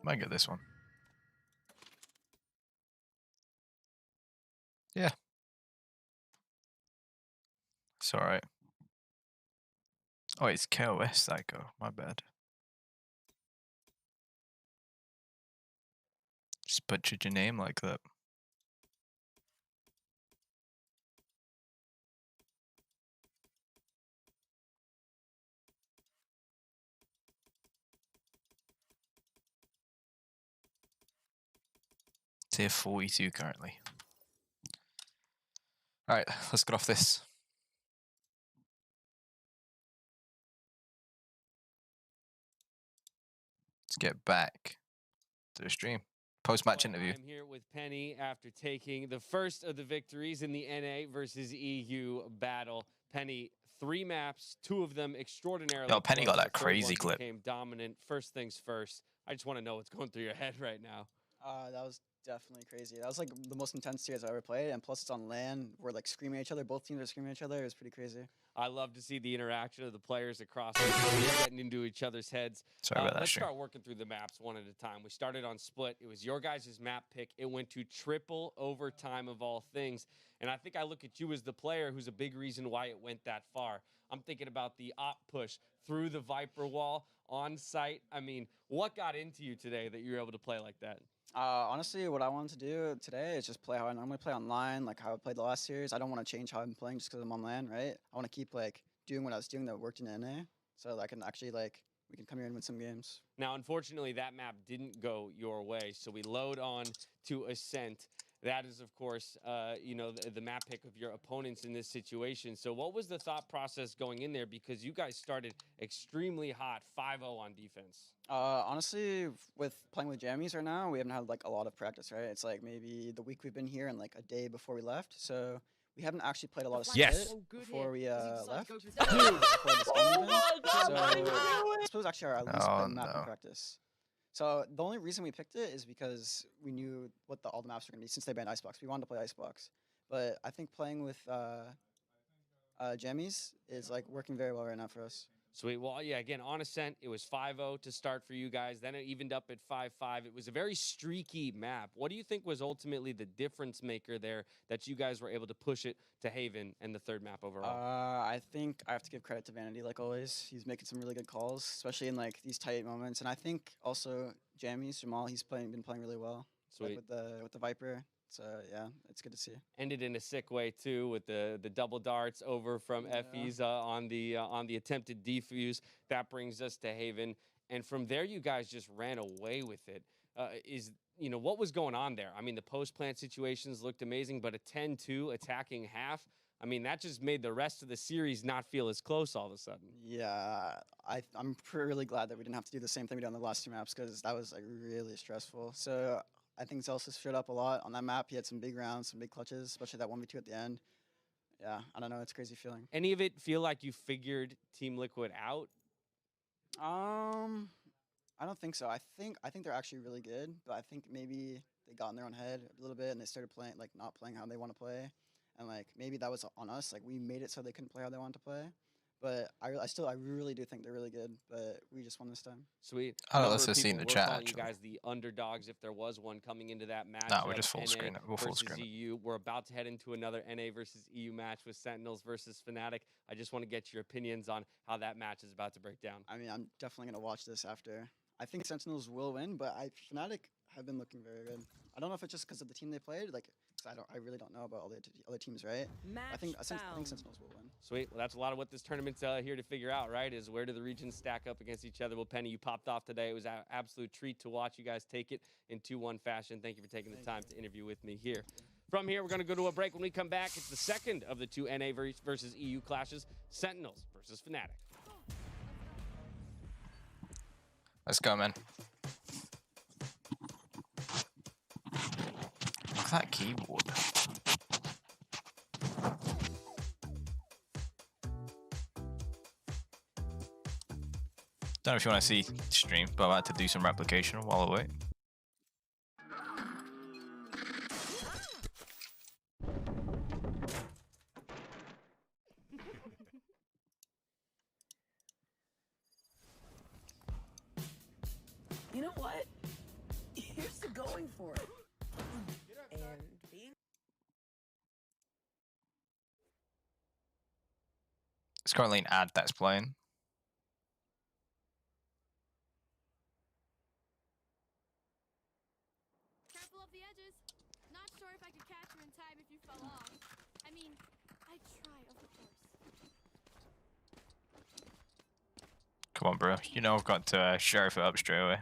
Might get this one. Yeah. It's alright. Oh, it's KOS that go. My bad. Just butchered your name like that. Tier 42 currently. Alright, let's get off this. Let's get back to the stream. Post-match interview. I'm here with Penny after taking the first of the victories in the NA versus EU battle. Penny, 3 maps, 2 of them extraordinarily. Yo, Penny got that The third crazy one clip. Became dominant. First things first. I just want to know what's going through your head right now. That was definitely crazy. That was like the most intense series I ever played, and plus it's on LAN. We're like screaming at each other. Both teams are screaming at each other. It was pretty crazy. I love to see the interaction of the players across the field, getting into each other's heads. Sorry about that, Let's stream. start working through the maps one at a time. We started on Split. It was your guys' map pick. It went to triple overtime of all things. And I think I look at you as the player who's a big reason why it went that far. I'm thinking about the op push through the Viper wall on site. I mean, what got into you today that you were able to play like that? Honestly, what I wanted to do today is just play how I normally play online, like how I played the last series. I don't want to change how I'm playing just because I'm on LAN, right? I want to keep like doing what I was doing that worked in NA, so that I can actually like we can come here and win some games. Now, unfortunately, that map didn't go your way, so we load on to Ascent. That is, of course, you know, the map pick of your opponents in this situation. So what was the thought process going in there? Because you guys started extremely hot, 5-0 on defense. Honestly, with playing with jammies right now, we haven't had like a lot of practice, right? It's like maybe the week we've been here and like a day before we left. So we haven't actually played a lot of Yes. before we left. Oh So I suppose actually our least played map in no. practice. So the only reason we picked it is because we knew what all the maps were going to be since they banned Icebox. We wanted to play Icebox. But I think playing with jammies is like working very well right now for us. Sweet. Well, yeah, again, on Ascent, it was 5-0 to start for you guys. Then it evened up at 5-5. It was a very streaky map. What do you think was ultimately the difference maker there that you guys were able to push it to Haven and the third map overall? I think I have to give credit to Vanity, like always. He's making some really good calls, especially in like these tight moments. And I think also Jammies, Jamal, he's been playing really well. Sweet. Like with the Viper. So yeah, it's good to see. Ended in a sick way too, with the double darts over from Effie's on the attempted defuse. That brings us to Haven, and from there you guys just ran away with it. You know what was going on there? I mean, the post plant situations looked amazing, but a 10-2 attacking half. I mean, that just made the rest of the series not feel as close all of a sudden. Yeah, I'm really glad that we didn't have to do the same thing we did on the last 2 maps because that was like really stressful. So I think Zelsis showed up a lot on that map. He had some big rounds, some big clutches, especially that 1v2 at the end. Yeah, I don't know. It's a crazy feeling. Any of it feel like you figured Team Liquid out? I don't think so. I think they're actually really good, but I think maybe they got in their own head a little bit and they started playing like not playing how they want to play, and like maybe that was on us. Like we made it so they couldn't play how they wanted to play. But I really do think they're really good, but we just won this time. Sweet. Oh, let's just see in the chat. You guys the underdogs if there was one coming into that match. No, we're just full screen it. We'll full screen EU. We're about to head into another NA versus EU match with Sentinels versus Fnatic. I just want to get your opinions on how that match is about to break down. I mean, I'm definitely going to watch this after. I think Sentinels will win, but Fnatic have been looking very good. I don't know if it's just because of the team they played, like, cause I really don't know about all the other teams, right? I think Sentinels will win. Sweet. Well, that's a lot of what this tournament's here to figure out, right? Is where do the regions stack up against each other? Well, Penny, you popped off today. It was an absolute treat to watch you guys take it in 2-1 fashion. Thank you for taking the time to interview with me here. From here, we're going to go to a break. When we come back, it's the second of the 2 NA versus EU clashes, Sentinels versus Fnatic. Let's go, man. Look at that keyboard. Don't know if you want to see stream, but I'm about to do some replication while I wait. You know what? Here's to going for it. And being It's currently an ad that's playing. Careful of the edges. Not sure if I could catch you in time if you fell off. I mean, I'd try, of course. Come on, bro. You know I've got to sheriff it up straight away.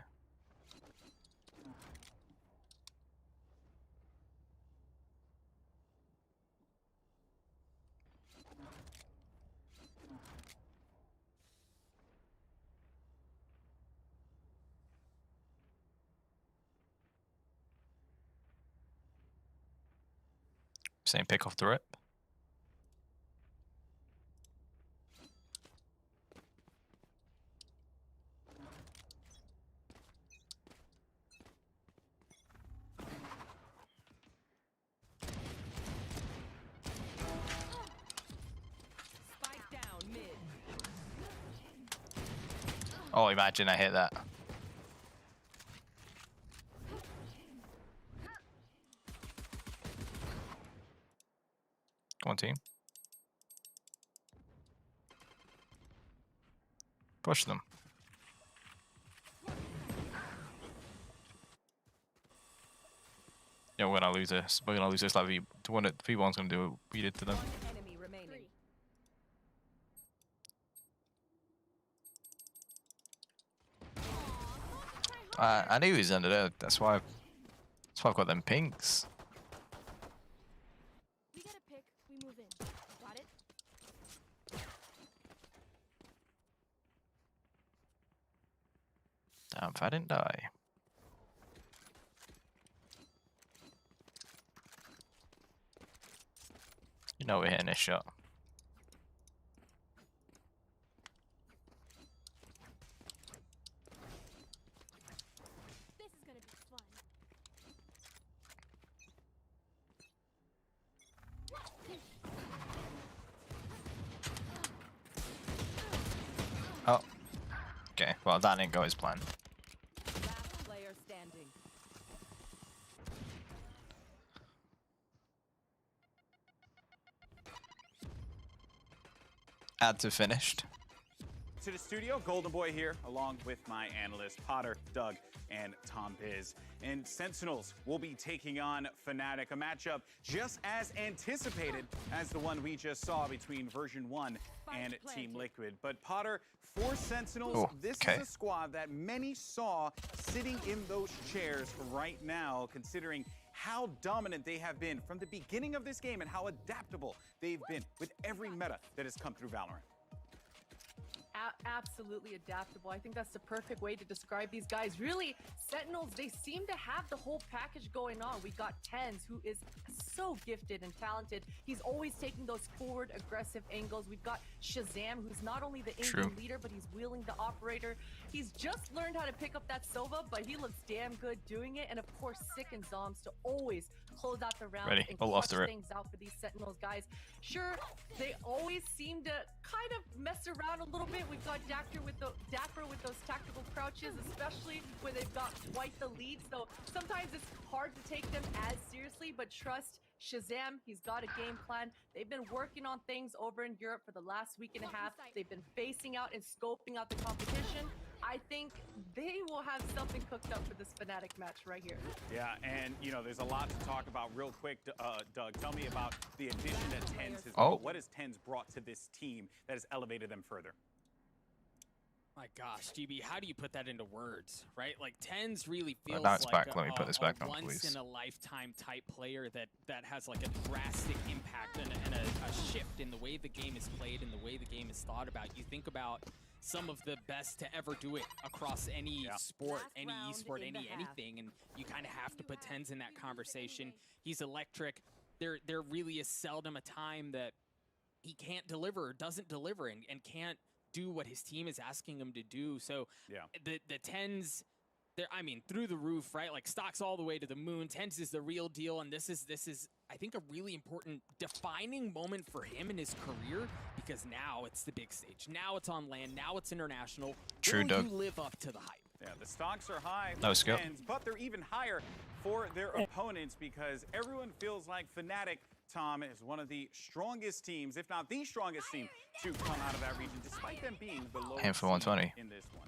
Same pick off the rip. Spike down mid. Oh, imagine I hit that. Come on, team. Push them. Yeah, we're gonna lose this. We're gonna lose this like V1's gonna do what we did to them. One enemy remaining. I knew he was under there. That's why I've got them pinks. We get a pick, we move in. Got it? Damn, if I didn't die. You know we're hitting this shot. This is gonna be fun. Oh. Okay, well that didn't go as planned. Last player standing. Add to finished. To the studio, Golden Boy here, along with my analysts Potter, Doug, and Tom Biz. And Sentinels will be taking on Fnatic, a matchup just as anticipated as the one we just saw between version 1 and Team Liquid. But Potter, for Sentinels, this is a squad that many saw sitting in those chairs right now, considering how dominant they have been from the beginning of this game and how adaptable they've been with every meta that has come through Valorant. Absolutely adaptable. I think that's the perfect way to describe these guys. Really, Sentinels, they seem to have the whole package going on. We got Tens, who is so gifted and talented. He's always taking those forward aggressive angles. We've got Shazam, who's not only the in-game leader, but he's wheeling the operator. He's just learned how to pick up that Sova, but he looks damn good doing it. And of course, Sick and Zoms to always close out the round and clutch things out for these Sentinels guys. Sure, they always seem to kind of mess around a little bit. We've got Dapper with those tactical crouches, especially when they've got quite the lead. So sometimes it's hard to take them as seriously, but trust Shazam, he's got a game plan. They've been working on things over in Europe for the last week and a half. They've been facing out and scoping out the competition. I think they will have something cooked up for this Fnatic match right here. Yeah, and you know, there's a lot to talk about real quick, Doug. Tell me about the addition that Tens has brought. What has Tens brought to this team that has elevated them further? My gosh, GB, how do you put that into words, right? Like, Tens really feels Now it's like back. Let me put this back on, please. once-in-a-lifetime type player that has like a drastic impact and a shift in the way the game is played and the way the game is thought about. You think about some of the best to ever do it across any sport, any esport, anything, and you kind of have to put Tens in that conversation. He's electric. There really is seldom a time that he can't deliver or doesn't deliver and can't do what his team is asking him to do. So the Tens, I mean, through the roof, right? Like, stocks all the way to the moon. Tens is the real deal, and this is I think a really important defining moment for him in his career, because now it's the big stage. Now it's on land. Now it's international. True, Will Doug. you live up to the hype? Yeah, the stocks are high That was for good. Tens, but they're even higher for their opponents, because everyone feels like Fnatic Tom, is one of the strongest teams, if not the strongest team, to come out of that region, despite them being the lowest Aim for 120 in this one.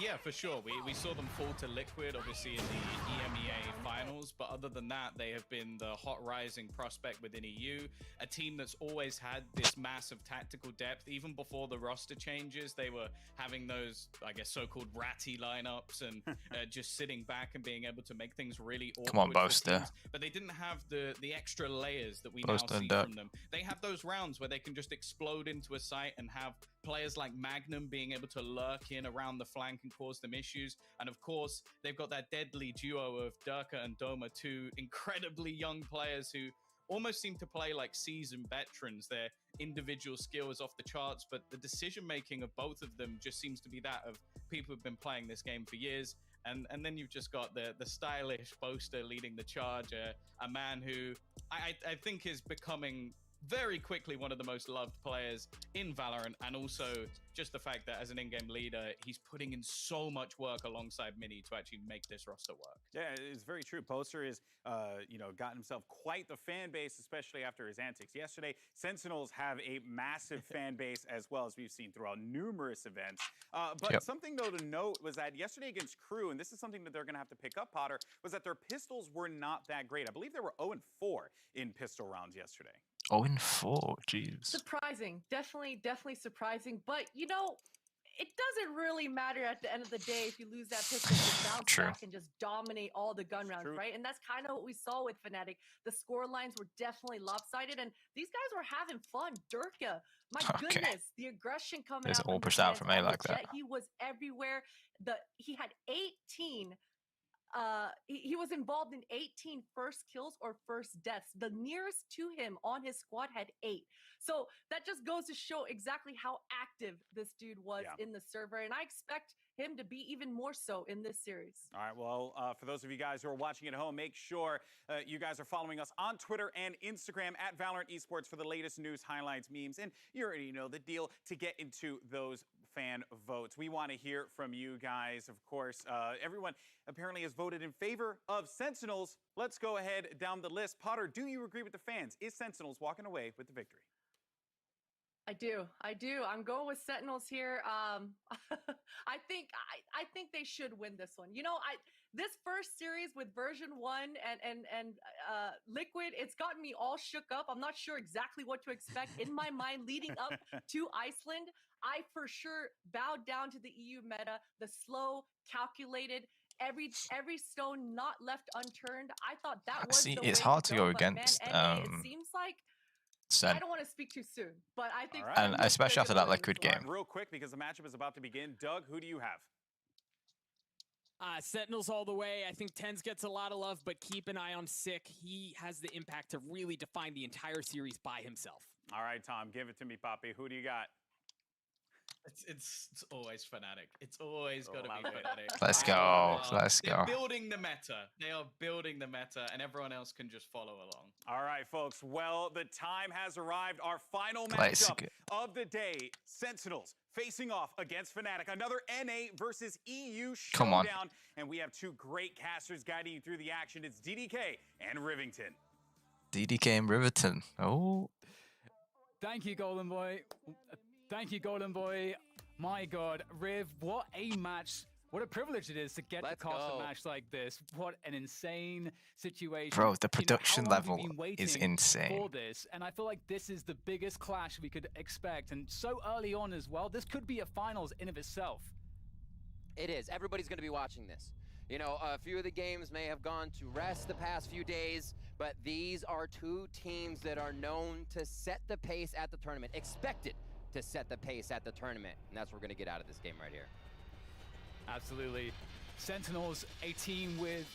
Yeah, for sure. We saw them fall to Liquid, obviously, in the EMEA finals. But other than that, they have been the hot rising prospect within EU, a team that's always had this massive tactical depth. Even before the roster changes, they were having those, I guess, so-called ratty lineups and just sitting back and being able to make things really awkward. Come on, Boaster. But they didn't have the extra layers that we now see from them. They have those rounds where they can just explode into a site and have players like Magnum being able to lurk in around the flank and cause them issues. And of course, they've got that deadly duo of Durka and Doma, two incredibly young players who almost seem to play like seasoned veterans. Their individual skill is off the charts, but the decision-making of both of them just seems to be that of people who've been playing this game for years. And then you've just got the stylish Boaster leading the charge, a man who I think is becoming very quickly one of the most loved players in Valorant, and also just the fact that as an in-game leader, he's putting in so much work alongside Mini to actually make this roster work. Yeah, it's very true. Poster is, gotten himself quite the fan base, especially after his antics yesterday. Sentinels have a massive fan base as well, as we've seen throughout numerous events. But something, though, to note was that yesterday against Crew, and this is something that they're going to have to pick up, Potter, was that their pistols were not that great. I believe they were 0-4 in pistol rounds yesterday. 0-4, jeez. Surprising, definitely surprising. But you know, it doesn't really matter at the end of the day if you lose that pistol, just bounce back and just dominate all the gun rounds, right? And that's kind of what we saw with Fnatic. The score lines were definitely lopsided, and these guys were having fun. Durka, my goodness, the aggression coming out. All pushed out from A like that. He was everywhere. He had 18. He was involved in 18 first kills or first deaths. The nearest to him on his squad had 8. So that just goes to show exactly how active this dude was in the server. And I expect him to be even more so in this series. All right, well, for those of you guys who are watching at home, make sure you guys are following us on Twitter and Instagram at Valorant Esports for the latest news, highlights, memes, and you already know the deal to get into those fan votes. We want to hear from you guys. Of course, everyone apparently has voted in favor of Sentinels. Let's go ahead down the list. Potter, do you agree with the fans? Is Sentinels walking away with the victory? I do. I'm going with Sentinels here. I think they should win this one. You know, this first series with version 1 and Liquid, it's gotten me all shook up. I'm not sure exactly what to expect. In my mind, leading up to Iceland, I for sure bowed down to the EU meta, the slow, calculated, every stone not left unturned. I thought that was the way it's hard to go against. Man, it seems like I don't want to speak too soon, but I think, and especially after that Liquid game. Real quick, because the matchup is about to begin. Doug, who do you have? Sentinels all the way. I think Tens gets a lot of love, but keep an eye on Sick. He has the impact to really define the entire series by himself. All right, Tom, give it to me, Poppy. Who do you got? It's always Fnatic. It's always got to be Fnatic. Let's go. Let's go. They're building the meta. They are building the meta, and everyone else can just follow along. All right, folks. Well, the time has arrived. Our final matchup of the day. Sentinels facing off against Fnatic. Another NA versus EU showdown. And we have two great casters guiding you through the action. It's DDK and Rivington. DDK and Rivington. Oh. Thank you, Golden Boy. Thank you, Golden Boy. My God, Riv, what a match. What a privilege it is to get to cast a match like this. What an insane situation. Bro, the production level is insane. For this, and I feel like this is the biggest clash we could expect. And so early on as well, this could be a finals in of itself. It is. Everybody's going to be watching this. You know, a few of the games may have gone to rest the past few days, but these are two teams that are known to set the pace at the tournament. Expected to set the pace at the tournament, and that's what we're going to get out of this game right here. Absolutely. Sentinels, a team with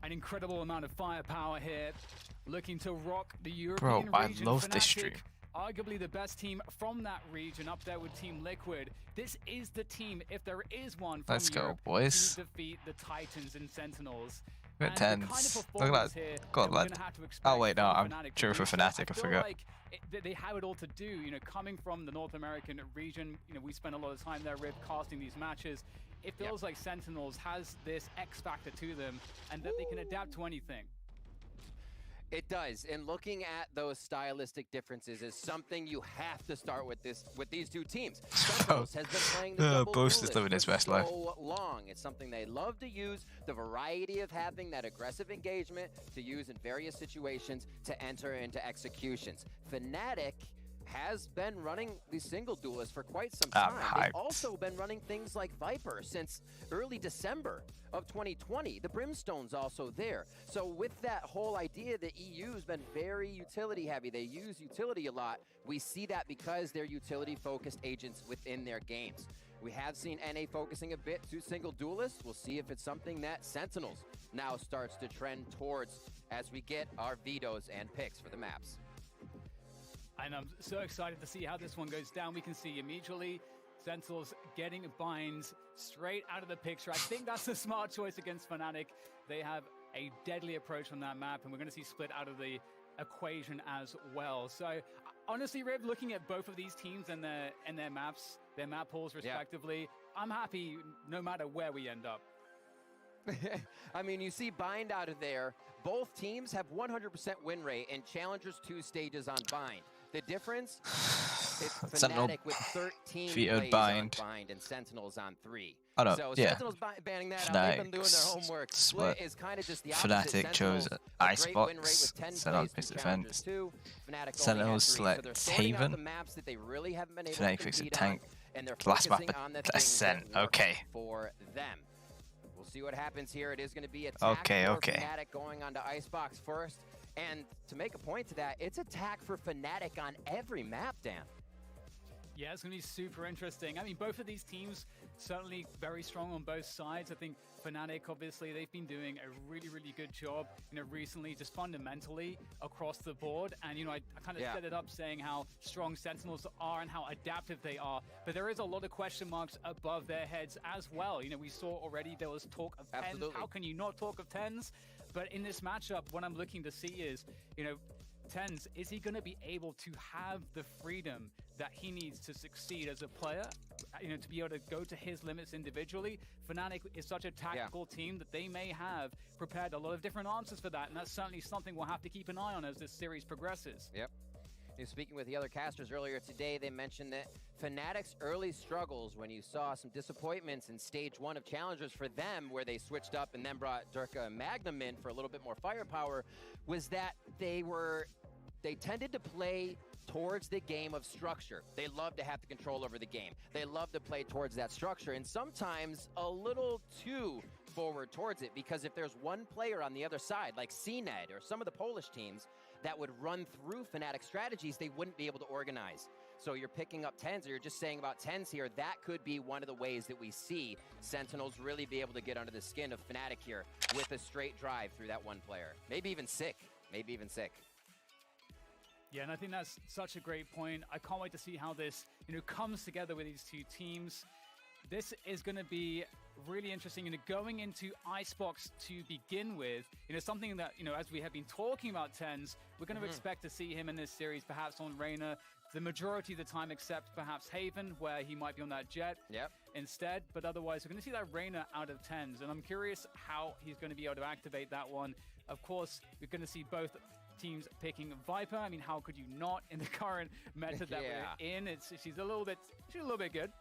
an incredible amount of firepower here, looking to rock the European region. I love Fnatic, this stream. Arguably the best team from that region, up there with Team Liquid. This is the team, if there is one from Europe, boys. to defeat the Titans and Sentinels. We're at Tens. Look at that. God, lad. Oh, wait, no, I'm cheering for Fnatic. I forgot. Like they have it all to do, you know, coming from the North American region. You know, we spend a lot of time there, Riv, casting these matches. It feels like Sentinels has this X factor to them, and that they can adapt to anything. It does, and looking at those stylistic differences is something you have to start with these two teams. Sentinels has been playing the double Boast is duelist living his for best life. so long. It's something they love to use, the variety of having that aggressive engagement to use in various situations to enter into executions. Fnatic has been running the single duelist for quite some time. They've also been running things like Viper since early December of 2020. The Brimstone's also there. So with that whole idea that EU's been very utility heavy, they use utility a lot, we see that because they're utility focused agents within their games. We have seen NA focusing a bit to single duelists. We'll see if it's something that Sentinels now starts to trend towards as we get our vetoes and picks for the maps. And I'm so excited to see how this one goes down. We can see immediately Sentinels getting binds straight out of the picture. I think that's a smart choice against Fnatic. They have a deadly approach on that map, and we're going to see split out of the equation as well. So honestly, Riv, looking at both of these teams and their maps, their map pools respectively, I'm happy no matter where we end up. I mean, you see Bind out of there. Both teams have 100% win rate in Challengers 2 stages on Bind. The difference is Fnatic with 13 plays bind. on Bind and Sentinels on 3. Oh, no, so yeah. Sentinels banning that out. They've been doing their homework. Split is kind of just the opposite. Fnatic chose Icebox, Sentinels picked defense. Sentinels select Haven. Fnatic picks a tank. Last map, Ascent. Okay. For them. We'll see what happens here. It is going to be attack for Fnatic going onto Icebox first. And to make a point to that, it's attack for Fnatic on every map, Dan. Yeah, it's going to be super interesting. I mean, both of these teams certainly very strong on both sides. I think Fnatic, obviously, they've been doing a really, really good job, recently, just fundamentally across the board. And, I kind of set it up saying how strong Sentinels are and how adaptive they are. But there is a lot of question marks above their heads as well. We saw already there was talk of 10s. Absolutely. How can you not talk of 10s? But in this matchup, what I'm looking to see is, 10s, is he going to be able to have the freedom that he needs to succeed as a player, to be able to go to his limits individually? Fnatic is such a tactical team that they may have prepared a lot of different answers for that, and that's certainly something we'll have to keep an eye on as this series progresses. Yep. Speaking with the other casters earlier today, they mentioned that Fnatic's early struggles, when you saw some disappointments in stage 1 of Challengers for them, where they switched up and then brought Durka and Magnum in for a little bit more firepower, was that they tended to play towards the game of structure. They love to have the control over the game. They love to play towards that structure, and sometimes a little too forward towards it, because if there's one player on the other side, like CNED or some of the Polish teams, that would run through Fnatic strategies, they wouldn't be able to organize. So you're picking up 10s, or you're just saying about 10s here, that could be one of the ways that we see Sentinels really be able to get under the skin of Fnatic here with a straight drive through that one player. Maybe even sick. Maybe even sick. Yeah, and I think that's such a great point. I can't wait to see how this, comes together with these two teams. This is going to be really interesting. Going into Icebox to begin with, something that, as we have been talking about 10s, we're going to expect to see him in this series, perhaps on Reyna, the majority of the time, except perhaps Haven, where he might be on that Jett instead. But otherwise, we're going to see that Reyna out of 10s, and I'm curious how he's going to be able to activate that one. Of course, we're going to see both teams picking Viper. I mean, how could you not in the current meta that we're in? She's a little bit good.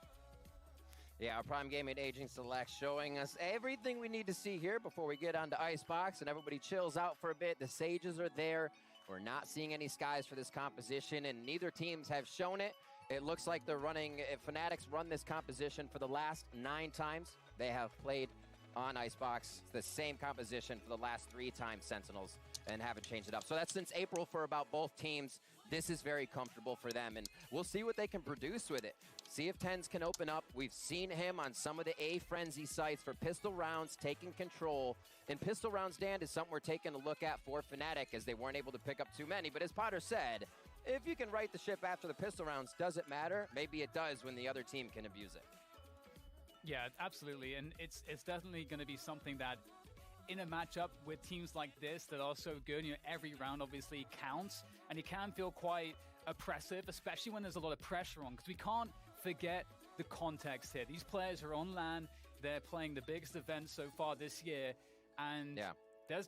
Yeah, our Prime Gaming Aging Select showing us everything we need to see here before we get onto Icebox and everybody chills out for a bit. The Sages are there. We're not seeing any skies for this composition, and neither teams have shown it. It looks like they're running, Fnatic's run this composition for the last 9 times they have played on Icebox. It's the same composition for the last 3 times Sentinels, and haven't changed it up. So that's since April for about both teams. This is very comfortable for them, and we'll see what they can produce with it. See if 10s can open up. We've seen him on some of the A Frenzy sites for pistol rounds, taking control. And pistol rounds, Dan, is something we're taking a look at for Fnatic, as they weren't able to pick up too many. But as Potter said, if you can right the ship after the pistol rounds, does it matter? Maybe it does when the other team can abuse it. Yeah, absolutely. And it's definitely going to be something that, in a matchup with teams like this that are so good, every round obviously counts, and it can feel quite oppressive, especially when there's a lot of pressure on, because we can't forget the context here. These players are on LAN, they're playing the biggest event so far this year, and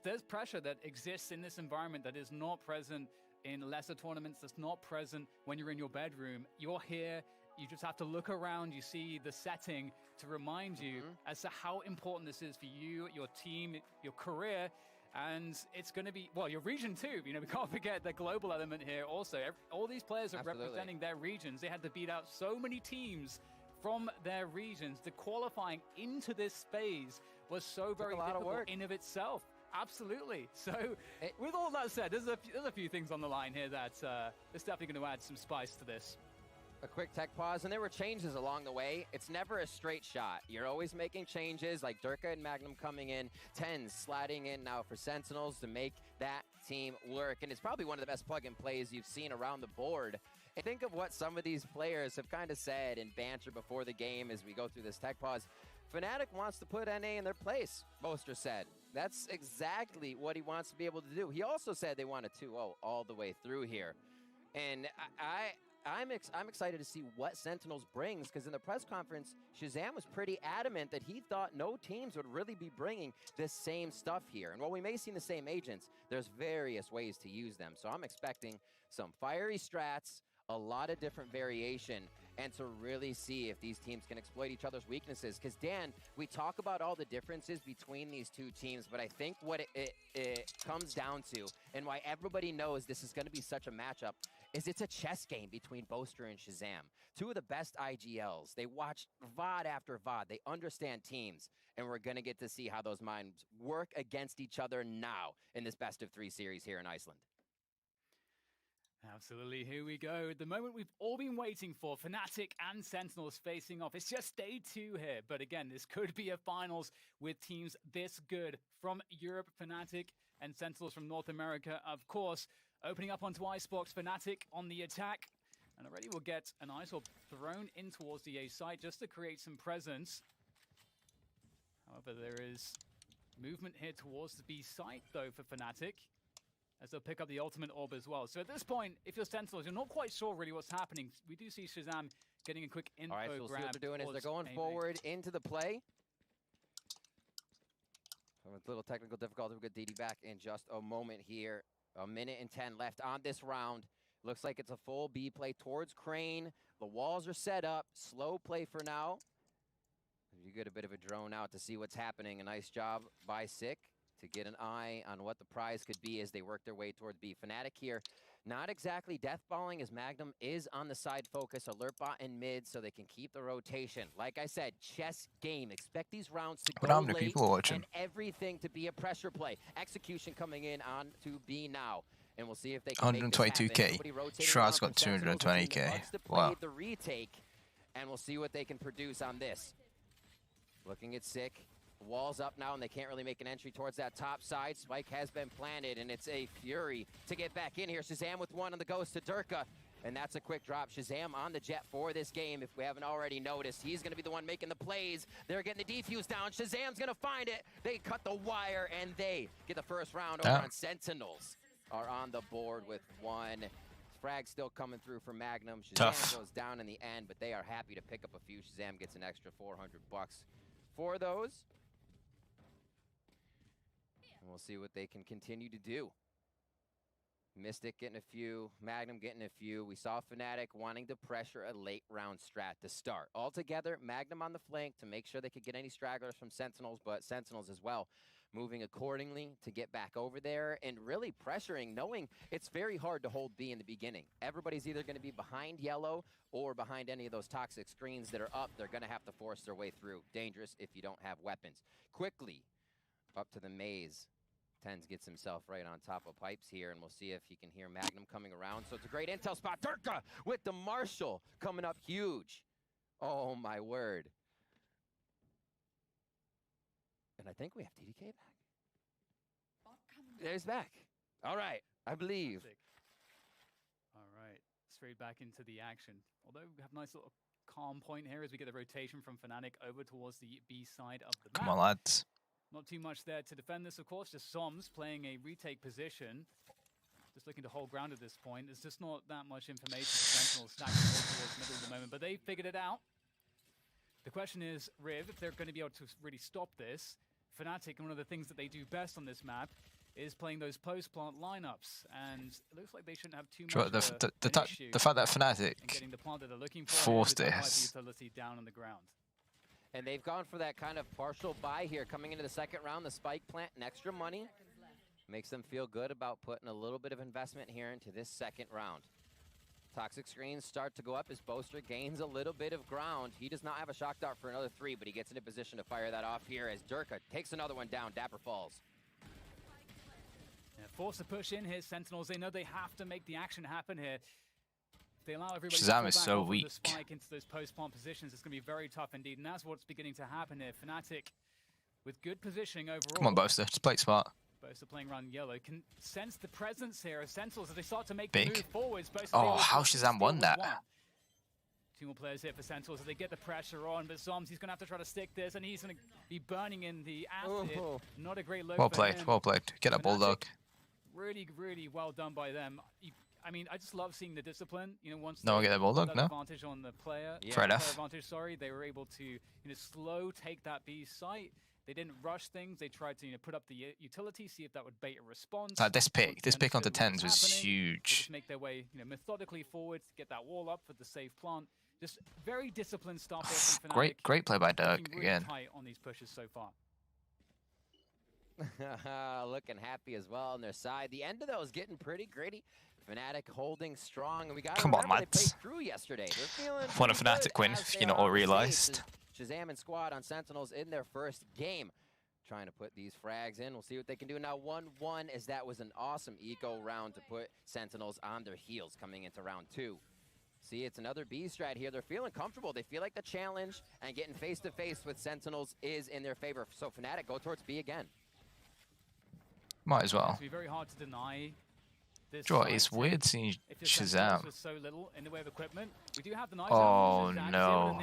there's pressure that exists in this environment that is not present in lesser tournaments, that's not present when you're in your bedroom. You're here, you just have to look around, you see the setting to remind you as to how important this is for you, your team, your career, and it's going to be, well, your region too. You know, we can't forget the global element here also. All these players are representing their regions. They had to beat out so many teams from their regions. The qualifying into this phase was so very difficult in of itself. Absolutely. So, with all that said, there's a few things on the line here that is definitely going to add some spice to this. A quick tech pause, and there were changes along the way. It's never a straight shot. You're always making changes, like Durka and Magnum coming in, Tens sliding in now for Sentinels to make that team work. And it's probably one of the best plug-and plays you've seen around the board. And think of what some of these players have kind of said in banter before the game as we go through this tech pause. Fnatic wants to put NA in their place, Boaster said. That's exactly what he wants to be able to do. He also said they want a 2-0 all the way through here. And I'm excited to see what Sentinels brings, because in the press conference, Shazam was pretty adamant that he thought no teams would really be bringing this same stuff here. And while we may see the same agents, there's various ways to use them. So I'm expecting some fiery strats, a lot of different variation, and to really see if these teams can exploit each other's weaknesses. Because, Dan, we talk about all the differences between these two teams, but I think what it comes down to, and why everybody knows this is going to be such a matchup, is it's a chess game between Boaster and Shazam. Two of the best IGLs. They watch VOD after VOD. They understand teams, and we're going to get to see how those minds work against each other now in this best-of-3 series here in Iceland. Absolutely, here we go. The moment we've all been waiting for, Fnatic and Sentinels facing off. It's just day 2 here, but again, this could be a finals with teams this good. From Europe, Fnatic, and Sentinels from North America, of course. Opening up onto Icebox, Fnatic on the attack. And already we'll get an Ice Orb thrown in towards the A site just to create some presence. However, there is movement here towards the B site, though, for Fnatic, as they'll pick up the ultimate orb as well. So at this point, if you're Sentinels, you're not quite sure really what's happening. We do see Shazam getting a quick info grab. All right, so we'll see what they're doing is they're going forward into the play. With a little technical difficulty, we'll get DD back in just a moment here. 1 minute and 10 left on this round. Looks like it's a full B play towards Crane. The walls are set up. Slow play for now. You get a bit of a drone out to see what's happening. A nice job by Sick to get an eye on what the prize could be as they work their way towards B. Fnatic here, not exactly deathballing, as Magnum is on the side focus. Alert bot in mid so they can keep the rotation. Like I said, chess game. Expect these rounds to go late and everything to be a pressure play. Execution coming in on to B now. And we'll see if they can 122k. Shroud's got 220k. Wow. The retake, and we'll see what they can produce on this. Looking at Sick. Walls up now, and they can't really make an entry towards that top side. Spike has been planted, and it's a fury to get back in here. Shazam with one on the ghost to Durka, and that's a quick drop. Shazam on the Jett for this game, if we haven't already noticed. He's going to be the one making the plays. They're getting the defuse down. Shazam's going to find it. They cut the wire, and they get the first round over on Sentinels. Are on the board with one. Frag still coming through for Magnum. Shazam goes down in the end, but they are happy to pick up a few. Shazam gets an extra 400 bucks for those. And we'll see what they can continue to do. Mystic getting a few, Magnum getting a few. We saw Fnatic wanting to pressure a late round strat to start. Altogether, Magnum on the flank to make sure they could get any stragglers from Sentinels, but Sentinels as well, moving accordingly to get back over there and really pressuring, knowing it's very hard to hold B in the beginning. Everybody's either going to be behind yellow or behind any of those toxic screens that are up. They're going to have to force their way through. Dangerous if you don't have weapons. Quickly up to the maze. Tens gets himself right on top of pipes here, and we'll see if he can hear Magnum coming around. So it's a great intel spot. Durka with the Marshall coming up huge. Oh, my word. And I think we have TDK back. There's back. All right, I believe. All right, straight back into the action. Although we have a nice little calm point here as we get the rotation from Fnatic over towards the B side of the map. Come on, lads. Not too much there to defend this, of course. Just Soms playing a retake position. Just looking to hold ground at this point. There's just not that much information for Sentinels stacking towards middle at the moment, but they figured it out. The question is, Riv, if they're going to be able to really stop this. Fnatic, one of the things that they do best on this map is playing those post-plant lineups, and it looks like they shouldn't have too much the fact that Fnatic getting the plant that they're looking for forced this. Utility down on the ground. And they've gone for that kind of partial buy here. Coming into the second round, the spike plant and extra money makes them feel good about putting a little bit of investment here into this second round. Toxic screens start to go up as Boaster gains a little bit of ground. He does not have a shock dart for another 3, but he gets into position to fire that off here as Durka takes another one down. Dapper falls. Yeah, force to push in here, Sentinels. They know they have to make the action happen here. If they allow everybody Shazam to is pull so back weak. The spike into those post-plant positions, it's going to be very tough indeed, and that's what's beginning to happen here. Fnatic with good positioning overall. Come on, Boaster, just play it smart. Boaster playing around yellow can sense the presence here of Sentinels as they start to make the move forwards. Oh, how Shazam won that? 2 more players here for Sentinels as they get the pressure on, but Zoms, he's going to have to try to stick this, and he's going to be burning in the acid. Not a great look. Well played, well played. Get that bulldog. Really, really well done by them. I mean, I just love seeing the discipline. You know, once no one get that bulldog, no. Advantage on the player. Fair enough. Advantage, sorry, they were able to slow take that B site. They didn't rush things. They tried to put up the utility, see if that would bait a response. This pick onto 10s was huge. They just make their way methodically forward to get that wall up for the safe plant. Just very disciplined stuff. Great play by Dirk really again. Tight on these pushes so far. Looking happy as well on their side. The end of those getting pretty gritty. Fnatic holding strong, and we got come on, lads. They played through yesterday. They're feeling want a Fnatic win if you're not all realized. Shazam and squad on Sentinels in their first game, trying to put these frags in. We'll see what they can do now. 1-1, as that was an awesome eco round to put Sentinels on their heels coming into round 2. See, it's another B strat here. They're feeling comfortable. They feel like the challenge and getting face to face with Sentinels is in their favor. So Fnatic go towards B again. Might as well. It's very hard to deny. It's weird seeing Shazam. So little in the way of equipment. We do have the nice no.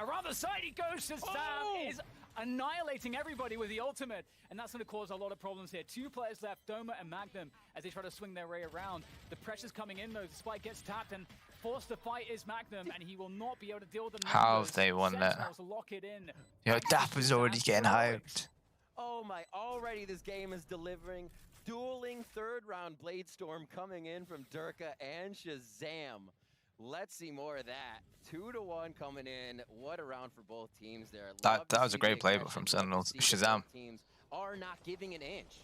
Around the side he goes. Shazam is annihilating everybody with the ultimate, and that's going to cause a lot of problems here. 2 players left, Doma and Magnum, as they try to swing their way around. The pressure's coming in though. The spike gets tapped, and forced to fight is Magnum, and he will not be able to deal with the numbers. How have they won that? Lock it in. Yo, Dapper's already getting hyped. Oh my! Already this game is delivering. Dueling third round Blade Storm coming in from Durka and Shazam. Let's see more of that. 2-1 coming in. What a round for both teams there. That was a great play from Sentinels. Shazam. Teams are not giving an inch.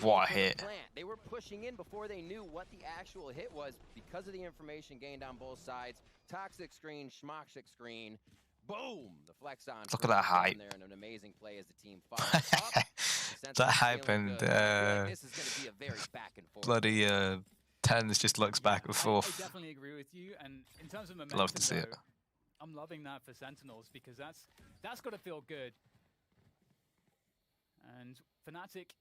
What a hit. They were pushing in before they knew what the actual hit was because of the information gained on both sides. Toxic screen, schmoxic screen. Boom! The flex on. Look at that hype. There, and an amazing play as the team fires up. That hype and this is going to be a very back and forth. bloody 10s just looks back and forth. I definitely agree with you, and in terms of momentum, love to see it. I'm loving that for Sentinels because that's got to feel good. And Fnatic,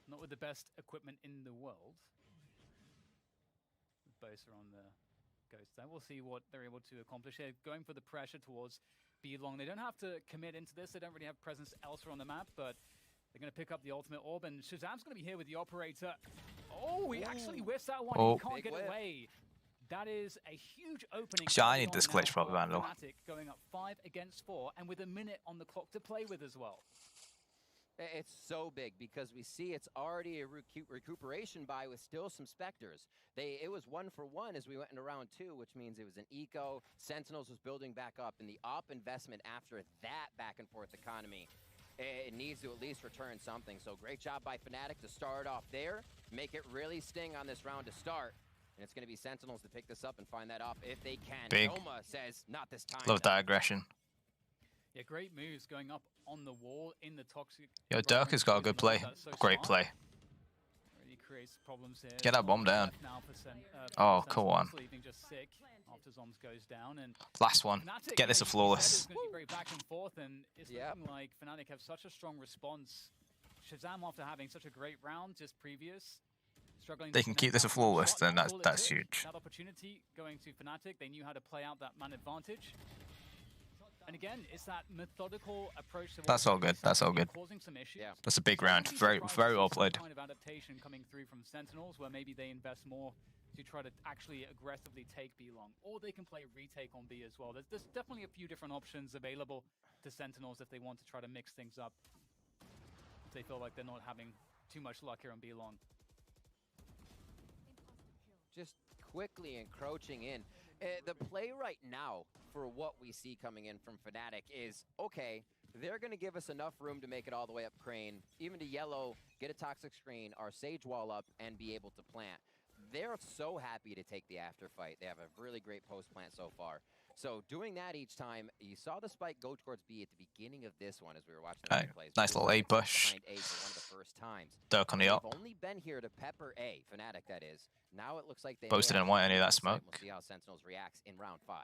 not with the best equipment in the world. Both are on the ghost there. We'll see what they're able to accomplish here. Going for the pressure towards B long. They don't have to commit into this. They don't really have presence elsewhere on the map, but they're going to pick up the ultimate orb, and Shazam's going to be here with the operator. Oh, he actually whiffs that one. He can't get away. That is a huge opening. I need this glitch probably, Vandal. Going up 5 against 4, and with a minute on the clock to play with as well. It's so big because we see it's already a recuperation buy with still some Spectres. It was 1-for-1 as we went into round 2, which means it was an eco. Sentinels was building back up, and the op investment after that back and forth economy, it needs to at least return something. So great job by Fnatic to start off there, make it really sting on this round to start. And it's going to be Sentinels to pick this up and find that off if they can. Big. Noma says, not this time. Love that aggression. Yeah, great moves going up on the wall in the toxic. Yo, Dirk has got a good play. Great play. Really creates problems here. Get that bomb down. Oh, come on. Just sick after Zoms goes down, and last one. Get this a flawless. Very back and forth, and it's looking like Fnatic have such a strong response. Shazam, after having such a great round just previous, struggling. They can keep this a flawless, then that's huge. That opportunity going to Fnatic. They knew how to play out that man advantage. And again, it's that methodical approach to That's all good. That's all good. Causing some issues. Yeah. That's a big round. Very well played. Kind of adaptation coming through from Sentinels, where maybe they invest more to try to actually aggressively take B long, or they can play retake on B as well. There's definitely a few different options available to Sentinels if they want to try to mix things up. If they feel like they're not having too much luck here on B long. Just quickly encroaching in. The play right now for what we see coming in from Fnatic is, okay, they're going to give us enough room to make it all the way up Crane, even to yellow, get a toxic screen, our Sage wall up, and be able to plant. They're so happy to take the after fight. They have a really great post plant so far. So doing that each time, you saw the spike go towards B at the beginning of this one as we were watching the replays. Nice little A push. Behind A for one of the first times. Dirk on the up. They've only been here to pepper A, Fnatic that is. Now it looks like they Boasted didn't want any of that smoke. We'll see how Sentinels reacts in round 5.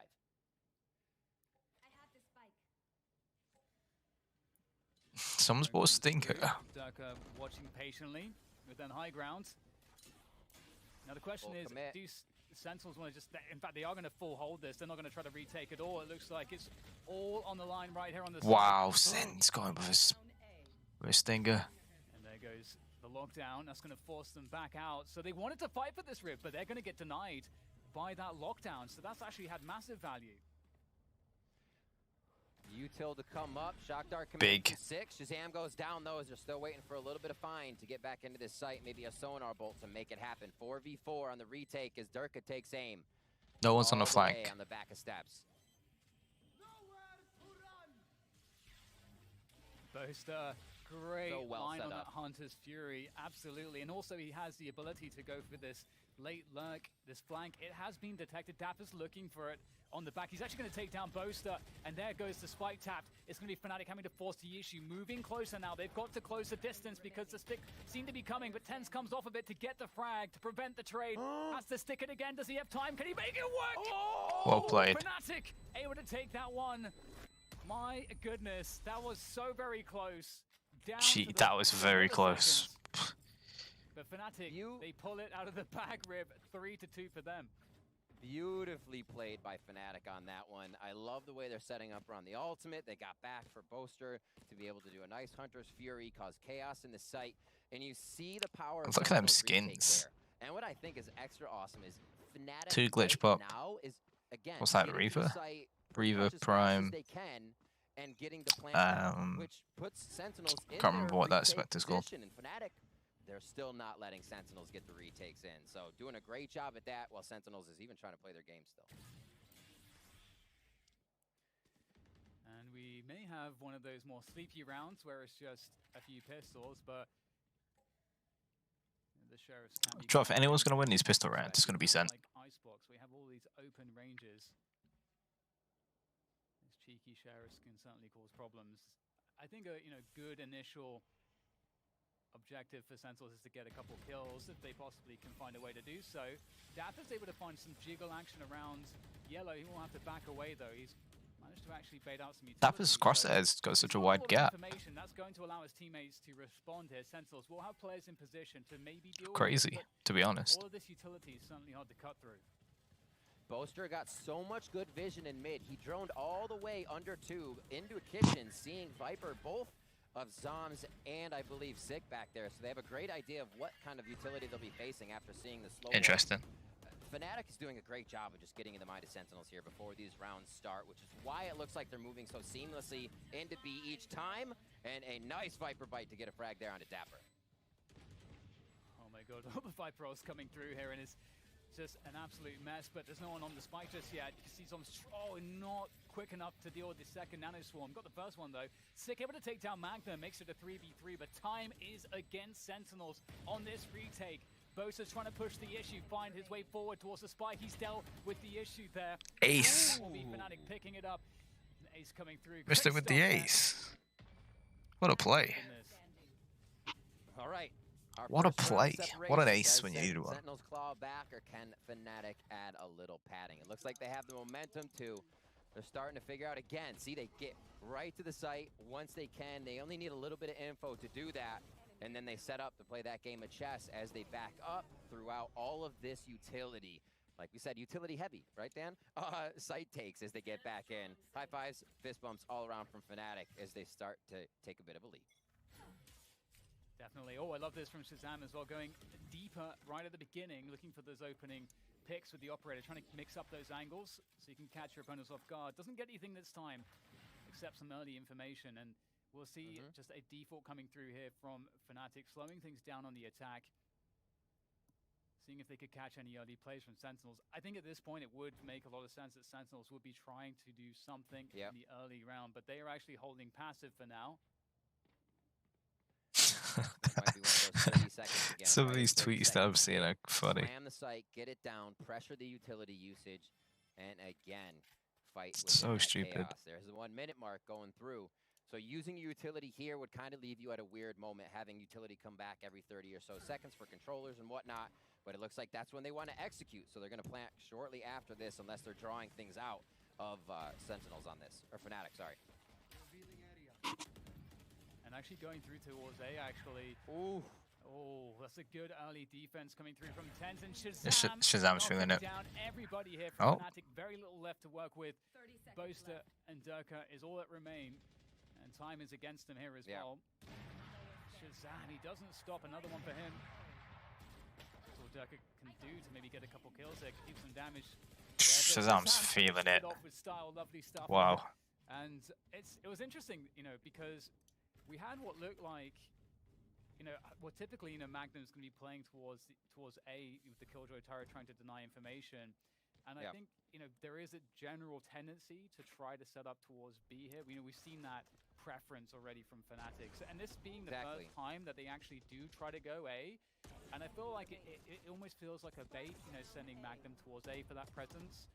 Someone's bought a stinker. Dirk watching patiently with them high ground. Now the question is, do Sentinels want to just... In fact, they are going to full hold this. They're not going to try to retake at all. It looks like it's all on the line right here on the Wow, Sen's going with his stinger. And there goes the lockdown. That's going to force them back out. So they wanted to fight for this rip, but they're going to get denied by that lockdown. So that's actually had massive value. Util to come up. Shock Dart big. 6. Shazam goes down though as they're still waiting for a little bit of find to get back into this site. Maybe a sonar bolt to make it happen. 4v4 on the retake as Durka takes aim. No one's on the flank. On the back of steps. Boaster, great so well line on up. that Hunter's Fury, absolutely. And also he has the ability to go for this late lurk, this flank. It has been detected. Dapper's looking for it on the back. He's actually going to take down Boaster, and there goes the spike tapped. It's going to be Fnatic having to force the issue. Moving closer now. They've got to close the distance because the stick seemed to be coming, but Tens comes off of it to get the frag, to prevent the trade. Has to stick it again. Does he have time? Can he make it work? Well played. Fnatic able to take that one. My goodness, that was so very close. Gee, that was very close. But Fnatic, they pull it out of the bag, Rib. 3-2 for them. Beautifully played by Fnatic on that one. I love the way they're setting up around the ultimate. They got back for Boaster to be able to do a nice Hunter's Fury, cause chaos in the site. And you see the power of look at them skins. And what I think is extra awesome is Fnatic 2 glitch pop. now is, again, what's that, Reaver? Reaver Prime. They can, and getting the plant, which puts Sentinels in can't remember what that specter's called. And Fnatic, they're still not letting Sentinels get the retakes in. So doing a great job at that while Sentinels is even trying to play their game still. And we may have one of those more sleepy rounds where it's just a few pistols, but the sheriffs can be... If anyone's going to win these pistol rounds, it's going to be Sen. Like Icebox, we have all these open ranges. These cheeky sheriffs can certainly cause problems. I think a good initial objective for Sentinels is to get a couple kills if they possibly can find a way to do so. Dapper's able to find some jiggle action around yellow. He will have to back away though. He's managed to actually bait out some utilities. Dapper's crosshairs got such a wide gap. That's going to allow his teammates to respond here. Sentinels will have players in position to maybe deal crazy, with it, to be honest. All of this utility is certainly hard to cut through. Boaster got so much good vision in mid. He droned all the way under tube into a kitchen, seeing Viper both of Zoms and I believe Sick back there. So they have a great idea of what kind of utility they'll be facing after seeing the slow. Interesting. Fnatic is doing a great job of just getting in the mind of Sentinels here before these rounds start, which is why it looks like they're moving so seamlessly into B each time. And a nice Viper bite to get a frag there onto Dapper. Oh my god, all the Viper rolls coming through here, and it's just an absolute mess, but there's no one on the spike just yet. You can see some not quick enough to deal with the second nano swarm. Got the first one though. Sick able to take down Magna, makes it a 3v3, but time is against Sentinels on this retake. Bosa's trying to push the issue, find his way forward towards the spike. He's dealt with the issue there. Ace. Will be Fnatic picking it up. Ace coming through. Missed it with the ace. What a play. All right. What a play. What an ace when you needed one. Sentinels claw back, or can Fnatic add a little padding? It looks like they have the momentum too. They're starting to figure out again. See, they get right to the site once they can. They only need a little bit of info to do that. And then they set up to play that game of chess as they back up throughout all of this utility. like we said, utility heavy, right, Dan? Site takes as they get back in. High fives, fist bumps all around from Fnatic as they start to take a bit of a lead. Definitely. Oh, I love this from Shazam as well, going deeper right at the beginning, looking for those opening picks with the operator, trying to mix up those angles so you can catch your opponents off guard. Doesn't get anything this time, except some early information, and we'll see just a default coming through here from Fnatic, slowing things down on the attack, seeing if they could catch any early plays from Sentinels. I think at this point it would make a lot of sense that Sentinels would be trying to do something in the early round, but they are actually holding passive for now. Might be one of those 30 seconds again. Some of these tweets that I'm seeing are funny. Slam the site, get it down, pressure the utility usage, and again, fight with so stupid. chaos. There's the 1 minute mark going through. So using utility here would kind of leave you at a weird moment, having utility come back every 30 or so seconds for controllers and whatnot. But it looks like that's when they want to execute. So they're going to plant shortly after this, unless they're drawing things out of Sentinels on this. Or Fnatic, sorry. And actually going through towards A, actually. Ooh. Oh, that's a good early defense coming through from Tens and Shazam. Shazam's feeling it. Down everybody here from Fnatic. Very little left to work with. Boaster and Durka is all that remain. And time is against him here as well. Shazam, he doesn't stop. Another one for him. That's all Durka can do to maybe get a couple kills there, keep some damage. Shazam's feeling it. With style, lovely stuff. Wow. And it was interesting, you know, because we had what looked like, you know, well, typically, you know, Magnum's going to be playing towards A with the Killjoy turret, trying to deny information. And I think, you know, there is a general tendency to try to set up towards B here. You know, we've seen that preference already from Fnatic. And this being the first time that they actually do try to go A, and I feel like it almost feels like a bait, you know, sending Magnum towards A for that presence.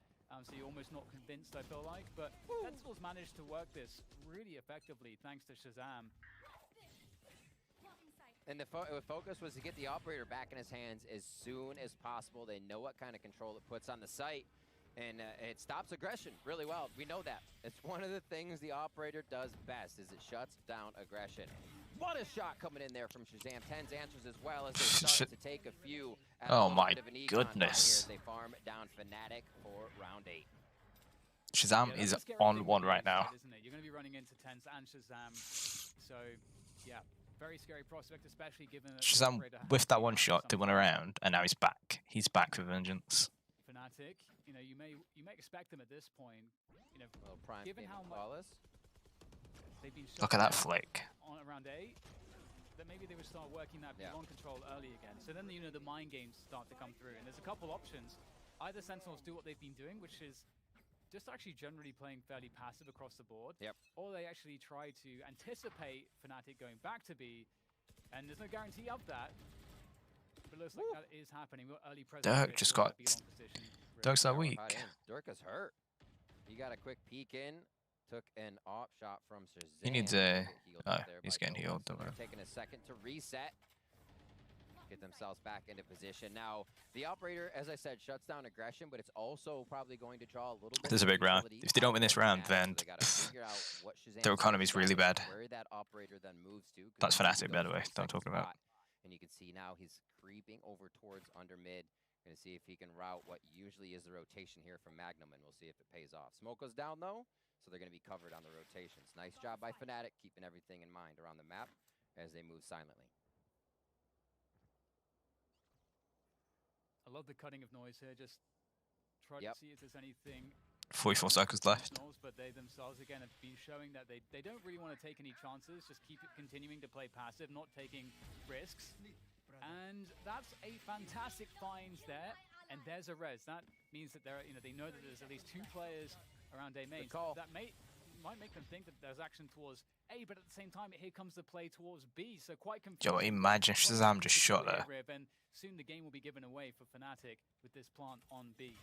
So you're almost not convinced, I feel like. But Sentinels managed to work this really effectively, thanks to Shazam. And the focus was to get the operator back in his hands as soon as possible. They know what kind of control it puts on the site. And it stops aggression really well. We know that. It's one of the things the operator does best, is it shuts down aggression. What a shot coming in there from Shazam. Tens answers as well as they start to take a few. Oh my goodness. They farm down Fnatic for round 8. Shazam is on one right now. Isn't it? You're going to be running into Tens and Shazam. So, yeah, very scary prospect, especially given that Shazam with that one shot did one around, and now he's back. He's back for vengeance. Fnatic, you know, you may expect them at this point, you know, given how much they've been look at that flick on around A, that maybe they would start working that beyond control early again. So then, you know, the mind games start to come through, and there's a couple options. Either Sentinels do what they've been doing, which is just actually generally playing fairly passive across the board, or they actually try to anticipate Fnatic going back to B, and there's no guarantee of that. But it looks like that is happening. Early Dirk just got... Dirk's that weak. Dirk is hurt. He got a quick peek in. Took an op shot from Shazam. He needs a... Oh, he's getting healed. Don't worry. Taking a second to reset. Get themselves back into position. Now, the operator, as I said, shuts down aggression, but it's also probably going to draw a little bit... This is a big round. If they don't win this round, then their economy's really bad. Where that operator then moves to. That's Fnatic, by the way, that I'm talking about. And you can see now he's creeping over towards under mid. Going to see if he can route what usually is the rotation here from Magnum, and we'll see if it pays off. Smoke goes down, though, so they're going to be covered on the rotations. Nice job by Fnatic, keeping everything in mind around the map as they move silently. I love the cutting of noise here. Just try to see if there's anything. 44 seconds left. But they themselves, again, have been showing that they don't really want to take any chances. Just keep continuing to play passive, not taking risks. And that's a fantastic find there. And there's a res. That means that they know that there's at least 2 players around A main. That might make them think that there's action towards A, but at the same time, here comes the play towards B. So quite confusing. Yo, imagine Shazam just shot there. And soon the game will be given away for Fnatic with this plant on B.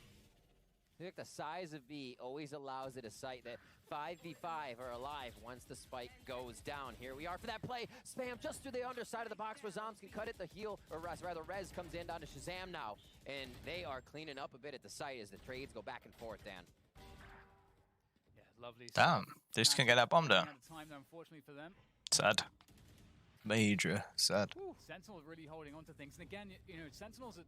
I think the size of B always allows it a site that 5v5 are alive once the spike goes down. Here we are for that play. Spam just to the underside of the box. Razams can cut it. The heal, or rather Rez comes in down to Shazam now. And they are cleaning up a bit at the site as the trades go back and forth, Dan. Yeah, lovely. Damn, they just can't get that bomb down. Unfortunately for them. Sad. Major sad. Sentinels really holding on to things. And again, you know, Sentinels are...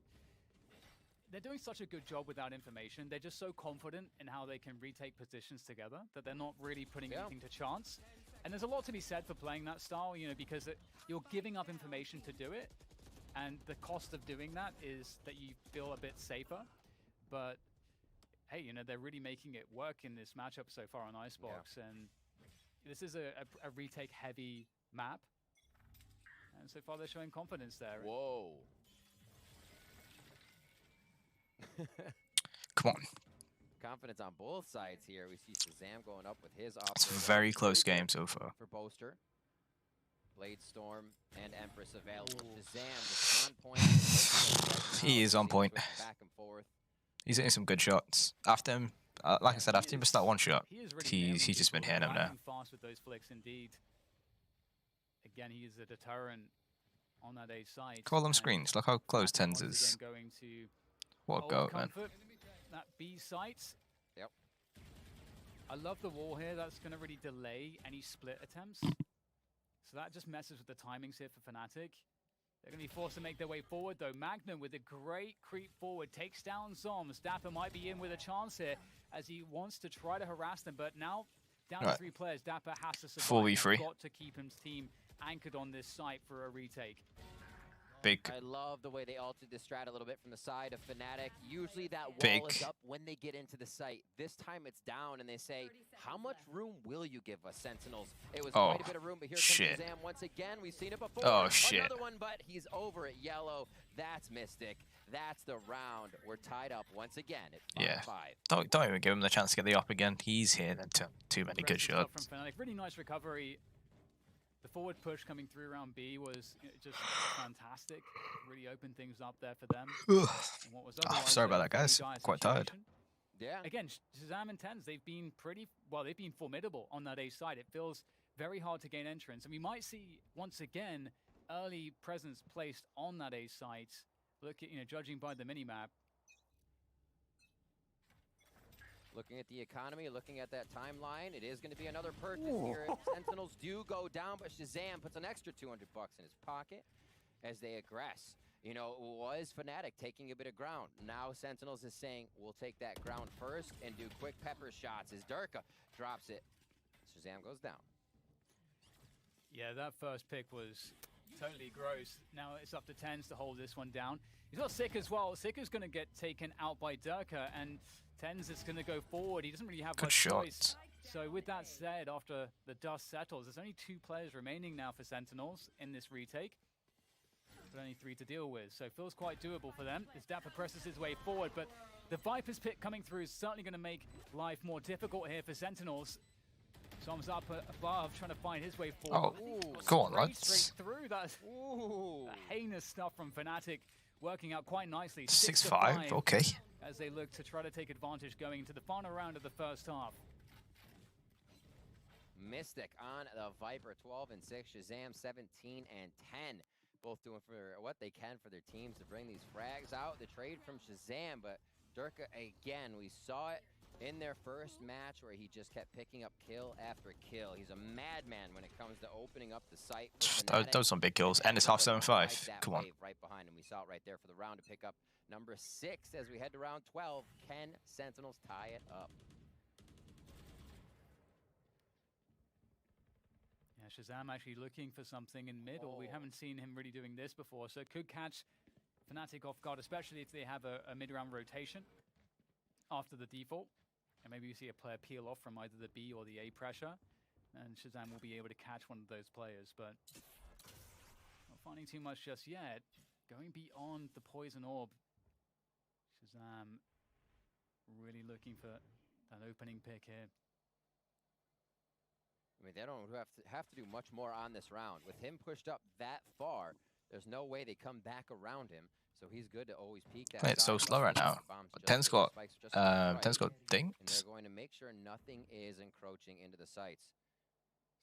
they're doing such a good job without information. They're just so confident in how they can retake positions together that they're not really putting anything to chance. And there's a lot to be said for playing that style, you know, because you're giving up information to do it. And the cost of doing that is that you feel a bit safer. But hey, you know, they're really making it work in this matchup so far on Icebox. And this is a retake-heavy map. And so far, they're showing confidence there. Whoa. Come on. Confidence on both sides here. We see Shazam going up with his option. It's a very close game so far. For Boaster. Blade Storm and Empress available. Shazam just on point. He is on point. Back and forth. He's hitting some good shots. After him, like I said, after he missed that one shot, he's just been hitting them now. Fast with those flicks, indeed. Again, he is a deterrent on that A side. Call them screens. Look how close Tens is. What a go, man. That B site. Yep. I love the wall here. That's going to really delay any split attempts. So that just messes with the timings here for Fnatic. They're going to be forced to make their way forward, though. Magnum with a great creep forward takes down Zoms. Dapper might be in with a chance here as he wants to try to harass them, but now down to 3 players. Dapper has to survive. 4v3. Got to keep his team anchored on this site for a retake. Big. I love the way they altered this strat a little bit from the side of Fnatic. Usually that wall is up when they get into the site. This time it's down and they say, how much room will you give us, Sentinels? It was quite a bit of room, but here comes Shazam once again. We've seen it before. Oh, shit. Another one, but he's over at yellow. That's Mystic. That's the round. We're tied up once again at 5-5. Don't even give him the chance to get the op again. He's here then too many good shots. From Fnatic. Really nice recovery. The forward push coming through around B was just fantastic. Really opened things up there for them. What was sorry about that, guys. Quite tired. Yeah. Again, Shazam and Tens, they've been they've been formidable on that A side. It feels very hard to gain entrance. And we might see, once again, early presence placed on that A site. Look at, judging by the minimap. Looking at the economy, looking at that timeline, it is going to be another purchase here. Sentinels do go down, but Shazam puts an extra $200 in his pocket as they aggress. You know, it was Fnatic taking a bit of ground. Now Sentinels is saying, we'll take that ground first and do quick pepper shots as Durka drops it. Shazam goes down. Yeah, that first pick was totally gross. Now it's up to Tens to hold this one down. He's got Sick as well. Sick is going to get taken out by Durka, and Tens is going to go forward. He doesn't really have much choice. So with that said, after the dust settles, there's only 2 players remaining now for Sentinels in this retake. But only 3 to deal with. So it feels quite doable for them as Dapper presses his way forward. But the Viper's pick coming through is certainly going to make life more difficult here for Sentinels. Tom's up above, trying to find his way forward. Go on, lads. Straight through. That's heinous stuff from Fnatic, working out quite nicely. 6-5, okay. As they look to try to take advantage going into the final round of the first half. Mystic on the Viper, 12 and 6. Shazam, 17 and 10. Both doing for what they can for their teams to bring these frags out. The trade from Shazam, but Durka, again, we saw it in their first match where he just kept picking up kill after kill. He's a madman when it comes to opening up the site. Those some big kills. And it's half 7-5. Come on. Right behind him. We saw it right there for the round to pick up number 6 as we head to round 12. Can Sentinels tie it up? Yeah, Shazam actually looking for something in middle. We haven't seen him really doing this before, so it could catch Fnatic off guard, especially if they have a mid-round rotation after the default. And maybe you see a player peel off from either the B or the A pressure, and Shazam will be able to catch one of those players, but not finding too much just yet. Going beyond the poison orb. Shazam really looking for that opening pick here. I mean, they don't have to do much more on this round. With him pushed up that far, there's no way they come back around him. So he's good to always peek that. It's so slow right now. But Ten's got dinks. And they're going to make sure nothing is encroaching into the sites.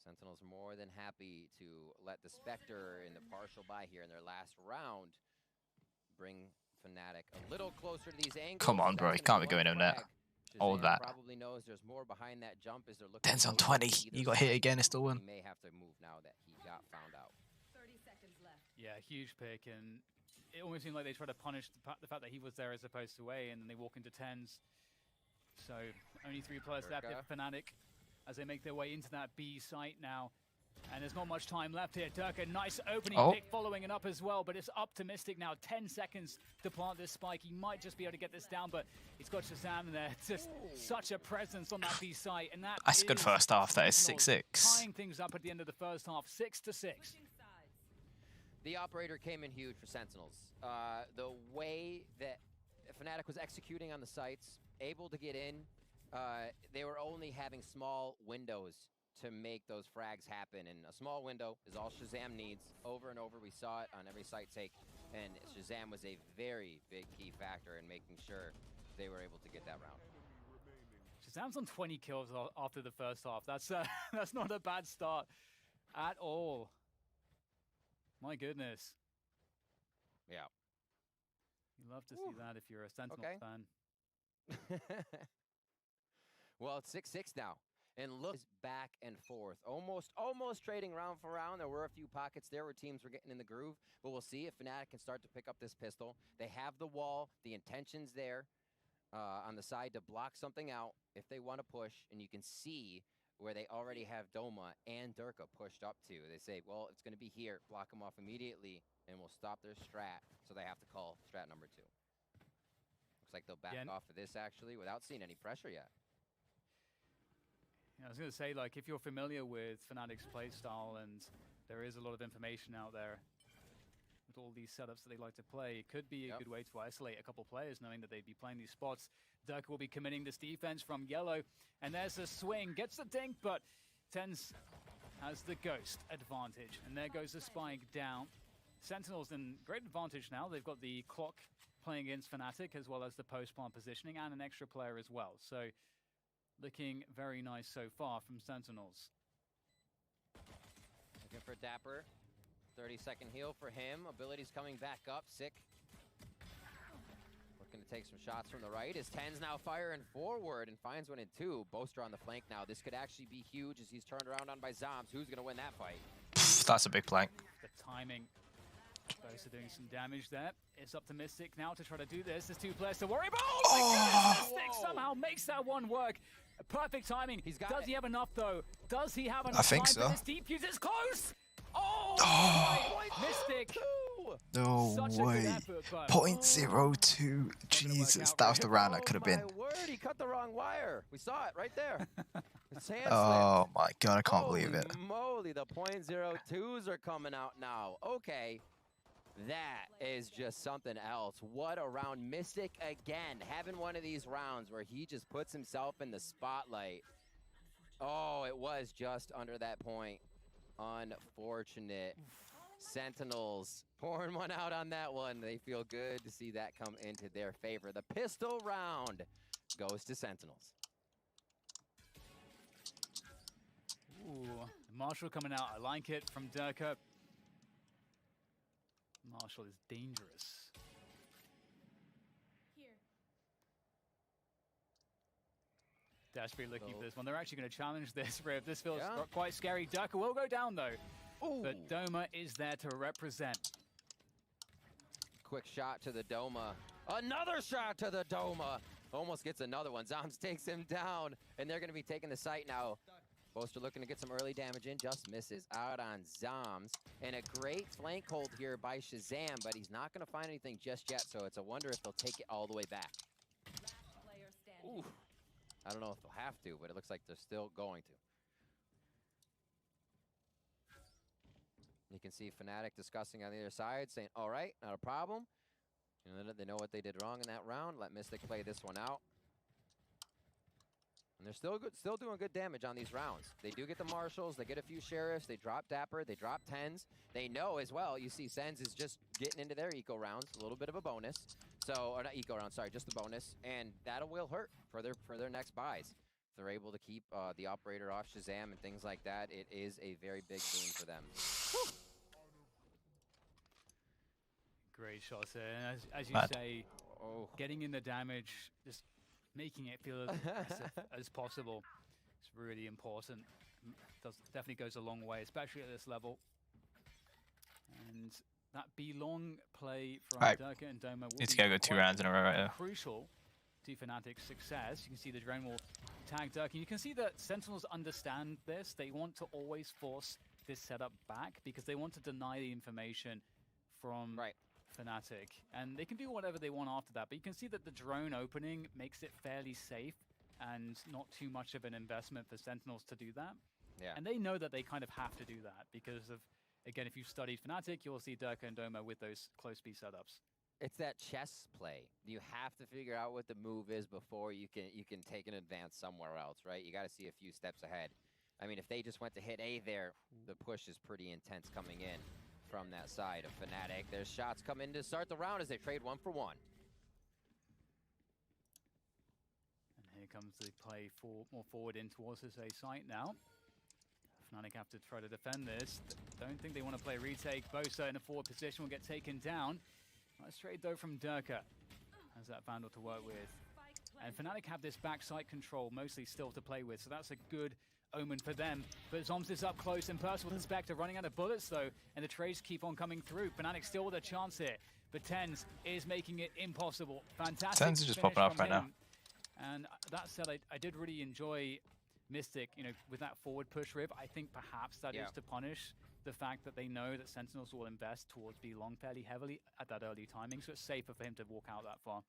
Sentinels more than happy to let the Spectre in the partial buy here in their last round bring Fnatic a little closer to these angles. Come on, bro. You can't be going in there. All that. Probably knows there's more behind that jump as they're looking. Ten's on 20. You got hit again, it's still win. He may have to move now that he got found out. 30 seconds left. Yeah, huge pick, and it almost seemed like they tried to punish the fact that he was there as opposed to A, and then they walk into 10s. So only 3 players left at Fnatic as they make their way into that B site now. And there's not much time left here. Durka, nice opening pick following it up as well, but it's up to Mystic now. 10 seconds to plant this spike. He might just be able to get this down, but he's got Shazam there. Just such a presence on that B site. And that's a good first half. That is 6-6. Tying things up at the end of the first half, 6-6. The operator came in huge for Sentinels. The way that Fnatic was executing on the sites, able to get in, they were only having small windows to make those frags happen, and a small window is all Shazam needs. Over and over, we saw it on every site take, and Shazam was a very big key factor in making sure they were able to get that round. Shazam's on 20 kills after the first half. That's that's not a bad start at all. My goodness. Yeah. You love to see that if you're a Sentinels fan. Well, it's 6-6 now. And look back and forth, almost trading round for round. There were a few pockets there where teams were getting in the groove, but we'll see if Fnatic can start to pick up this pistol. They have the wall, the intention's there on the side to block something out if they want to push, and you can see where they already have Doma and Durka pushed up to. They say, well, it's going to be here, block them off immediately, and we'll stop their strat, so they have to call strat number 2. Looks like they'll back off of this, actually, without seeing any pressure yet. I was going to say, like, if you're familiar with Fnatic's playstyle, and there is a lot of information out there with all these setups that they like to play, it could be a good way to isolate a couple players, knowing that they'd be playing these spots. Durka will be committing this defense from yellow, and there's a swing, gets the dink, but Tens has the ghost advantage, and there goes the spike down. Sentinels in great advantage now. They've got the clock playing against Fnatic, as well as the post-plant positioning, and an extra player as well. So looking very nice so far from Sentinels. Looking for Dapper. 30-second heal for him. Abilities coming back up. Sick. Looking to take some shots from the right. His 10's now firing forward and finds one in 2. Boaster on the flank now. This could actually be huge as he's turned around on by Zombs. Who's going to win that fight? That's a big plank. The timing. Boaster doing some damage there. It's up to Mystic now to try to do this. There's 2 players to worry about. Oh my goodness! Mystic somehow makes that one work. Perfect timing. Does he have enough though? Does he have enough time for this deep use? It's close! Oh! Mystic! No way. Effort, 0.02. Jesus, that was the round that could have been. Word, he cut the wrong wire. We saw it right there. Oh my god, I can't believe it. Moly, the 0.02s are coming out now. Okay. That is just something else. What a round. Mystic again, having one of these rounds where he just puts himself in the spotlight. Oh, it was just under that point. Unfortunate. Sentinels pouring one out on that one. They feel good to see that come into their favor. The pistol round goes to Sentinels. Ooh, Marshall coming out. I like it from Durka. Marshall is dangerous. Here. Desperately looking for this one. They're actually going to challenge this, Riv. This feels quite scary. Durka will go down, though. Ooh. But Doma is there to represent. Quick shot to the Doma. Another shot to the Doma. Almost gets another one. Zombs takes him down, and they're going to be taking the site now. Boaster looking to get some early damage in, just misses out on Zombs. And a great flank hold here by Shazam, but he's not going to find anything just yet, so it's a wonder if they'll take it all the way back. Ooh. I don't know if they'll have to, but it looks like they're still going to. You can see Fnatic discussing on the other side, saying, all right, not a problem. And they know what they did wrong in that round. Let Mystic play this one out. And they're still doing good damage on these rounds. They do get the Marshals, they get a few Sheriffs, they drop Dapper, they drop 10s. They know as well, you see Sens is just getting into their eco rounds, a little bit of a bonus. So, or not eco round, sorry, just the bonus. And that will hurt for their next buys. If they're able to keep the operator off Shazam and things like that, it is a very big boon for them. Woo! Great shots there. And as you say, getting in the damage, just making it feel as aggressive as possible is really important. Definitely goes a long way, especially at this level. And that belong play from Right. Durka and Doma will Need to be go 2 quite rounds in a row right here. crucial to Fnatic's success. You can see the drone will tag Durka. You can see that Sentinels understand this. They want to always force this setup back because they want to deny the information from Fnatic. And they can do whatever they want after that. But you can see that the drone opening makes it fairly safe and not too much of an investment for Sentinels to do that. Yeah. And they know that they kind of have to do that because of, again, if you've studied Fnatic, you'll see Durka and Doma with those close B setups. It's that chess play. You have to figure out what the move is before you can take an advance somewhere else, right? You got to see a few steps ahead. I mean, if they just went to hit A there, the push is pretty intense coming in from that side of Fnatic. There's shots coming to start the round as they trade 1 for 1. And here comes the play more forward in towards this A site now. Fnatic have to try to defend this. Don't think they want to play a retake. Bosa in a forward position will get taken down. Nice trade though from Durka. Has that Vandal to work with. And Fnatic have this backside control mostly still to play with, so that's a good omen for them. But Zoms is up close and personal to Spectre, running out of bullets though, and the trades keep on coming through. Fnatic still with a chance here, but TenZ is making it impossible. Fantastic. TenZ is just popping off right now. And that said, I did really enjoy Mystic, you know, with that forward push rib. I think perhaps that is to punish the fact that they know that Sentinels will invest towards B long fairly heavily at that early timing, so it's safer for him to walk out that far.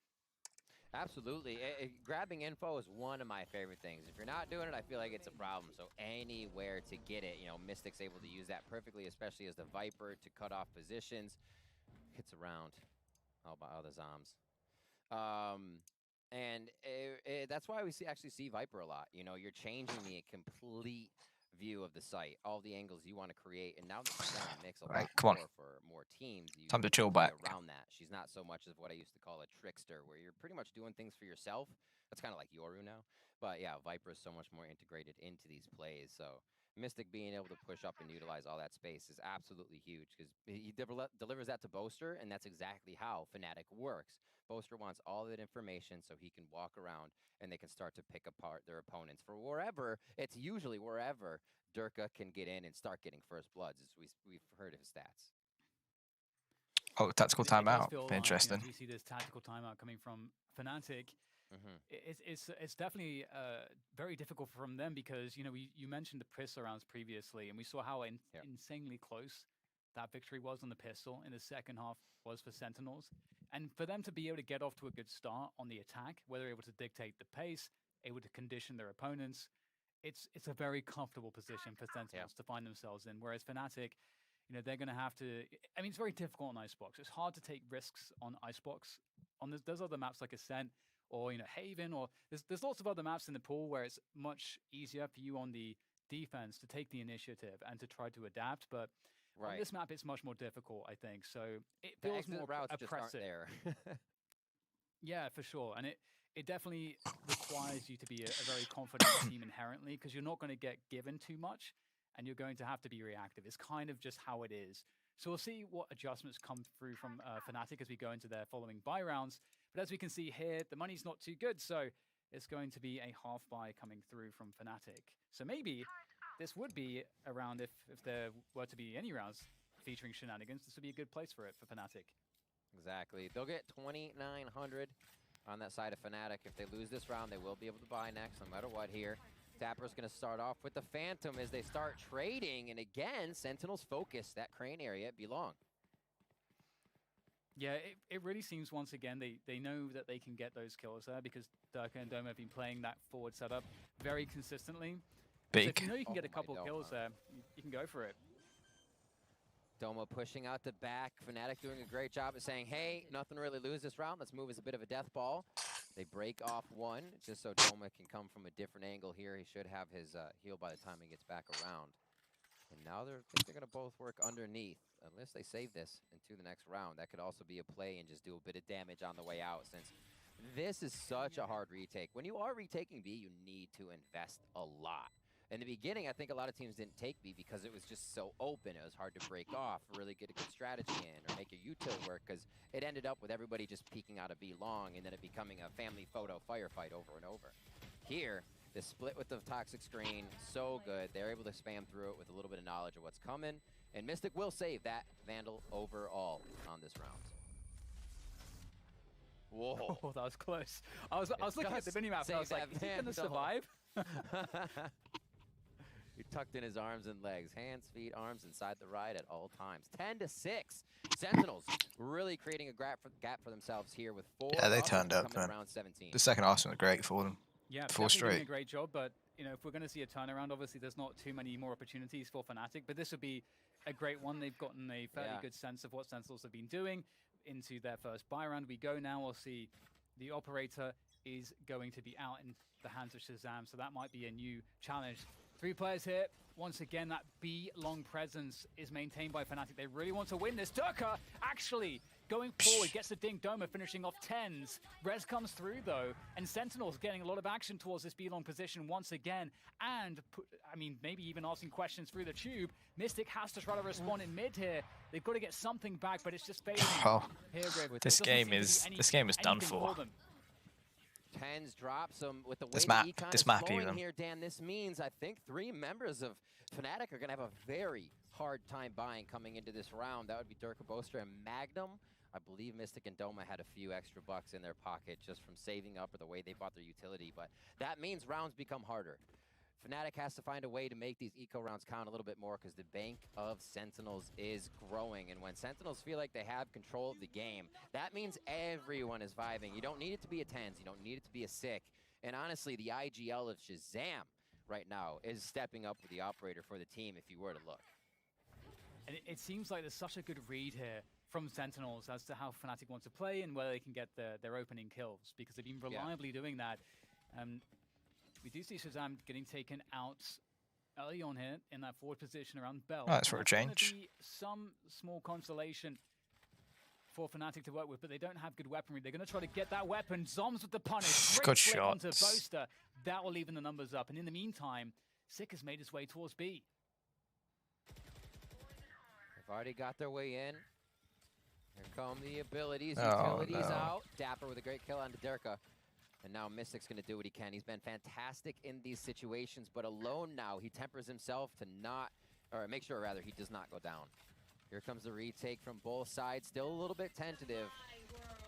Absolutely. Grabbing info is one of my favorite things. If you're not doing it, I feel like it's a problem. So anywhere to get it, you know, Mystic's able to use that perfectly, especially as the Viper to cut off positions. Hits around all the Zoms. And that's why we actually see Viper a lot. You know, you're changing the complete view of the site, all the angles you want to create, and now that she's going to mix a lot more for more teams, you time to chill back around that. She's not so much of what I used to call a trickster, where you're pretty much doing things for yourself. That's kind of like Yoru now. But yeah, Viper is so much more integrated into these plays. So Mystic being able to push up and utilize all that space is absolutely huge because he delivers that to Boaster, and that's exactly how Fnatic works. Boaster wants all that information so he can walk around and they can start to pick apart their opponents for wherever, it's usually wherever Durka can get in and start getting first bloods, as we've heard of his stats. Oh, tactical timeout. Interesting. Like, you know, we see this tactical timeout coming from Fnatic. It's definitely very difficult from them because, you know, you mentioned the pistol rounds previously, and we saw how insanely close that victory was on the pistol in the second half was for Sentinels. And for them to be able to get off to a good start on the attack, where they're able to dictate the pace, able to condition their opponents, it's a very comfortable position for Sentinels to find themselves in. Whereas Fnatic, you know, they're going to have to... I mean, it's very difficult on Icebox. It's hard to take risks on Icebox. There's other maps like Ascent or, you know, Haven, or there's lots of other maps in the pool where it's much easier for you on the defense to take the initiative and to try to adapt. But on this map, it's much more difficult, I think. So it feels more oppressive. There. Yeah, for sure. And it definitely requires you to be a very confident team inherently, because you're not going to get given too much and you're going to have to be reactive. It's kind of just how it is. So we'll see what adjustments come through from Fnatic as we go into their following buy rounds. But as we can see here, the money's not too good. So it's going to be a half buy coming through from Fnatic. So maybe this would be a round if there were to be any rounds featuring shenanigans. This would be a good place for it for Fnatic. Exactly. They'll get 2,900 on that side of Fnatic. If they lose this round, they will be able to buy next, no matter what here. Tapper's going to start off with the Phantom as they start trading. And again, Sentinels focus that crane area belong. Yeah, it really seems once again they know that they can get those kills there because Durka and Doma have been playing that forward setup very consistently. So if you know you can get a couple kills there, you can go for it. Doma pushing out the back. Fnatic doing a great job of saying, hey, nothing to really lose this round. Let's move as a bit of a death ball. They break off one just so Doma can come from a different angle here. He should have his heal by the time he gets back around. And now they're going to both work underneath. Unless they save this into the next round, that could also be a play and just do a bit of damage on the way out, since this is such a hard retake. When you are retaking B, you need to invest a lot. In the beginning, I think a lot of teams didn't take B because it was just so open. It was hard to break off, really get a good strategy in, or make your util work, because it ended up with everybody just peeking out of B long and then it becoming a family photo firefight over and over. Here, the split with the toxic screen, so good. They're able to spam through it with a little bit of knowledge of what's coming, And Mystic will save that Vandal overall on this round. Whoa. Oh, that was close. I was looking at the minimap and I was like, is he going to survive? He tucked in his arms and legs. Hands, feet, arms inside the ride at all times. 10-6. Sentinels really creating a gap for themselves here with 4. Yeah, they turned up, man. Round 17. The second half was great for them. Yeah, 4 straight. Doing a great job, but you know, if we're going to see a turnaround, obviously there's not too many more opportunities for Fnatic, but this would be a great one. They've gotten a fairly good sense of what Sentinels have been doing into their first buy round. We go now, we'll see the operator is going to be out in the hands of Shazam, so that might be a new challenge. 3 players here. Once again, that B long presence is maintained by Fnatic. They really want to win this. Durka actually going forward, gets the Dink Doma, finishing off 10s. Rez comes through though, and Sentinels getting a lot of action towards this B long position once again. And, I mean, maybe even asking questions through the tube. Mystic has to try to respond in mid here. They've got to get something back, but it's just failing. Oh, here, Riv. this game is done for. 10s drops them with the way this the map flowing even. Here, Dan, this means I think 3 members of Fnatic are going to have a very hard time buying coming into this round. That would be Durka, Boaster, and Magnum. I believe Mystic and Doma had a few extra bucks in their pocket just from saving up or the way they bought their utility, but that means rounds become harder. Fnatic has to find a way to make these eco rounds count a little bit more because the bank of Sentinels is growing. And when Sentinels feel like they have control of the game, that means everyone is vibing. You don't need it to be a 10s. You don't need it to be a sick. And honestly, the IGL of Shazam right now is stepping up with the operator for the team if you were to look. And it seems like there's such a good read here from Sentinels as to how Fnatic want to play and whether they can get their opening kills, because they've been reliably doing that. We do see Shazam getting taken out early on here in that forward position around Bell. Oh, that's for a change. Be some small consolation for Fnatic to work with, but they don't have good weaponry. They're going to try to get that weapon. Zoms with the punish. Good shot onto shots. Boaster. That will even the numbers up. And in the meantime, Sick has made his way towards B. They've already got their way in. Here come the abilities. Utilities out. Dapper with a great kill onto Durka. And now Mystic's going to do what he can. He's been fantastic in these situations, but alone now, he tempers himself to not, or make sure rather, he does not go down. Here comes the retake from both sides. Still a little bit tentative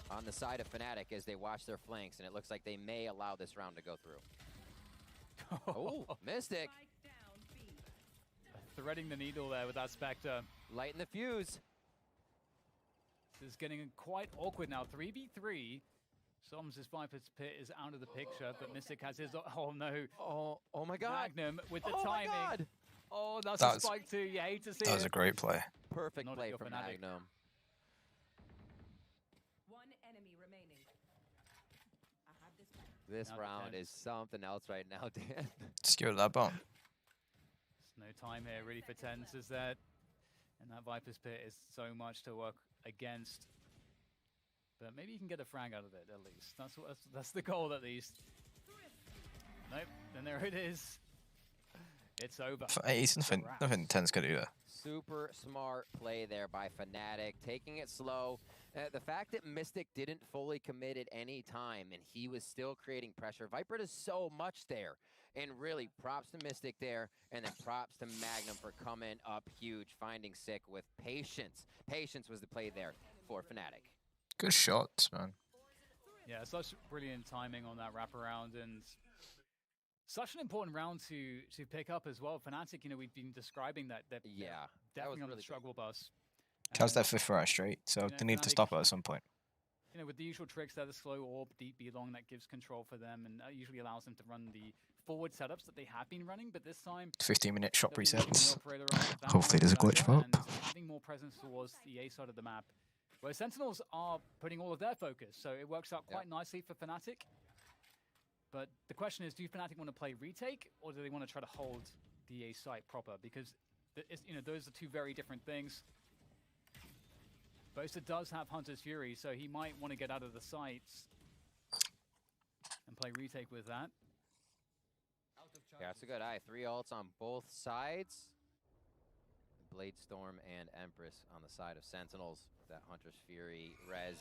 on the side of Fnatic as they watch their flanks, and it looks like they may allow this round to go through. Oh, Mystic. Threading the needle there with that Spectre. Lighting the fuse. This is getting quite awkward now. 3v3. Soms' Viper's Pit is out of the picture, but Mystic has his... Oh, no. Oh my God. Magnum with the timing. My God. Oh, that's a spike too. You hate to see it. That was a great play. Perfect play from Magnum. 1 enemy remaining. I have this round is something else right now, Dan. Secured that bomb. There's no time here really for 10s, is that? And that Viper's Pit is so much to work against. But maybe you can get a frag out of it, at least. That's the goal, at least. Nope, and there it is. It's over. Nothing 10's gonna do there. Super smart play there by Fnatic, taking it slow. The fact that Mystic didn't fully commit at any time and he was still creating pressure. Viper does so much there. And really, props to Mystic there, and then props to Magnum for coming up huge, finding Sick with patience. Patience was the play there for Fnatic. Good shots, man. Yeah, such brilliant timing on that wraparound, and such an important round to pick up as well. Fnatic, you know, we've been describing that. Definitely on the struggle bus. How's their 5th round straight, so they need to stop it at some point. You know, with the usual tricks, they're the slow orb, deep B long, that gives control for them, and usually allows them to run the forward setups that they have been running, but this time... 15-minute shot presets. Hopefully there's a glitch pop. Having more presence towards the A side of the map, where Sentinels are putting all of their focus, so it works out quite nicely for Fnatic. But the question is, do Fnatic want to play retake, or do they want to try to hold the A site proper? Because you know, those are two very different things. Boaster does have Hunter's Fury, so he might want to get out of the sites and play retake with that. Yeah, it's a good eye. 3 ults on both sides. Blade Storm and Empress on the side of Sentinels. That Hunter's Fury res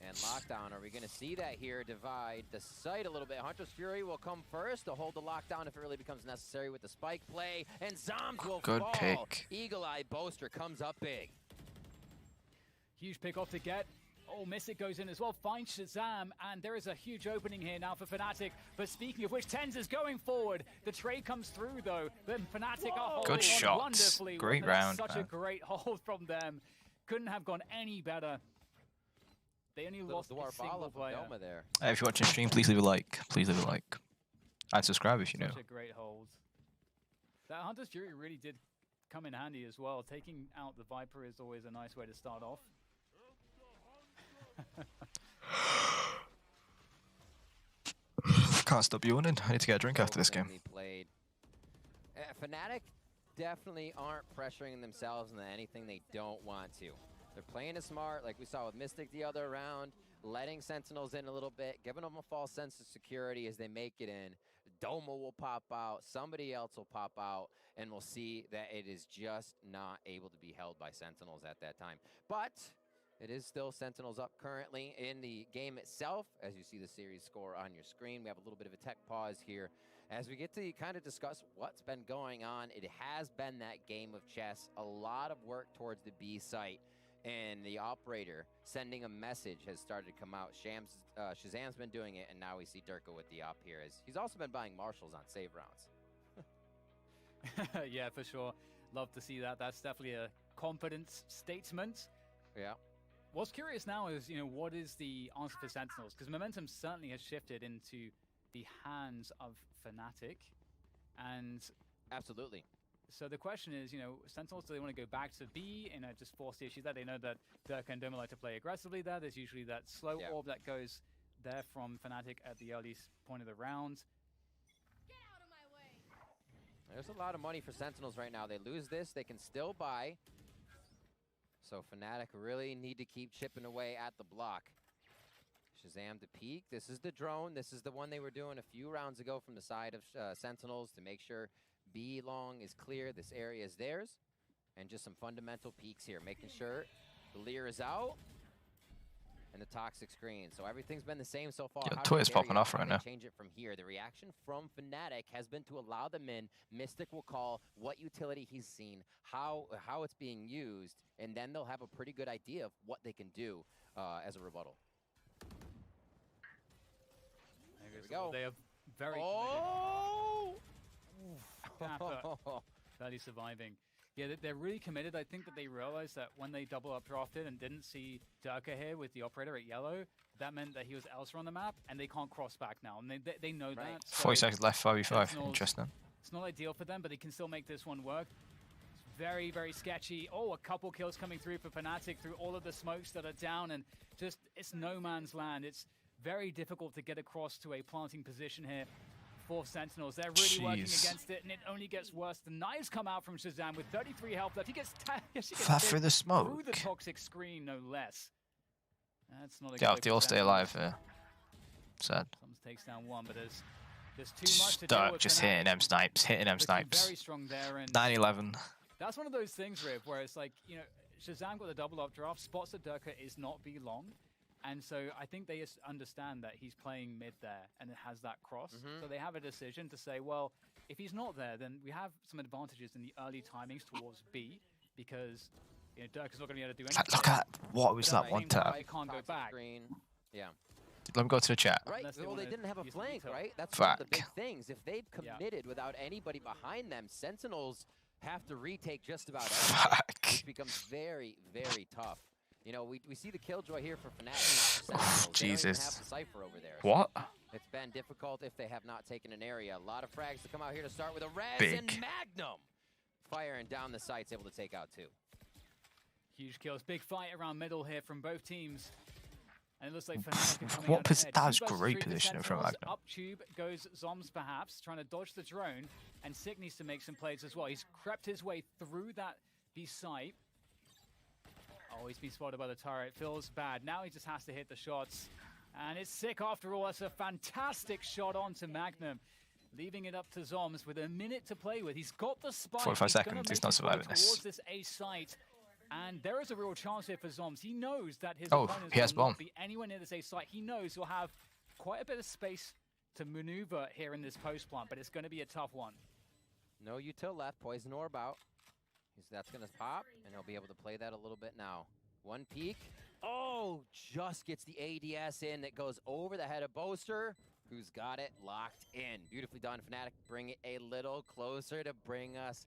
And lockdown, are we going to see that here divide the site a little bit? Hunter's Fury will come first to hold the lockdown if it really becomes necessary with the spike play. And Zombs will Good fall. pick. Eagle-Eye Boaster comes up big. Huge pick off to get. Oh, Mystic goes in as well, finds Shazam, and there is a huge opening here now for Fnatic. But speaking of which, Tens is going forward. The trade comes through, though. Then Fnatic are holding Good on shots. wonderfully. Great That's round, such man. a great hold from them. Couldn't have gone any better. They only lost a single player. There. If you're watching stream, please leave a like. Please leave a like. And subscribe if you know. Such a great hold. That Hunter's Fury really did come in handy as well. Taking out the Viper is always a nice way to start off. Can't stop yawning. I need to get a drink after this game. Played. Fnatic definitely aren't pressuring themselves into anything they don't want to. They're playing it smart, like we saw with Mystic the other round, letting Sentinels in a little bit, giving them a false sense of security as they make it in. Doma will pop out, somebody else will pop out, and we'll see that it is just not able to be held by Sentinels at that time. But it is still Sentinels up currently in the game itself. As you see the series score on your screen, we have a little bit of a tech pause here as we get to kind of discuss what's been going on. It has been that game of chess, a lot of work towards the B site, and the operator sending a message has started to come out. Shazam's been doing it, and now we see Durka with the op here. He's also been buying marshals on save rounds. Yeah, for sure. Love to see that. That's definitely a confidence statement. Yeah. What's curious now is, what is the answer for Sentinels? Because momentum certainly has shifted into the hands of Fnatic. And absolutely. So the question is, Sentinels, do they want to go back to B and just force the issue there? They know that Durka and Doma like to play aggressively there. There's usually that slow orb that goes there from Fnatic at the early point of the round. Get out of my way. There's a lot of money for Sentinels right now. They lose this, they can still buy. So Fnatic really need to keep chipping away at the block. Shazam to peek. This is the drone. This is the one they were doing a few rounds ago from the side of Sentinels to make sure B long is clear. This area is theirs. And just some fundamental peeks here, making sure the Lear is out. And the toxic screen. So everything's been the same so far. Yeah, Twitter's popping off right now. Change it from here. The reaction from Fnatic has been to allow them in. Mystic will call what utility he's seen, how it's being used, and then they'll have a pretty good idea of what they can do as a rebuttal. There we go. They are very barely surviving. Yeah, they're really committed. I think that they realized that when they double up drafted and didn't see Durka here with the operator at yellow, that meant that he was elsewhere on the map, and they can't cross back now. And they know that. 40 seconds left, 5v5. Sentinels, Interesting. It's not ideal for them, but they can still make this one work. It's very, very sketchy. Oh, a couple kills coming through for Fnatic through all of the smokes that are down, and just, it's no man's land. It's very difficult to get across to a planting position here for Sentinels. They're really working against it, and it only gets worse. The knives come out from Shazam with 33 health left. He gets through the smoke. Through the toxic screen, no less. That's not a Yeah, good they all stay alive here. Sad. Sums takes down one, but there's too much to deal with. Just hitting them snipes, Very strong there. And 9-11. that's one of those things, Riv, where it's like, Shazam got the double up draft, spots that Durka is not be long. And so I think they understand that he's playing mid there and it has that cross. So they have a decision to say, well, if he's not there, then we have some advantages in the early timings towards B because Durka's not going to be able to do anything. Look at what was that one tap? They can't go back. Yeah. Let me go to the chat. Right, well, they didn't have a flank, right? That's one of the big things. If they've committed without anybody behind them, Sentinels have to retake just about everything, which becomes very, very tough. We see the killjoy here for Fnatic. Jesus. They don't even have the Cypher over there. What? It's been difficult if they have not taken an area. A lot of frags to come out here to start with a Rez and Magnum. Firing down the sights, able to take out two. Huge kills. Big fight around middle here from both teams. And it looks like Fnatic what that was great positioning from Magnum. Up tube goes Zombs perhaps, trying to dodge the drone. And Sick needs to make some plays as well. He's crept his way through that B-site. Oh, he's been spotted by the turret. Feels bad. Now he just has to hit the shots. And it's Sick after all. That's a fantastic shot onto Magnum. Leaving it up to Zombs with a minute to play with. He's got the spike. 45 seconds. He's not surviving this. Towards this A site. And there is a real chance here for Zombs. He knows that his Oh, opponents he has will bomb. not be anywhere near this A site. He knows he'll have quite a bit of space to maneuver here in this post plant, but it's going to be a tough one. No util left, poison orb out. That's gonna pop, and he'll be able to play that a little bit now. One peek. Oh, just gets the ADS in that goes over the head of Boaster, who's got it locked in. Beautifully done, Fnatic. Bring it a little closer to bring us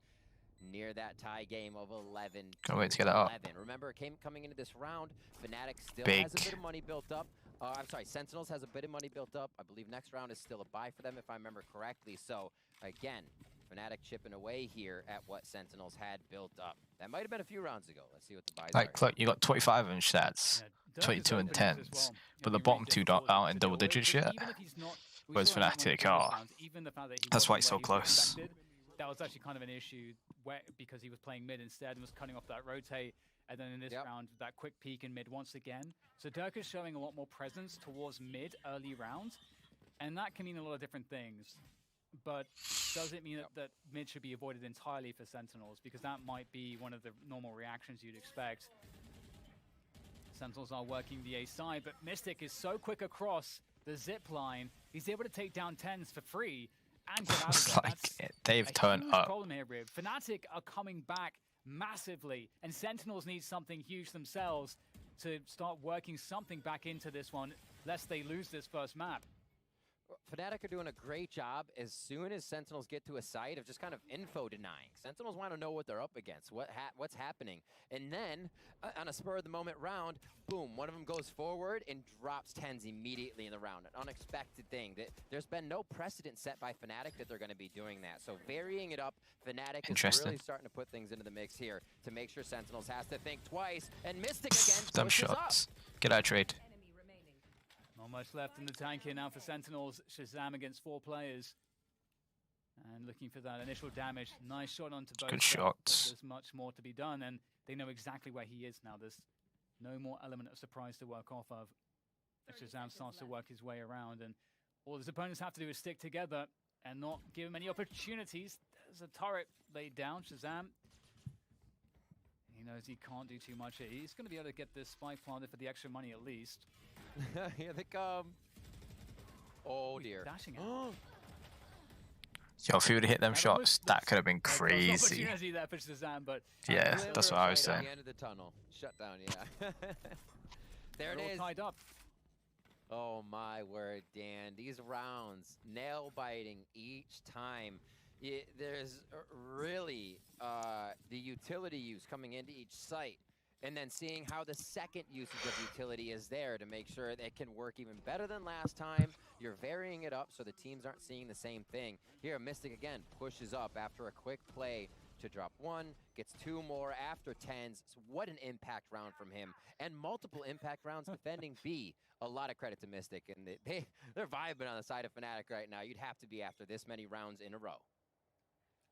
near that tie game of 11. Can't wait to get that up. Remember, coming into this round, Fnatic still Big. has a bit of money built up. I'm sorry, Sentinels has a bit of money built up. I believe next round is still a buy for them, if I remember correctly. So, again, Fnatic chipping away here at what Sentinels had built up. That might have been a few rounds ago. Let's see what the buys are. Like, look, you got 25 in stats, 22 and 10s, but the bottom two aren't in double digits yet. Whereas Fnatic are. That's why it's so close. That was actually kind of an issue because he was playing mid instead and was cutting off that rotate. And then in this round, that quick peek in mid once again. So Dirk is showing a lot more presence towards mid early rounds. And that can mean a lot of different things. But does it mean that mid should be avoided entirely for Sentinels? Because that might be one of the normal reactions you'd expect. Sentinels are working the A side, but Mystic is so quick across the zip line. He's able to take down 10s for free and get out of there. Like, they've turned up. Problem here, Rib. Fnatic are coming back massively, and Sentinels need something huge themselves to start working something back into this one, lest they lose this first map. Fnatic are doing a great job as soon as Sentinels get to a site of just kind of info denying. Sentinels want to know what they're up against, what's happening. And then, on a spur-of-the-moment round, boom, one of them goes forward and drops 10s immediately in the round. An unexpected thing. There's been no precedent set by Fnatic that they're going to be doing that. So varying it up, Fnatic is really starting to put things into the mix here to make sure Sentinels has to think twice. And Mystic again Them shots. Get out of trade. Not much left in the tank here now for Sentinels. Shazam against 4 players. And looking for that initial damage. Nice shot onto both. Good shots. There's much more to be done, and they know exactly where he is now. There's no more element of surprise to work off of. As Shazam starts to work his way around, and all his opponents have to do is stick together and not give him any opportunities. There's a turret laid down. Shazam, he knows he can't do too much here. He's going to be able to get this spike planted for the extra money at least. Here they come. Oh dear. Dashing out. Yo, if he would have hit them shots, that could have been crazy. There for Shazam, but yeah, that's what I was saying. The end of the tunnel. Shut down, yeah. There it is. Tied up. Oh my word, Dan. These rounds, nail biting each time. There's really the utility use coming into each site. And then seeing how the second usage of utility is there to make sure that it can work even better than last time. You're varying it up so the teams aren't seeing the same thing. Here, Mystic again pushes up after a quick play to drop 1, gets 2 more after 10s. So what an impact round from him. And multiple impact rounds defending B. A lot of credit to Mystic. And they're vibing on the side of Fnatic right now. You'd have to be after this many rounds in a row.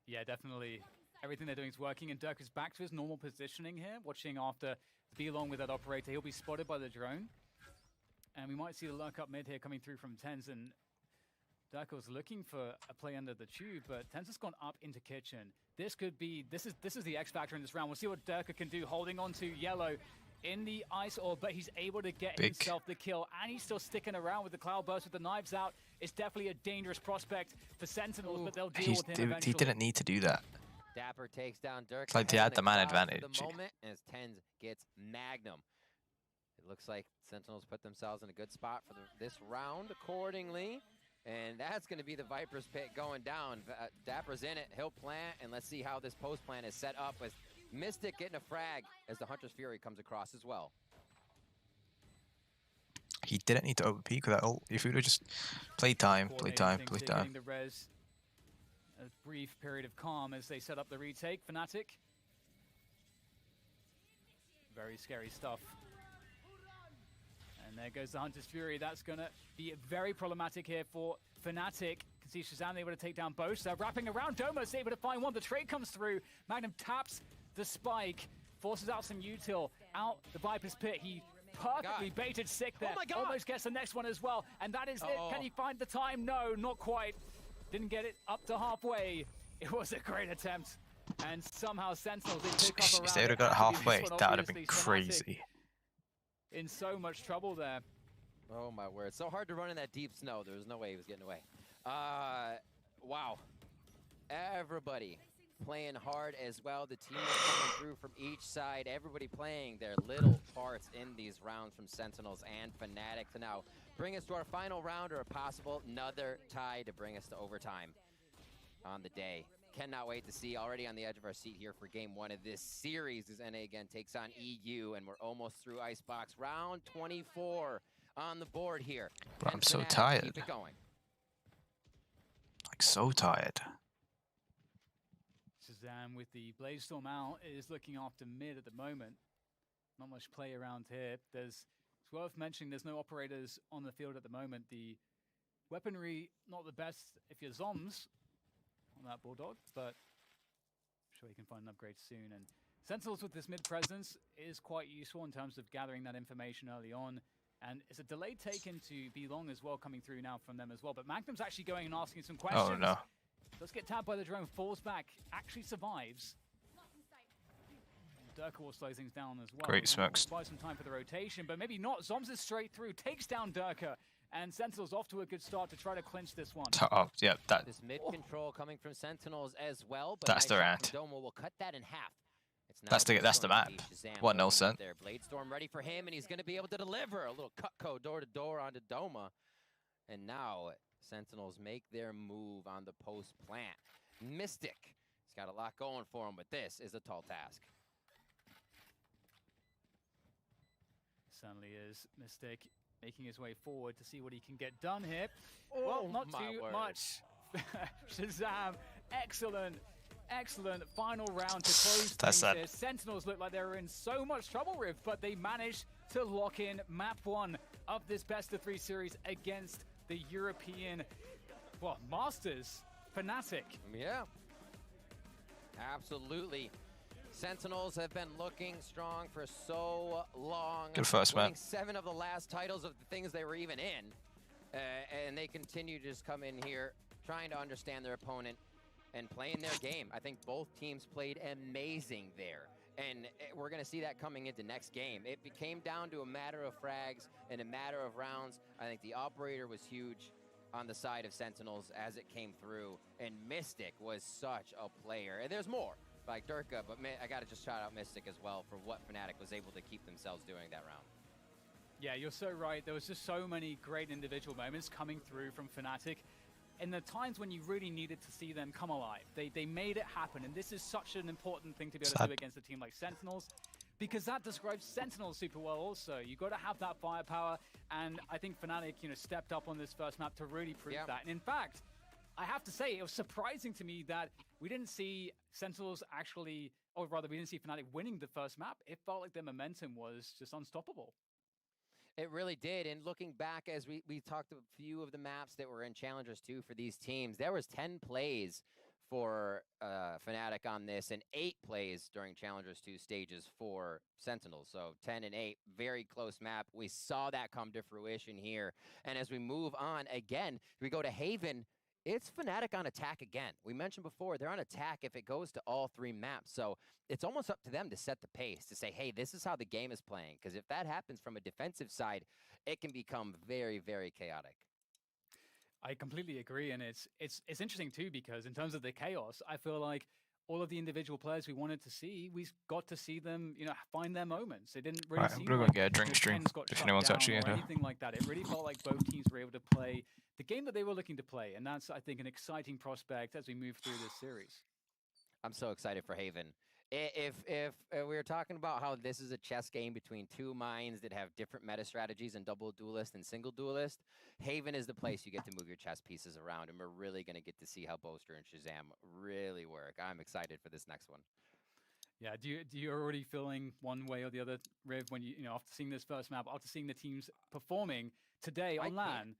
Yeah, definitely. Everything they're doing is working, and Dirk is back to his normal positioning here, watching after be along with that operator. He'll be spotted by the drone. And we might see the lurk up mid here coming through from TenZ, and Dirk was looking for a play under the tube, but TenZ has gone up into kitchen. This could be, this is the X factor in this round. We'll see what Dirk can do, holding on to yellow in the ice orb, but he's able to get himself the kill, and he's still sticking around with the cloud burst with the knives out. It's definitely a dangerous prospect for Sentinels, but they'll deal with him eventually. He didn't need to do that. Dapper takes down Dirk. Like, they had the man advantage. The moment as TenZ gets Magnum. It looks like Sentinels put themselves in a good spot for this round accordingly. And that's going to be the Viper's Pit going down. Dapper's in it. He'll plant, and let's see how this post plant is set up with Mystic getting a frag as the Hunter's Fury comes across as well. He didn't need to overpeak with that ult. If he would have just played time, played time. The res. A brief period of calm as they set up the retake. Fnatic. Very scary stuff. And there goes the Hunter's Fury. That's going to be very problematic here for Fnatic. Can see Shazam able to take down both. They're wrapping around. Domo's able to find one. The trade comes through. Magnum taps the spike. Forces out some util. Out the Viper's Pit. He perfectly baited Sick there. Almost gets the next one as well. And that is it. Can he find the time? No, not quite. Didn't get it up to halfway. It was a great attempt. And somehow Sentinels, they pick up around. If they would have got halfway, that would have been crazy. In so much trouble there. Oh my word. So hard to run in that deep snow. There was no way he was getting away. Wow. Everybody playing hard as well. The team is coming through from each side. Everybody playing their little parts in these rounds from Sentinels and Fnatic to now bring us to our final round or a possible another tie to bring us to overtime on the day. Cannot wait to see. Already on the edge of our seat here for game 1 of this series as NA again takes on EU, and we're almost through Icebox. Round 24 on the board here. Bro, I'm so tired. Keep it going. Like, so tired. Shazam with the Blaze Storm out is looking after mid at the moment. Not much play around here. It's worth mentioning there's no operators on the field at the moment. The weaponry, not the best if you're Zoms on that Bulldog, but I'm sure you can find an upgrade soon. And Sentinels with this mid presence is quite useful in terms of gathering that information early on. And it's a delay taken to be long as well coming through now from them as well. But Magnum's actually going and asking some questions. Oh no. Does get tapped by the drone, falls back, actually survives. Durka will slow things down as well. Great smokes. Buy some time for the rotation, but maybe not. Zoms is straight through, takes down Durka, and Sentinels off to a good start to try to clinch this one. Oh, yeah, that. This mid control coming from Sentinels as well. But That's the round. Domo will cut that in half. That's the map. 1-0 sent. There, Blade Storm ready for him, and he's going to be able to deliver a little Cutco door to door onto Doma. And now Sentinels make their move on the post plant. Mystic, he's got a lot going for him, but this is a tall task. Certainly is. Mystic making his way forward to see what he can get done here. Well, not too much. Shazam, excellent. Excellent final round to close things here. Sentinels look like they're in so much trouble, Riv, but they managed to lock in map 1 of this best-of-3 series against the European, well, Masters, Fnatic. Yeah, absolutely. Sentinels have been looking strong for so long. Good first map. 7 of the last titles of the things they were even in. And they continue to just come in here trying to understand their opponent and playing their game. I think both teams played amazing there. And we're going to see that coming into next game. It came down to a matter of frags and a matter of rounds. I think the operator was huge on the side of Sentinels as it came through. And Mystic was such a player. And there's more like Durka, but I got to just shout out Mystic as well for what Fnatic was able to keep themselves doing that round. Yeah, you're so right. There was just so many great individual moments coming through from Fnatic. In the times when you really needed to see them come alive, they made it happen. And this is such an important thing to be able to do against a team like Sentinels, because that describes Sentinels super well also. You got to have that firepower, and I think Fnatic, stepped up on this first map to really prove that. And in fact, I have to say, it was surprising to me that we didn't see Sentinels actually, or rather, we didn't see Fnatic winning the first map. It felt like their momentum was just unstoppable. It really did, and looking back as we talked a few of the maps that were in Challengers 2 for these teams, there was 10 plays for Fnatic on this and 8 plays during Challengers 2 stages for Sentinels. So 10 and 8, very close map. We saw that come to fruition here. And as we move on again, we go to Haven. It's Fnatic on attack again. We mentioned before, they're on attack if it goes to all 3 maps. So it's almost up to them to set the pace, to say, hey, this is how the game is playing. Because if that happens from a defensive side, it can become very, very chaotic. I completely agree. And it's interesting, too, because in terms of the chaos, I feel like all of the individual players we wanted to see, we got to see them, find their moments. It didn't really seem I'm going to get a drink stream if anyone's actually in here. Anything like that. It really felt like both teams were able to play the game that they were looking to play. And that's, I think, an exciting prospect as we move through this series. I'm so excited for Haven. If we were talking about how this is a chess game between 2 minds that have different meta strategies and double duelist and single duelist, Haven is the place you get to move your chess pieces around, and we're really going to get to see how Boaster and Shazam really work. I'm excited for this next one. Yeah, do you already feeling one way or the other, Riv, when you after seeing this first map, after seeing the teams performing today on LAN,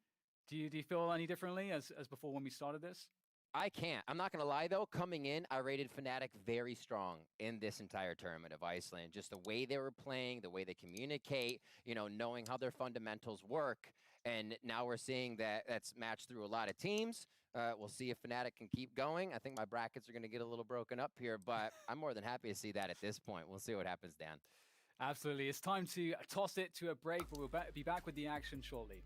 do you feel any differently as before when we started this? I can't. I'm not going to lie, though. Coming in, I rated Fnatic very strong in this entire tournament of Iceland. Just the way they were playing, the way they communicate, knowing how their fundamentals work. And now we're seeing that that's matched through a lot of teams. We'll see if Fnatic can keep going. I think my brackets are going to get a little broken up here, but I'm more than happy to see that at this point. We'll see what happens, Dan. Absolutely. It's time to toss it to a break, but we'll be back with the action shortly.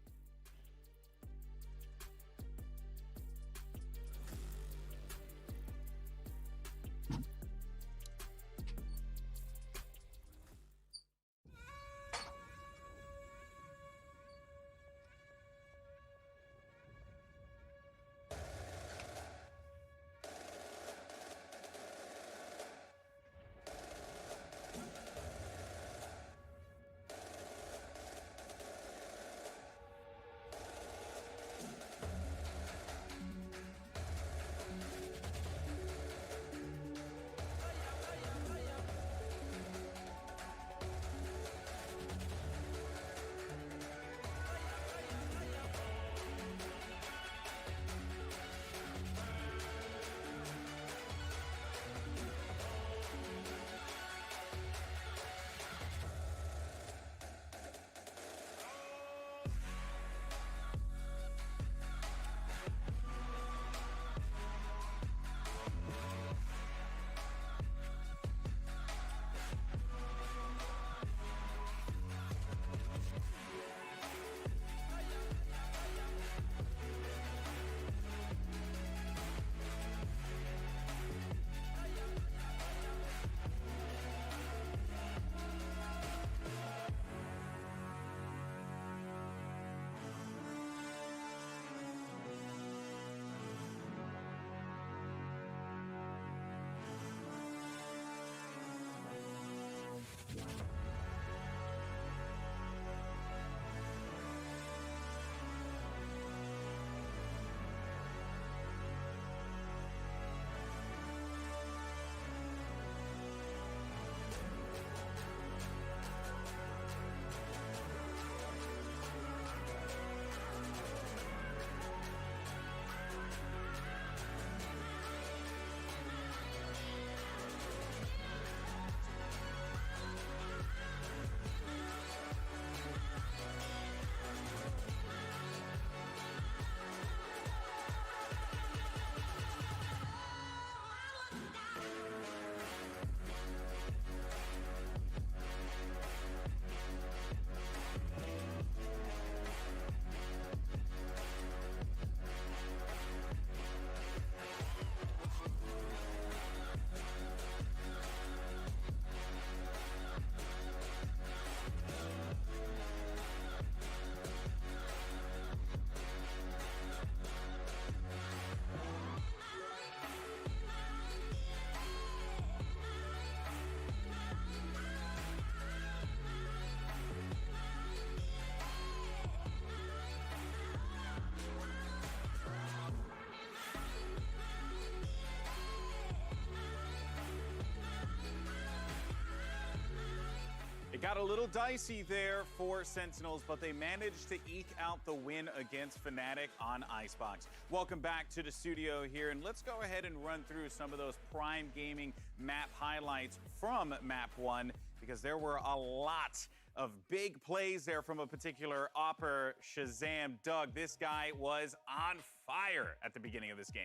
It got a little dicey there for Sentinels, but they managed to eke out the win against Fnatic on Icebox. Welcome back to the studio here, and let's go ahead and run through some of those Prime Gaming map highlights from Map 1, because there were a lot of big plays there from a particular Opper, Shazam, Doug. This guy was on fire at the beginning of this game.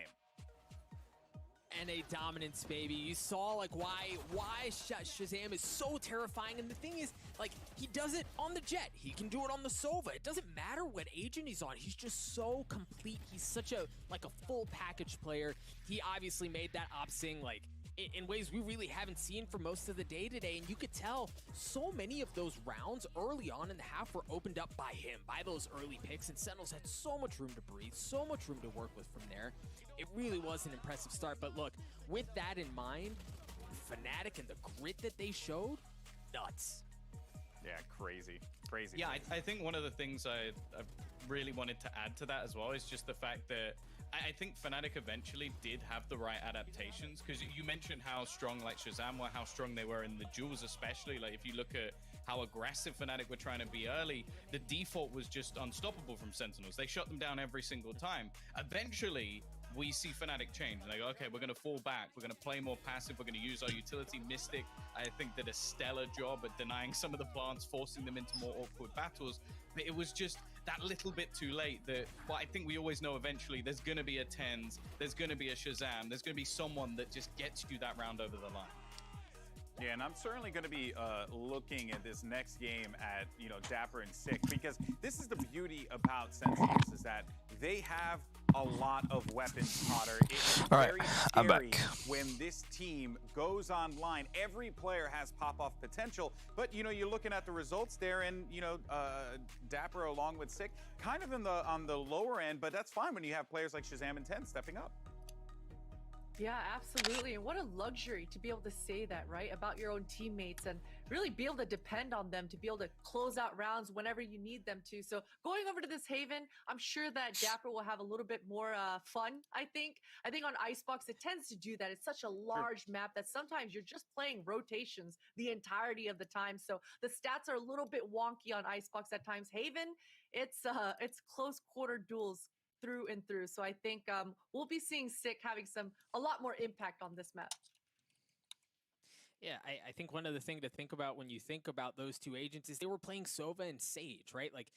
And a dominance, baby. You saw like why Shazam is so terrifying, and the thing is, like, he does it on the Jett, he can do it on the Sova. It doesn't matter what agent he's on. He's just so complete. He's such a full package player. He obviously made that opsing like in ways we really haven't seen for most of the day today, and you could tell so many of those rounds early on in the half were opened up by him, by those early picks, and Sentinels had so much room to breathe, so much room to work with from there. It really was an impressive start, but look, with that in mind, Fnatic and the grit that they showed, nuts. Yeah, crazy. Yeah, I think one of the things I really wanted to add to that as well is just the fact that I think Fnatic eventually did have the right adaptations, because you mentioned how strong like Shazam were, how strong they were in the duels especially. Like if you look at how aggressive Fnatic were trying to be early, the default was just unstoppable from Sentinels. They shut them down every single time. Eventually, we see Fnatic change. They go, okay, we're going to fall back. We're going to play more passive. We're going to use our utility. Mystic, I think, did a stellar job at denying some of the plants, forcing them into more awkward battles. But it was just that little bit too late. But I think we always know eventually there's going to be a TenZ, there's going to be a Shazam, there's going to be someone that just gets you that round over the line. Yeah, and I'm certainly going to be looking at this next game at, Dapper and Sick, because this is the beauty about Sentinels, is that they have a lot of weapons, Potter. It's very scary when this team goes online. Every player has pop-off potential, but, you're looking at the results there, and, Dapper along with Sick, kind of on the lower end, but that's fine when you have players like Shazam and TenZ stepping up. Yeah, absolutely. And what a luxury to be able to say that, right, about your own teammates and really be able to depend on them to be able to close out rounds whenever you need them to. So going over to this Haven, I'm sure that Dapper will have a little bit more fun, I think. I think on Icebox, it tends to do that. It's such a large map that sometimes you're just playing rotations the entirety of the time. So the stats are a little bit wonky on Icebox at times. Haven, it's close quarter duels through and through. So I think we'll be seeing Sick having a lot more impact on this map. Yeah, I think one other thing to think about when you think about those two agents is they were playing Sova and Sage, right? Like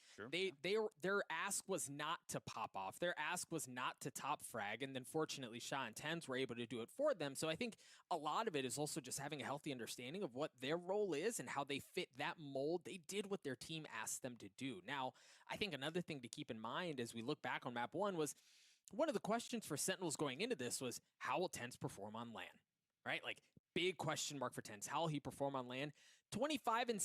their ask was not to pop off. Their ask was not to top frag. And then fortunately, Sha and TenZ were able to do it for them. So I think a lot of it is also just having a healthy understanding of what their role is and how they fit that mold. They did what their team asked them to do. Now, I think another thing to keep in mind as we look back on map 1 was one of the questions for Sentinels going into this was, how will TenZ perform on LAN, right? Like, big question mark for TenZ. How will he perform on LAN? 25 and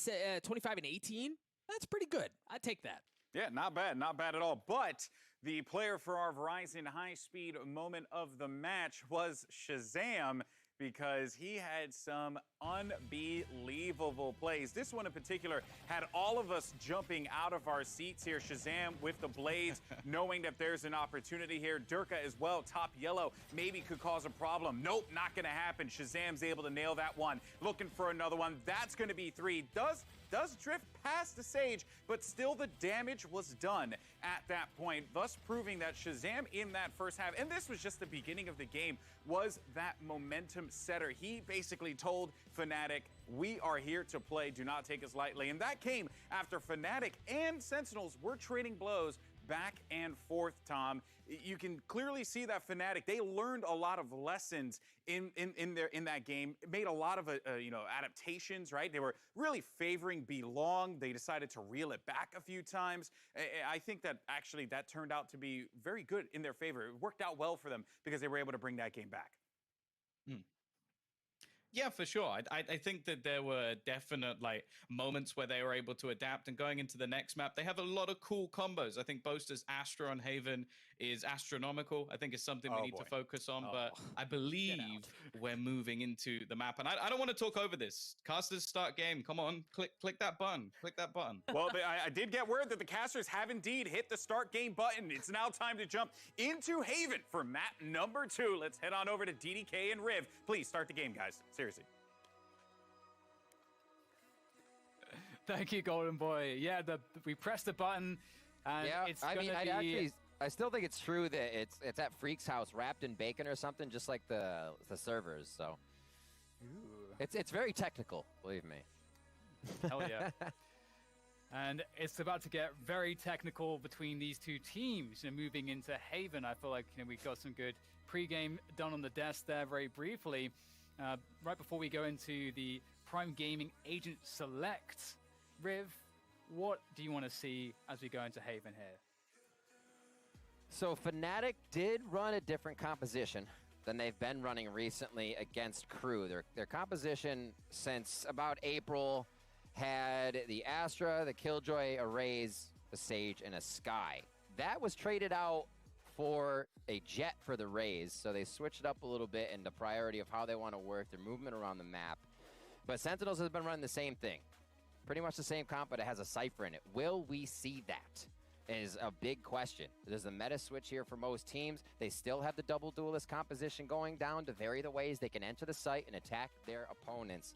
18, that's pretty good. I take that. Yeah, not bad at all. But the player for our Verizon high-speed moment of the match was Shazam, because he had some unbelievable plays. This one in particular had all of us jumping out of our seats here. Shazam with the blades, knowing that there's an opportunity here. Durka as well, top yellow, maybe could cause a problem. Nope, not gonna happen. Shazam's able to nail that one. Looking for another one. That's gonna be 3. Does drift past the Sage, but still the damage was done at that point, thus proving that Shazam in that first half, and this was just the beginning of the game, was that momentum setter. He basically told Fnatic, we are here to play, do not take us lightly. And that came after Fnatic and Sentinels were trading blows back and forth, Tom. You can clearly see that Fnatic, they learned a lot of lessons in that game. It made a lot of adaptations, right? They were really favoring Belong. They decided to reel it back a few times. I think that actually that turned out to be very good in their favor. It worked out well for them because they were able to bring that game back. Yeah, for sure. I think that there were definite moments where they were able to adapt, and going into the next map, they have a lot of cool combos. I think Boaster's Astra on Haven is astronomical. I think it's something we need to focus on, but I believe we're moving into the map. And I don't want to talk over this. Casters start game. Come on, click that button. Click that button. Well, I did get word that the casters have indeed hit the start game button. It's now time to jump into Haven for map number 2. Let's head on over to DDK and Riv. Please start the game, guys. Seriously. Thank you, Golden Boy. Yeah, we pressed the button, and it's I still think it's true that it's at Freak's house, wrapped in bacon or something, just like the servers. So it's very technical, believe me. Hell yeah. And it's about to get very technical between these two teams. Moving into Haven, I feel like we've got some good pre-game done on the desk there very briefly. Right before we go into the Prime Gaming Agent Select, Riv, what do you want to see as we go into Haven here? So Fnatic did run a different composition than they've been running recently against Crew. Their composition since about April had the Astra, the Killjoy, a Raze, a Sage, and a Sky. That was traded out for a Jett for the Raze, so they switched it up a little bit in the priority of how they want to work their movement around the map. But Sentinels has been running the same thing. Pretty much the same comp, but it has a Cypher in it. Will we see that? Is a big question. There's a meta switch here for most teams. They still have the double duelist composition going down to vary the ways they can enter the site and attack their opponents.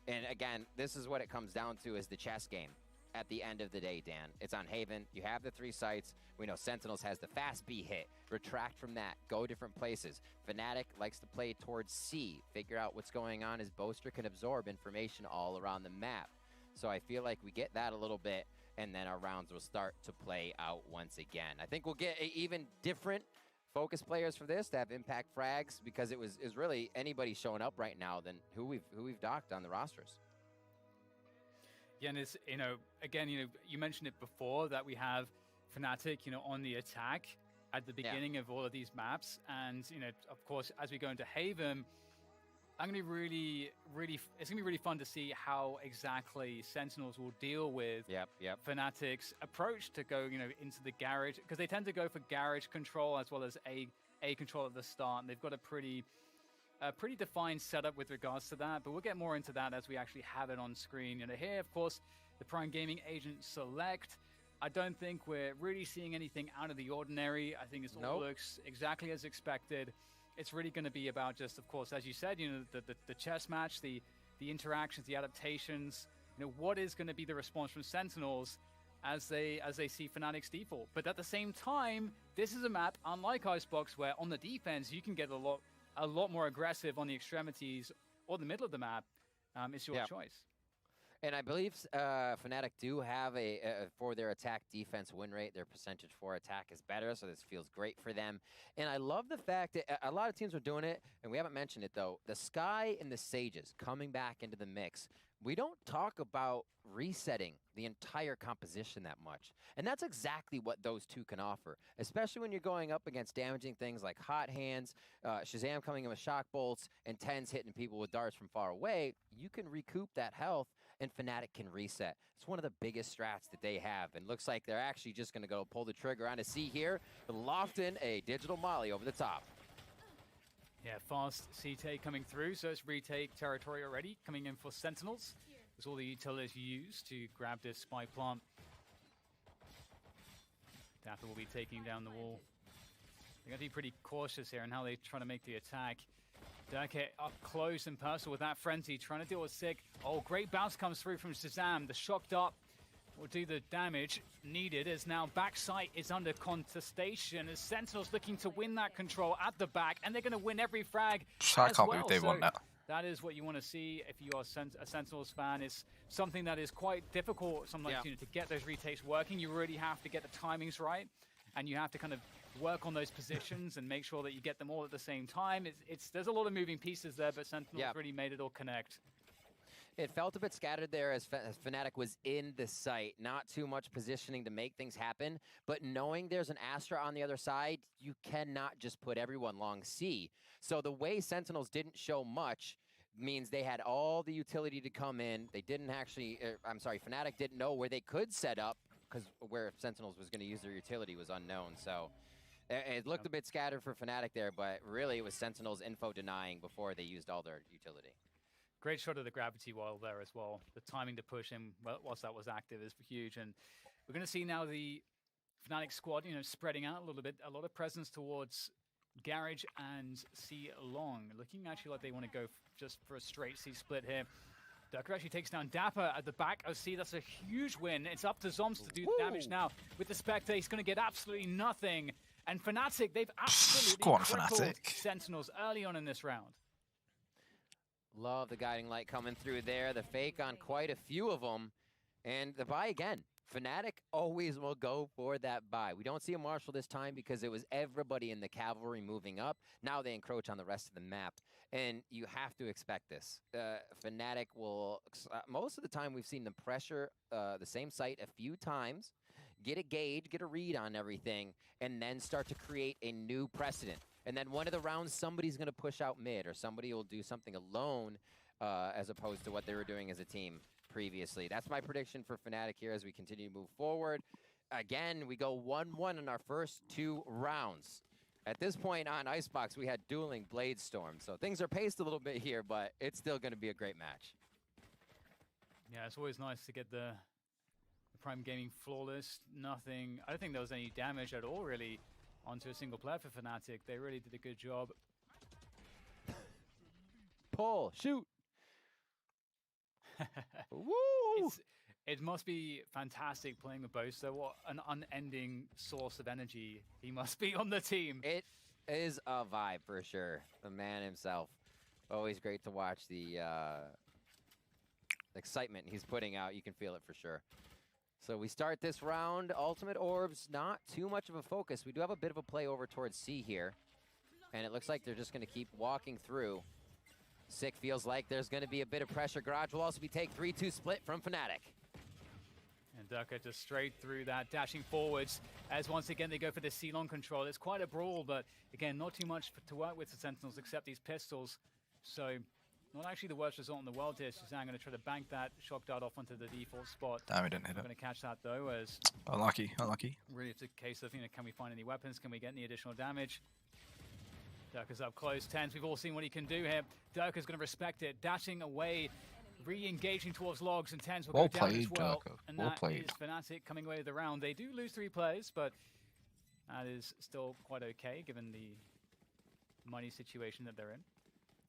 And again, this is what it comes down to, is the chess game. At the end of the day, Dan, it's on Haven. You have the 3 sites. We know Sentinels has the fast B hit. Retract from that. Go different places. Fnatic likes to play towards C. Figure out what's going on as Boaster can absorb information all around the map. So I feel like we get that a little bit. and then our rounds will start to play out once again. I think we'll get even different focus players for this to have impact frags, because it was really anybody showing up right now than who we've docked on the rosters. Yeah, and it's, again, you mentioned it before that we have Fnatic, on the attack at the beginning of all of these maps. And, of course, as we go into Haven, I'm going to be it's going to be really fun to see how exactly Sentinels will deal with Fnatic's approach to go, into the garage, because they tend to go for garage control as well as A control at the start. And they've got a pretty defined setup with regards to that, but we'll get more into that as we actually have it on screen. Here, of course, the Prime Gaming Agent select. I don't think we're really seeing anything out of the ordinary. I think this all looks exactly as expected. It's really going to be about just, of course, as you said, the chess match, the interactions, the adaptations. What is going to be the response from Sentinels as they see Fnatic's default? But at the same time, this is a map unlike Icebox, where on the defense you can get a lot more aggressive on the extremities or the middle of the map. It's your choice. And I believe Fnatic do have for their attack defense win rate, their percentage for attack is better, so this feels great for them. And I love the fact that a lot of teams are doing it, and we haven't mentioned it though. The Sky and the Sages coming back into the mix. We don't talk about resetting the entire composition that much. And that's exactly what those two can offer, especially when you're going up against damaging things like Hot Hands, Shazam coming in with shock bolts, and Tens hitting people with darts from far away. You can recoup that health, and Fnatic can reset. It's one of the biggest strats that they have, and looks like they're actually just going to go pull the trigger on a C here, loft in a digital molly over the top. Yeah, fast CT coming through, so it's retake territory already, coming in for Sentinels. There's all the utilities used to grab this spy plant. Dapper will be taking down the wall. They're going to be pretty cautious here in how they try to make the attack. Durkit up close and personal with that frenzy, trying to deal with Sig. Oh, great bounce comes through from Shazam. The shocked up will do the damage needed, as now backside is under contestation as Sentinels looking to win that control at the back, and they're going to win every frag. I can't believe they won that. That is what you want to see if you are a Sentinels fan. It's something that is quite difficult sometimes to get those retakes working. You really have to get the timings right, and you have to kind of work on those positions and make sure that you get them all at the same time. There's a lot of moving pieces there, but Sentinels really made it all connect. It felt a bit scattered there as Fnatic was in the site. Not too much positioning to make things happen, but knowing there's an Astra on the other side, you cannot just put everyone long C. So the way Sentinels didn't show much means they had all the utility to come in. They didn't actually, Fnatic didn't know where they could set up, because where Sentinels was going to use their utility was unknown. So it looked a bit scattered for Fnatic there, but really it was Sentinels info denying before they used all their utility. Great shot of the gravity wall there as well. The timing to push him whilst that was active is huge. And we're going to see now the Fnatic squad, spreading out a little bit. A lot of presence towards Garage and C long. Looking actually like they want to go just for a straight C split here. Durkit actually takes down Dapper at the back of C. That's a huge win. It's up to Zombs to do the damage now. With the Spectre, he's going to get absolutely nothing. And Fnatic, they've absolutely crippled Sentinels early on in this round. Love the guiding light coming through there. The fake on quite a few of them. And the buy again. Fnatic always will go for that buy. We don't see a Marshall this time because it was everybody in the cavalry moving up. Now they encroach on the rest of the map. And you have to expect this. Fnatic will, most of the time we've seen them pressure the same site a few times, get a gauge, get a read on everything, and then start to create a new precedent. And then one of the rounds, somebody's going to push out mid, or somebody will do something alone as opposed to what they were doing as a team previously. That's my prediction for Fnatic here as we continue to move forward. Again, we go 1-1 in our first 2 rounds. At this point on Icebox, we had dueling Blade Storm, so things are paced a little bit here, but it's still going to be a great match. Yeah, it's always nice to get the Prime Gaming flawless. Nothing, I don't think there was any damage at all, really, onto a single player for Fnatic. They really did a good job. Pull, shoot. Woo! It must be fantastic playing with Boaster. What an unending source of energy he must be on the team. It is a vibe for sure. The man himself. Always great to watch the excitement he's putting out. You can feel it for sure. So we start this round. Ultimate Orbs, not too much of a focus. We do have a bit of a play over towards C here. And it looks like they're just going to keep walking through. Sick feels like there's going to be a bit of pressure. Garage will also be take 3-2 split from Fnatic. And Durka just straight through that, dashing forwards as once again they go for the C-long control. It's quite a brawl, but again, not too much to work with the Sentinels except these pistols. So not actually the worst result in the world here. Shazam going to try to bank that shock dart off onto the default spot. Damn, we didn't hit it. Going to catch that though, as unlucky. Really, it's a case of, can we find any weapons? Can we get any additional damage? Durka's up close. Tens, we've all seen what he can do here. Durka's going to respect it, dashing away, re-engaging towards logs, and Tens will go down as well. And that is Fnatic coming away with the round. They do lose 3 players, but that is still quite okay given the money situation that they're in.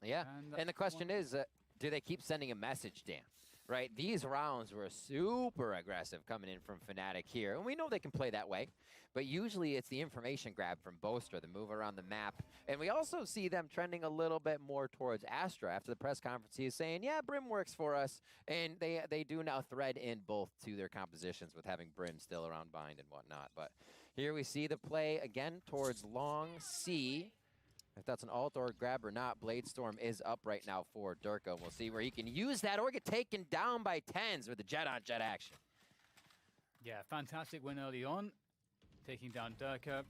Yeah, and the question is, do they keep sending a message, Dan? Right, these rounds were super aggressive coming in from Fnatic here, and we know they can play that way, but usually it's the information grab from Boaster, the move around the map, and we also see them trending a little bit more towards Astra after the press conference. He is saying, yeah, Brim works for us, and they do now thread in both to their compositions with having Brim still around bind and whatnot, but here we see the play again towards long C. If that's an alt or grab or not, Bladestorm is up right now for Durka. We'll see where he can use that or get taken down by Tens with the jet on jet action. Yeah, fantastic win early on, taking down Durka.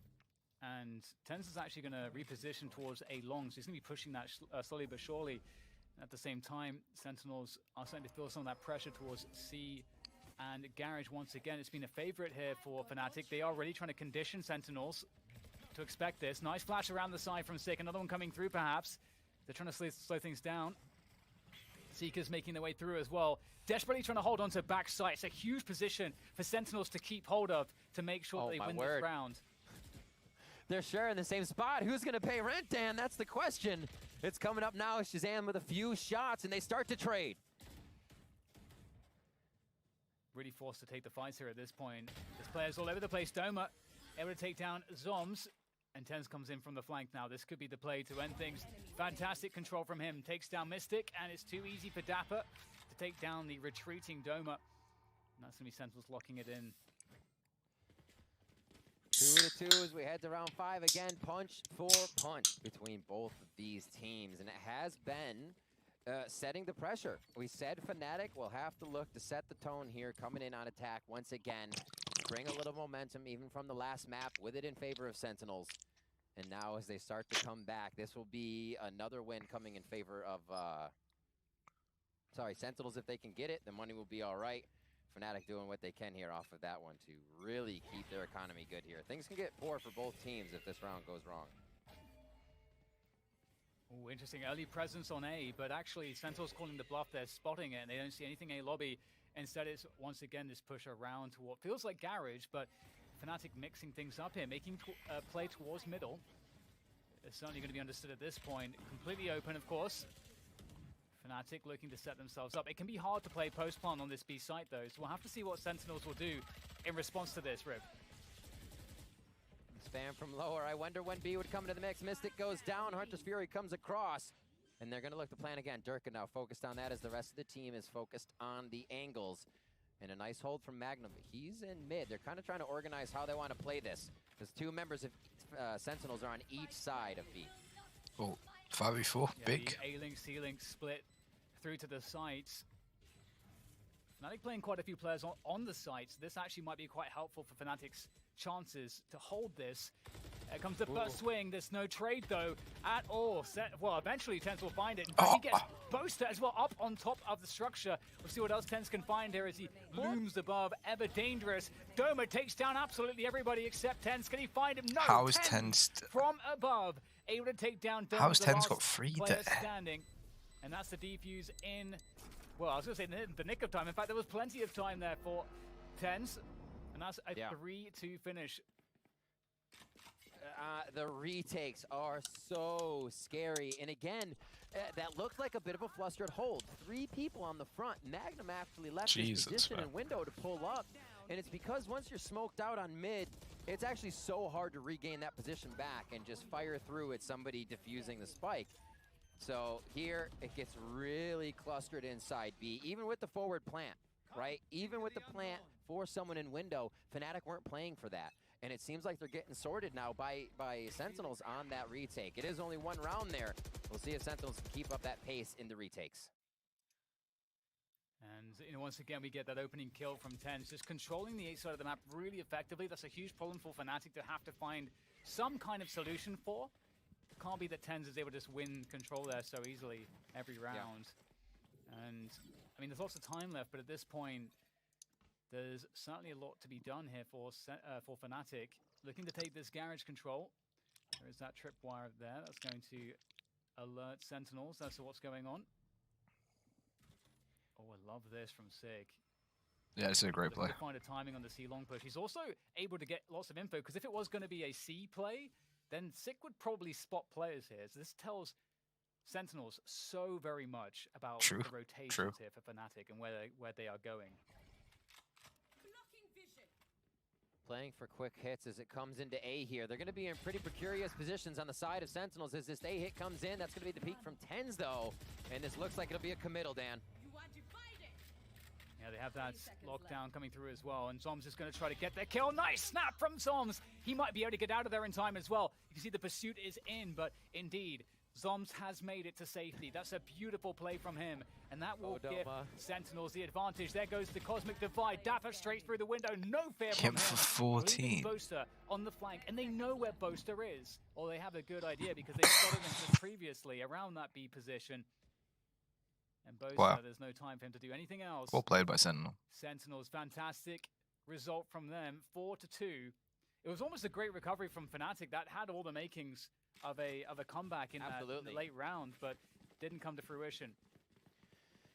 And Tens is actually going to reposition towards A long, so he's going to be pushing that slowly but surely. At the same time, Sentinels are starting to feel some of that pressure towards C and Garage once again. It's been a favorite here for Fnatic. They are really trying to condition Sentinels to expect this. Nice flash around the side from Sick. Another one coming through, perhaps. They're trying to slow things down. Seekers making their way through as well. Desperately trying to hold on to backside. It's a huge position for Sentinels to keep hold of to make sure that they win this round. They're sharing the same spot. Who's going to pay rent, Dan? That's the question. It's coming up now. Shazam with a few shots, and they start to trade. Really forced to take the fights here at this point. There's players all over the place. Doma able to take down Zoms. And Tens comes in from the flank now. This could be the play to end things. Fantastic control from him. Takes down Mystic, and it's too easy for Dapper to take down the retreating Doma. And that's going to be Sentinels locking it in. 2-2 as we head to round 5 again. Punch for punch between both of these teams. And it has been setting the pressure. We said Fnatic will have to look to set the tone here, coming in on attack once again. Bring a little momentum even from the last map with it in favor of Sentinels. And now as they start to come back, this will be another win coming in favor of, Sentinels. If they can get it, the money will be all right. Fnatic doing what they can here off of that one to really keep their economy good here. Things can get poor for both teams if this round goes wrong. Oh, interesting early presence on A, but actually Sentinels calling the bluff. They're spotting it, and they don't see anything A lobby. Instead, it's once again this push around to what feels like Garage, but Fnatic mixing things up here, making play towards middle. It's certainly going to be understood at this point. Completely open, of course. Fnatic looking to set themselves up. It can be hard to play post-plant on this B site, though, so we'll have to see what Sentinels will do in response to this, Rib. Spam from lower. I wonder when B would come into the mix. Mystic goes down. Hunter's Fury comes across. And they're going to look to plan again. Durka now focused on that as the rest of the team is focused on the angles. And a nice hold from Magnum. He's in mid. They're kind of trying to organize how they want to play this. Because 2 members of Sentinels are on each side of B. Oh, 5v4, yeah, big. A-Link, C-Link split through to the sites. Fnatic playing quite a few players on the sites. This actually might be quite helpful for Fnatic's chances to hold this. Here comes the first swing. There's no trade, though, at all. Well, eventually, Tens will find it. He gets Boaster as well up on top of the structure. We'll see what else Tens can find here as he looms above. Ever dangerous. Doma takes down absolutely everybody except Tens. Can he find him? No. How is Tens from above able to take down Doma? How has Tens got free there? Standing. And that's the defuse in, well, I was going to say the nick of time. In fact, there was plenty of time there for Tens. And that's a 3-2 finish. The retakes are so scary. And again, that looked like a bit of a flustered hold. 3 people on the front. Magnum actually left his position and window to pull up. And it's because once you're smoked out on mid, it's actually so hard to regain that position back and just fire through at somebody defusing the spike. So here, it gets really clustered inside B, even with the forward plant, right? Even with the plant, force someone in window. Fnatic weren't playing for that. And it seems like they're getting sorted now by Sentinels on that retake. It is only one round there. We'll see if Sentinels can keep up that pace in the retakes. And once again, we get that opening kill from TenZ, just controlling the A side of the map really effectively. That's a huge problem for Fnatic to have to find some kind of solution for. It can't be that TenZ is able to just win control there so easily every round. Yeah. And I mean, there's lots of time left, but at this point, there's certainly a lot to be done here for Fnatic. Looking to take this garage control. There is that tripwire there. That's going to alert Sentinels as to what's going on. Oh, I love this from Sig. Yeah, it's a great play. To find a timing on the C long push. He's also able to get lots of info, because if it was going to be a C play, then Sig would probably spot players here. So this tells Sentinels so very much about the rotations here for Fnatic and where they are going. Playing for quick hits as it comes into A here. They're going to be in pretty precarious positions on the side of Sentinels as this A hit comes in. That's going to be the peak from TenZ though. And this looks like it'll be a committal, Dan. Yeah, they have that lockdown coming through as well. And Zoms is going to try to get their kill. Nice snap from Zoms. He might be able to get out of there in time as well. You can see the pursuit is in, but indeed, Zoms has made it to safety. That's a beautiful play from him. And that will give Sentinels the advantage. There goes the Cosmic Divide. Dapper straight through the window. No fear from him. For 14. Boaster on the flank. And they know where Boaster is. Or they have a good idea because they've spotted him previously around that B position. And Boaster, there's no time for him to do anything else. Well played by Sentinel. Sentinels, fantastic result from them. 4-2. It was almost a great recovery from Fnatic. That had all the makings of a comeback in the late round, but didn't come to fruition.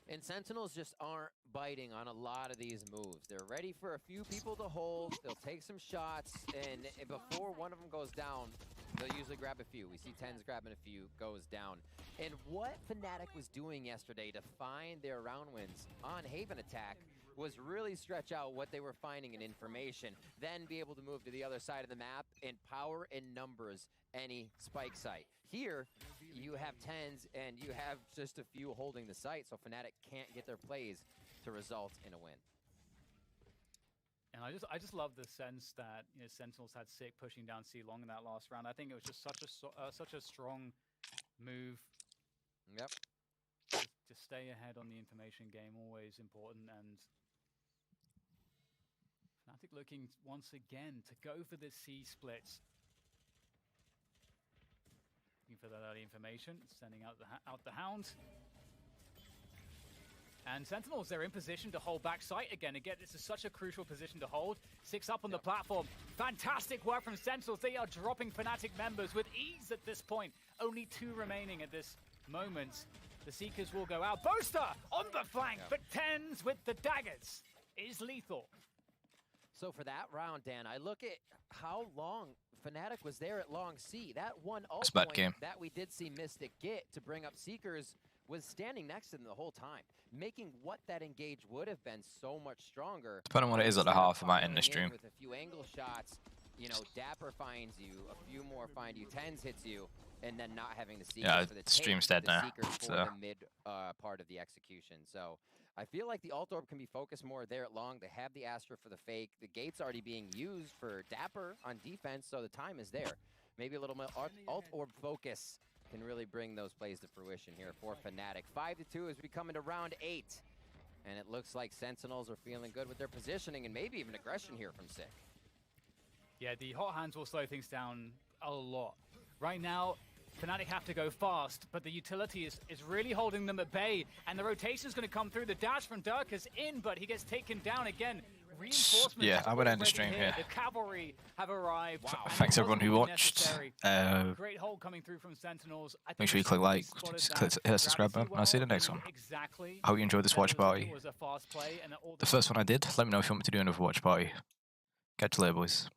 And Sentinels just aren't biting on a lot of these moves. They're ready for a few people to hold. They'll take some shots, and before one of them goes down, they'll usually grab a few. We see TenZ grabbing a few, goes down. And what Fnatic was doing yesterday to find their round wins on Haven attack was really stretch out what they were finding in information, then be able to move to the other side of the map and power in numbers any spike site. Here, you have TenZ and you have just a few holding the site, so Fnatic can't get their plays to result in a win. And I just love the sense that Sentinels had Sick pushing down C long in that last round. I think it was just such a strong move. Yep. To stay ahead on the information game, always important. And Fnatic looking once again to go for the C splits. Looking for that early information, sending out the Hound. And Sentinels, they're in position to hold back site again. Again, this is such a crucial position to hold. 6 up on the platform. Fantastic work from Sentinels. They are dropping Fnatic members with ease at this point. Only 2 remaining at this moment. The Seekers will go out. Boaster on the flank, but TenZ with the daggers is lethal. So for that round, Dan, I look at how long Fnatic was there at long C. That one ult point that we did see Mystic get to bring up Seekers was standing next to them the whole time, making what that engage would have been so much stronger. Depending on what it is at the half, I might end the stream. With a few angle shots, you know, Dapper finds you, a few more find you, TenZ hits you, and then not having the Seekers for the stream's dead now. For the mid part of the execution. So I feel like the ult orb can be focused more there at long. They have the Astra for the fake. The gate's already being used for Dapper on defense, so the time is there. Maybe a little more ult orb focus can really bring those plays to fruition here for Fnatic. 5-2 as we come into round 8. And it looks like Sentinels are feeling good with their positioning and maybe even aggression here from Sick. Yeah, the hot hands will slow things down a lot. Right now, Fnatic have to go fast, but the utility is really holding them at bay, and the rotation is going to come through. The dash from Dirk is in, but he gets taken down again. Reinforcements. Yeah, I would end the stream here. The cavalry have arrived. Wow. Thanks everyone who watched. Great hold coming through from Sentinels. Make sure you click like, hit the subscribe button, and I'll see you in the next one. I hope you enjoyed this watch party. The first one I did. Let me know if you want me to do another watch party. Catch you later, boys.